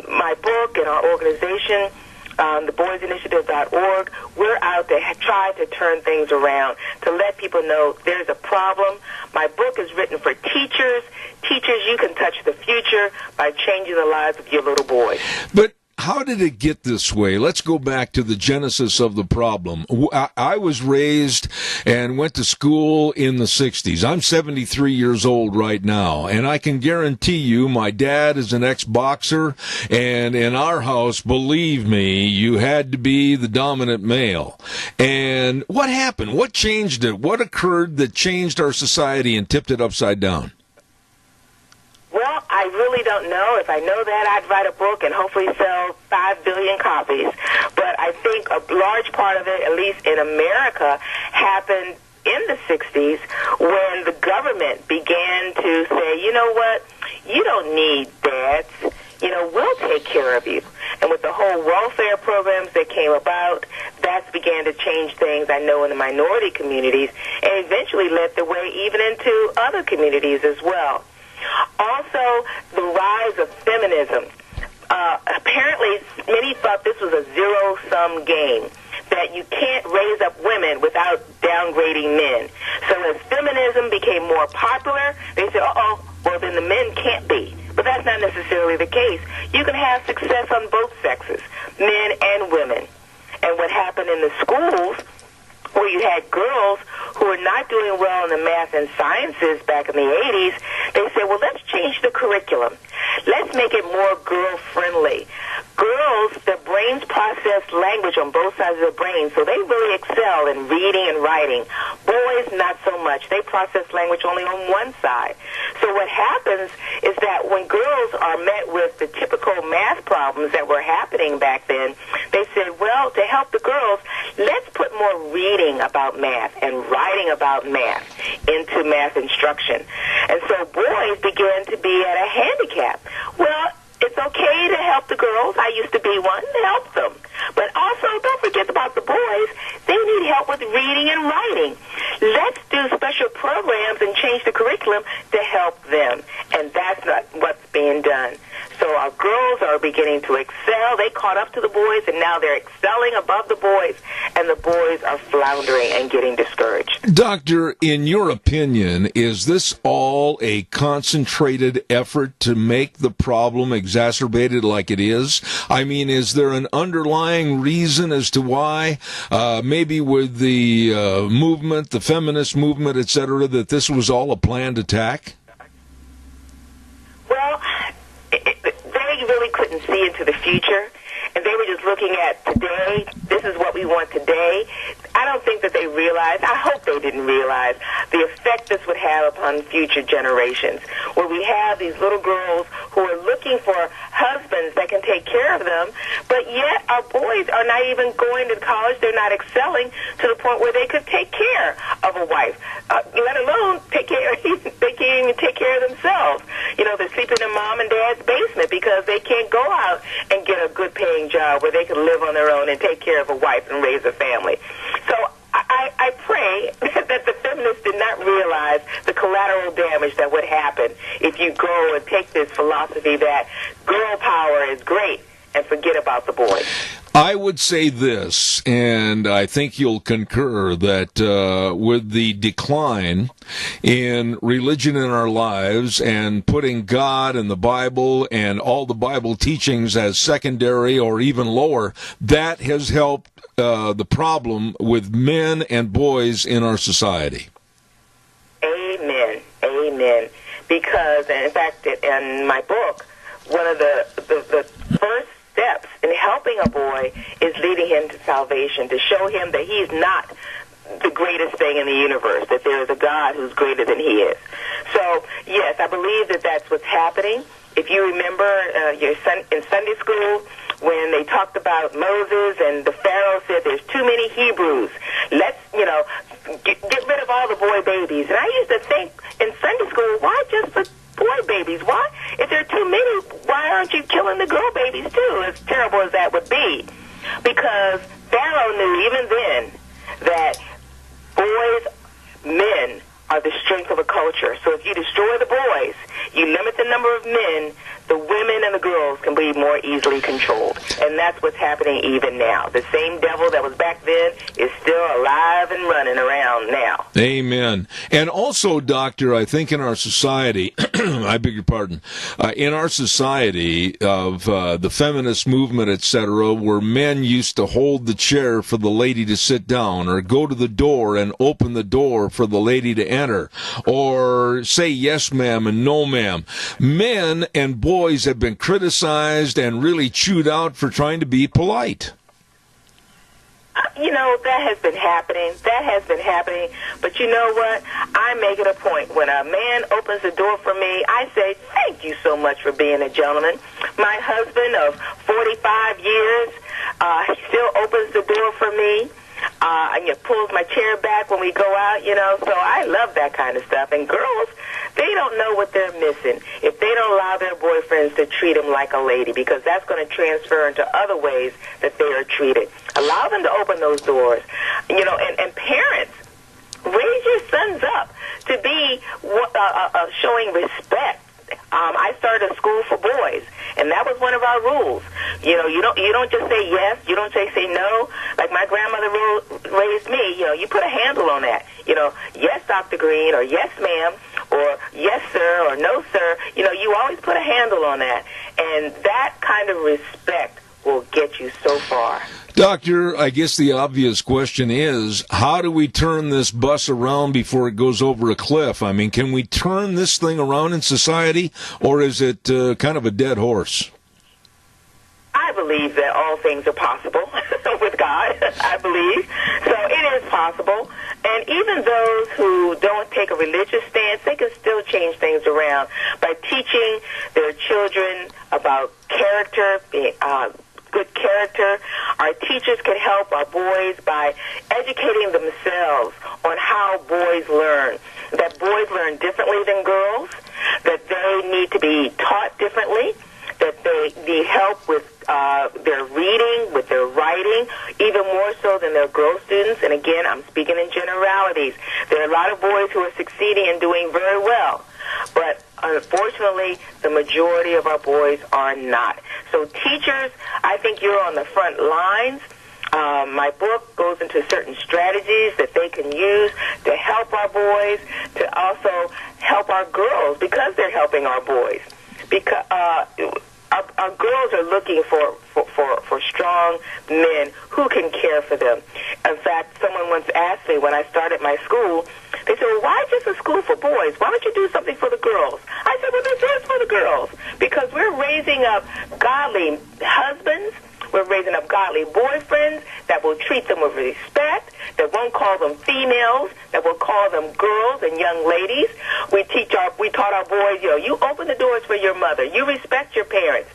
my book and our organization, the boysinitiative.org, we're out to try to turn things around, to let people know there's a problem. My book is written for teachers. Teachers, you can touch the future by changing the lives of your little boys. But how did it get this way? Let's go back to the genesis of the problem. I was raised and went to school in the 60s. I'm 73 years old right now, and I can guarantee you my dad is an ex-boxer, and in our house, believe me, you had to be the dominant male. And what happened? What changed it? What occurred that changed our society and tipped it upside down? Well, I really don't know. If I know that, I'd write a book and hopefully sell 5 billion copies. But I think a large part of it, at least in America, happened in the 60s when the government began to say, you know what, you don't need dads. We'll take care of you. And with the whole welfare programs that came about, that began to change things, I know, in the minority communities, and eventually led the way even into other communities as well. Also, the rise of feminism. Apparently, many thought this was a zero-sum game, that you can't raise up women without downgrading men. So as feminism became more popular, they said, well, then the men can't be. But that's not necessarily the case. You can have success on both sexes, men and women. And what happened in the schools, where you had girls who were not doing well in the math and sciences back in the 80s, they said, well, let's change the curriculum. Let's make it more girl-friendly. Girls, their brains process language on both sides of their brain, so they really excel in reading and writing. Boys, not so much. They process language only on one side. So what happens is that when girls are met with the typical math problems that were happening back then, they said, well, to help the girls, let's put more reading about math and writing about math into math instruction. And so boys began to be at a handicap. Well, it's okay to help the girls. I used to be one to help them. But also, don't forget about the boys. They need help with reading and writing. Let's do special programs and change the curriculum to help them. And that's not what's being done. So our girls are beginning to excel. They caught up to the boys, and now they're excelling above the boys, and the boys are floundering and getting discouraged. Doctor, in your opinion, is this all a concentrated effort to make the problem exacerbated like it is? I mean, is there an underlying reason as to why, maybe with the movement, the feminist movement, etc., that this was all a planned attack? Well, they really couldn't see into the future, and they were just looking at today. This is what we want today. I don't think that they realized, I hope they didn't realize, the effect this would have upon future generations, where we have these little girls who are looking for husbands that can take care of them, but yet our boys are not even going to college. They're not excelling to the point where they could take care of a wife, let alone take care. They can't even take care of themselves. You know, they're sleeping in mom and dad's basement because they can't go out and get a good-paying job where they can live on their own and take care of a wife and raise a family. So I pray that the feminists did not realize the collateral damage that would happen if you go and take this philosophy that girl power is great and forget about the boys. I would say this, and I think you'll concur, that with the decline in religion in our lives and putting God and the Bible and all the Bible teachings as secondary or even lower, that has helped the problem with men and boys in our society. Amen. Amen. Because, in fact, in my book, one of the first steps in helping a boy is leading him to salvation, to show him that he's not the greatest thing in the universe, that there is a God who's greater than he is. So, yes, I believe that that's what's happening. If you remember in Sunday school, when they talked about Moses and the Pharaoh said there's too many Hebrews, let's, get rid of all the boy babies. And I used to think in Sunday school, why just the boy babies? Why? If there are too many, why aren't you killing the girl babies too, as terrible as that would be? Because Pharaoh knew even then that men are the strength of a culture. So if you destroy the boys, you limit the number of men, the women and the girls can be more easily controlled. And that's what's happening even now. The same devil that was back then is still alive and running around now. Amen. And also, Doctor, I think in our society, I beg your pardon, in our society of the feminist movement, etc., where men used to hold the chair for the lady to sit down, or go to the door and open the door for the lady to enter, or say yes ma'am and no ma'am. Men and boys have been criticized and really chewed out for trying to be polite. That has been happening. That has been happening. But you know what? I make it a point. When a man opens the door for me, I say, thank you so much for being a gentleman. My husband of 45 years, he still opens the door for me. And he pulls my chair back when we go out, so I love that kind of stuff. And girls, they don't know what they're missing if they don't allow their boyfriends to treat them like a lady, because that's going to transfer into other ways that they are treated. Allow them to open those doors. And parents, raise your sons up to be showing respect. I started a school for boys, and that was one of our rules. You don't just say yes. You don't say no. Like my grandmother raised me. You put a handle on that. Yes, Dr. Green, or yes, ma'am, or yes, sir, or no, sir. You always put a handle on that, and that kind of respect will get you so far. Doctor, I guess the obvious question is, how do we turn this bus around before it goes over a cliff? I mean, can we turn this thing around in society, or is it kind of a dead horse? I believe that all things are possible with God, I believe. So it is possible. And even those who don't take a religious stance, they can still change things around by teaching their children about character, good character. Our teachers can help our boys boys by educating themselves on how boys learn, that boys learn differently than girls, that they need to be taught differently, that they need help with their reading, with their writing, even more so than their girl students. And again, I'm speaking in generalities. There are a lot of boys who are succeeding and doing very well, but unfortunately, the majority of our boys are not. So teachers, I think you're on the front lines. My book goes into certain strategies that they can use to help our boys, to also help our girls, because they're helping our boys. Because our girls are looking for strong men who can care for them. In fact, someone once asked me when I started my school, they said, well, why just a school for boys? Why don't you do something for the girls? I said, well, this is for the girls, because we're raising up godly husbands. We're raising up godly boyfriends that will treat them with respect, that won't call them females, that will call them girls and young ladies. We taught our boys, you open the doors for your mother. You respect your parents.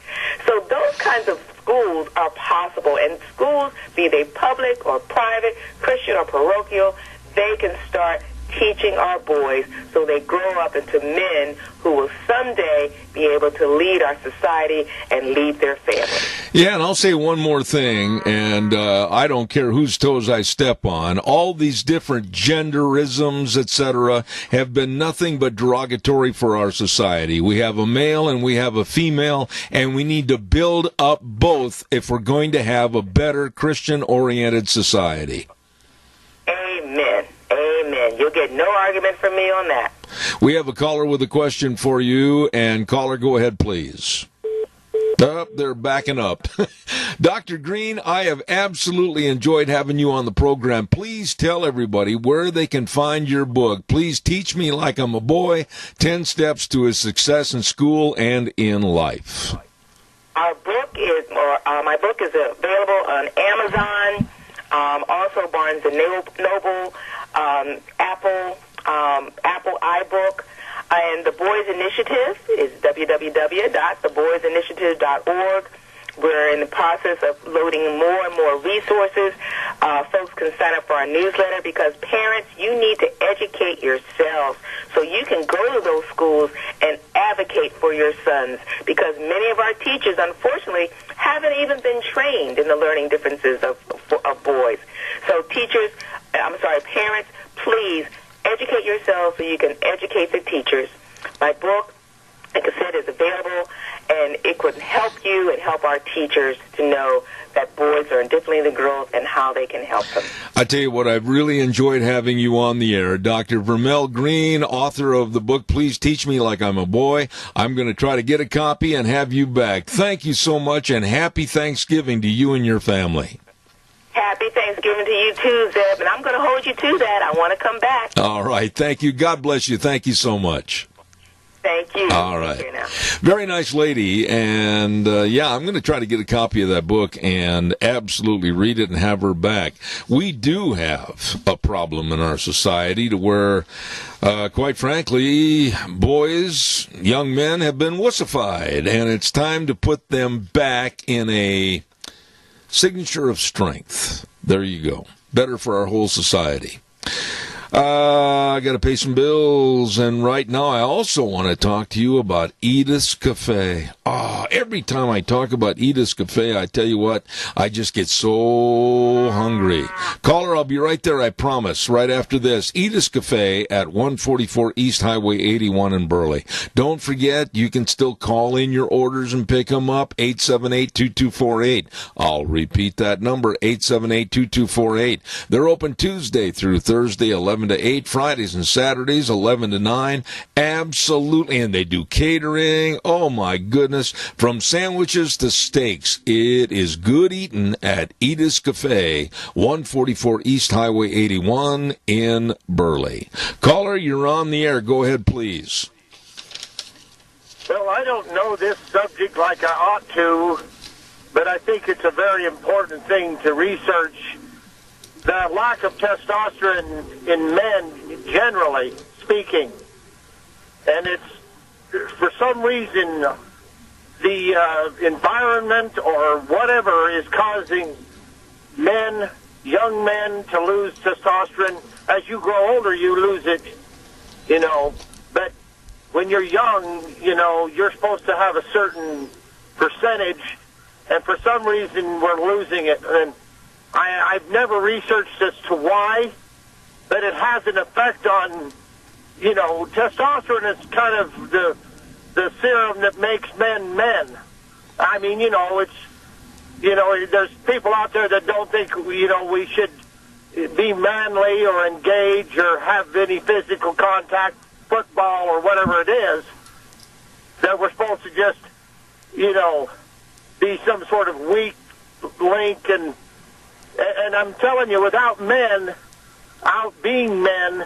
So those kinds of schools are possible. And schools, be they public or private, Christian or parochial, they can start teaching our boys so they grow up into men who will someday be able to lead our society and lead their family. Yeah, and I'll say one more thing, and I don't care whose toes I step on. All these different genderisms, etc., have been nothing but derogatory for our society. We have a male and we have a female, and we need to build up both if we're going to have a better Christian-oriented society. Amen. Amen. You'll get no argument from me on that. We have a caller with a question for you, and caller, go ahead, please. They're backing up. Dr. Green, I have absolutely enjoyed having you on the program. Please tell everybody where they can find your book. Please Teach Me Like I'm a Boy, 10 Steps to His Success in School and in Life. My book is available on Amazon, also Barnes & Noble, Apple iBook, and the Boys Initiative is www.theboysinitiative.org. We're in the process of loading more and more resources. Folks can sign up for our newsletter, because parents, you need to educate yourselves so you can go to those schools and advocate for your sons, because many of our teachers, unfortunately, haven't even been trained in the learning differences of boys. So parents, please educate yourselves so you can educate the teachers. My book, like I said, is available, and it could help you and help our teachers to know that boys are differently than girls and how they can help them. I tell you what, I've really enjoyed having you on the air. Dr. Vermel Green, author of the book, Please Teach Me Like I'm a Boy. I'm going to try to get a copy and have you back. Thank you so much, and happy Thanksgiving to you and your family. Happy Thanksgiving to you too, Zeb, and I'm going to hold you to that. I want to come back. All right. Thank you. God bless you. Thank you so much. Thank you. All right. Very nice lady. And, I'm going to try to get a copy of that book and absolutely read it and have her back. We do have a problem in our society to where, quite frankly, boys, young men have been wussified, and it's time to put them back in a signature of strength. There you go. Better for our whole society. I got to pay some bills, and right now I also want to talk to you about Edith's Cafe. Every time I talk about Edith's Cafe, I tell you what, I just get so hungry. Caller, I'll be right there, I promise, right after this. Edith's Cafe at 144 East Highway 81 in Burley. Don't forget, you can still call in your orders and pick them up, 878-2248. I'll repeat that number, 878-2248. They're open Tuesday through Thursday, 11 to 8, Fridays and Saturdays, 11 to 9. Absolutely. And they do catering. Oh, my goodness. From sandwiches to steaks, it is good eating at Edith's Cafe, 144 East Highway 81 in Burley. Caller, you're on the air. Go ahead, please. Well, I don't know this subject like I ought to, but I think it's a very important thing to research. The lack of testosterone in men, generally speaking. And it's, for some reason, the environment or whatever is causing men young men to lose testosterone. As you grow older, you lose it, But when you're young, you're supposed to have a certain percentage, and for some reason we're losing it. And I've never researched as to why, but it has an effect on, testosterone is kind of the serum that makes men men. I mean, it's, there's people out there that don't think, we should be manly or engage or have any physical contact, football or whatever it is, that we're supposed to just, be some sort of weak link. And I'm telling you, without men out being men,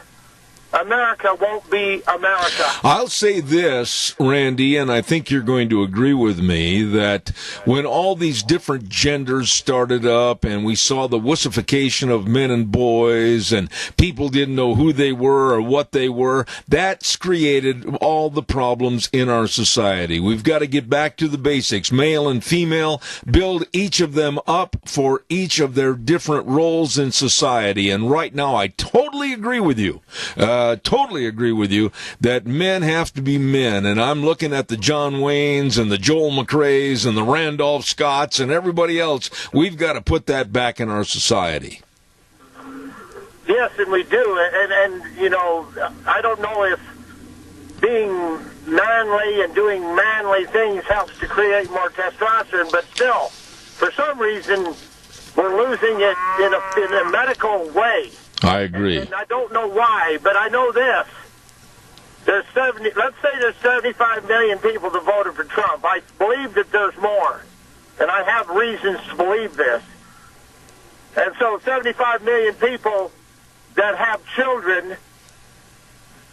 America won't be America. I'll say this, Randy, and I think you're going to agree with me, that when all these different genders started up and we saw the wussification of men and boys and people didn't know who they were or what they were, that's created all the problems in our society. We've got to get back to the basics, male and female, build each of them up for each of their different roles in society. And right now, I totally agree with you. That men have to be men. And I'm looking at the John Waynes and the Joel McRaes and the Randolph Scotts and everybody else. We've got to put that back in our society. Yes, and we do. And I don't know if being manly and doing manly things helps to create more testosterone, but still, for some reason, we're losing it in a medical way. I agree. And I don't know why, but I know this. Let's say there's 75 million people that voted for Trump. I believe that there's more, and I have reasons to believe this. And so 75 million people that have children,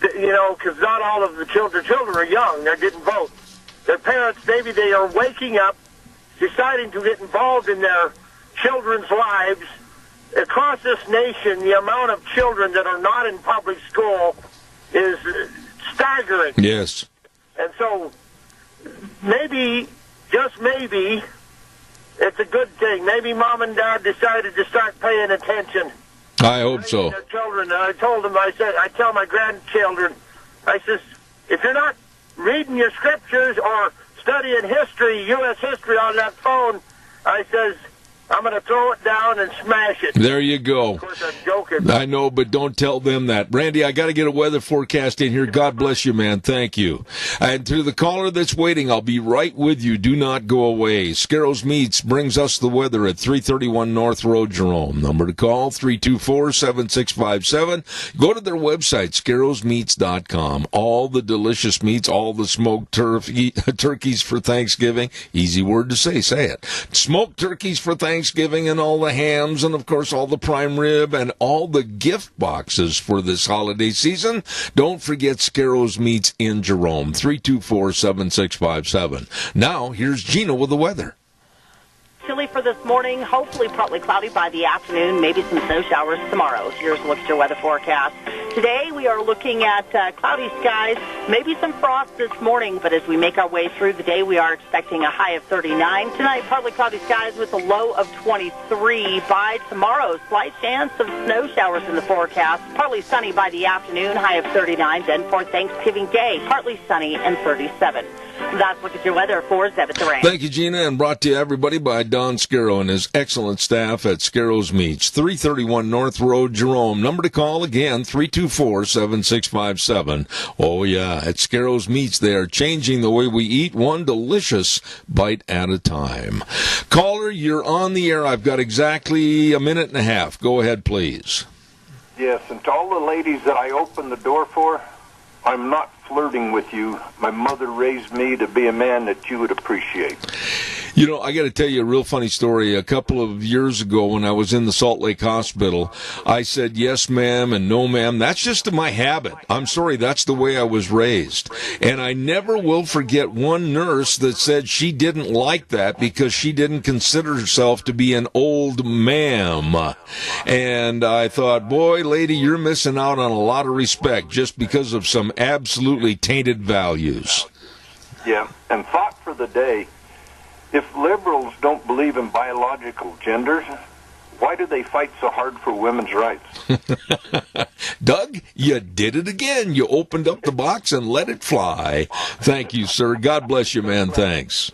because not all of the children are young, they didn't vote. Their parents, maybe they are waking up, deciding to get involved in their children's lives. Across this nation, the amount of children that are not in public school is staggering. Yes. And so maybe, just maybe, it's a good thing. Maybe mom and dad decided to start paying attention. I hope so. Their children. And I told them, I tell my grandchildren, I says, if you're not reading your scriptures or studying history, U.S. history on that phone, I says, I'm going to throw it down and smash it. There you go. Of course, I'm joking. I know, but don't tell them that. Randy, I got to get a weather forecast in here. God bless you, man. Thank you. And to the caller that's waiting, I'll be right with you. Do not go away. Scarrows Meats brings us the weather at 331 North Road, Jerome. Number to call, 324-7657. Go to their website, scarrowsmeats.com. All the delicious meats, all the smoked turkeys for Thanksgiving. Easy word to say. Say it. Smoked turkeys for Thanksgiving, and all the hams, and of course all the prime rib and all the gift boxes for this holiday season. Don't forget Scarrows Meats in Jerome, 324-7657. Now here's Gina with the weather. Chilly for this morning, hopefully partly cloudy by the afternoon, maybe some snow showers tomorrow. Here's a look at your weather forecast. Today we are looking at cloudy skies, maybe some frost this morning, but as we make our way through the day, we are expecting a high of 39. Tonight, partly cloudy skies with a low of 23. By tomorrow, slight chance of snow showers in the forecast. Partly sunny by the afternoon, high of 39. Then for Thanksgiving Day, partly sunny and 37. That's look at your weather for Zeb at the Range. Thank you, Gina, and brought to you, everybody, by Don Scarrow and his excellent staff at Scarrows Meats, 331 North Road, Jerome. Number to call again, 324-7657. Oh, yeah, at Scarrows Meats, they are changing the way we eat, one delicious bite at a time. Caller, you're on the air. I've got exactly a minute and a half. Go ahead, please. Yes, and to all the ladies that I opened the door for, I'm not flirting with you. My mother raised me to be a man that you would appreciate. You know, I got to tell you a real funny story. A couple of years ago when I was in the Salt Lake Hospital, I said yes, ma'am, and no, ma'am. That's just my habit. I'm sorry, that's the way I was raised. And I never will forget one nurse that said she didn't like that because she didn't consider herself to be an old ma'am. And I thought, boy, lady, you're missing out on a lot of respect just because of some absolutely tainted values. Yeah, and thought for the day. If liberals don't believe in biological genders, why do they fight so hard for women's rights? Doug, you did it again. You opened up the box and let it fly. Thank you, sir. God bless you, man. Thanks.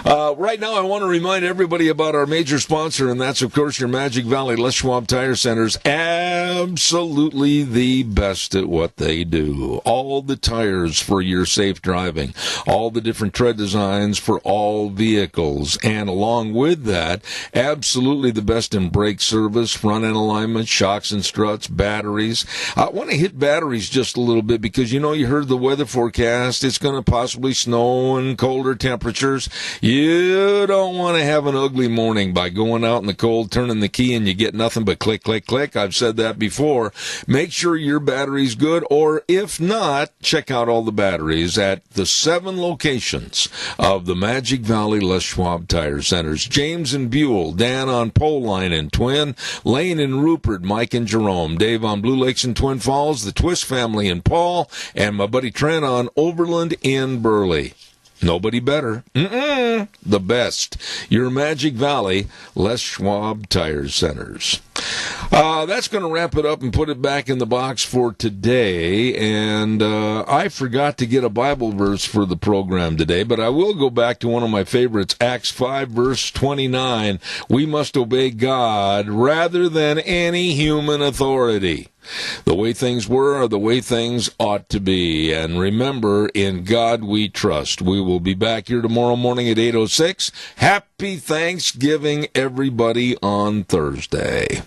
Right now, I want to remind everybody about our major sponsor, and that's, of course, your Magic Valley Les Schwab Tire Centers. Absolutely the best at what they do. All the tires for your safe driving, all the different tread designs for all vehicles, and along with that, absolutely the best in brake service, front end alignment, shocks and struts, batteries. I want to hit batteries just a little bit because, you heard the weather forecast. It's going to possibly snow and colder temperatures. You don't want to have an ugly morning by going out in the cold, turning the key, and you get nothing but click, click, click. I've said that before. Make sure your battery's good, or if not, check out all the batteries at the 7 locations of the Magic Valley Les Schwab Tire Centers. James and Buell, Dan on Pole Line and Twin, Lane and Rupert, Mike and Jerome, Dave on Blue Lakes and Twin Falls, the Twist family in Paul, and my buddy Trent on Overland in Burley. Nobody better. The best. Your Magic Valley Les Schwab Tire Centers. That's going to wrap it up and put it back in the box for today. And I forgot to get a Bible verse for the program today, but I will go back to one of my favorites, Acts 5, verse 29. We must obey God rather than any human authority. The way things were are the way things ought to be. And remember, in God we trust. We will be back here tomorrow morning at 8:06. Happy Thanksgiving, everybody, on Thursday.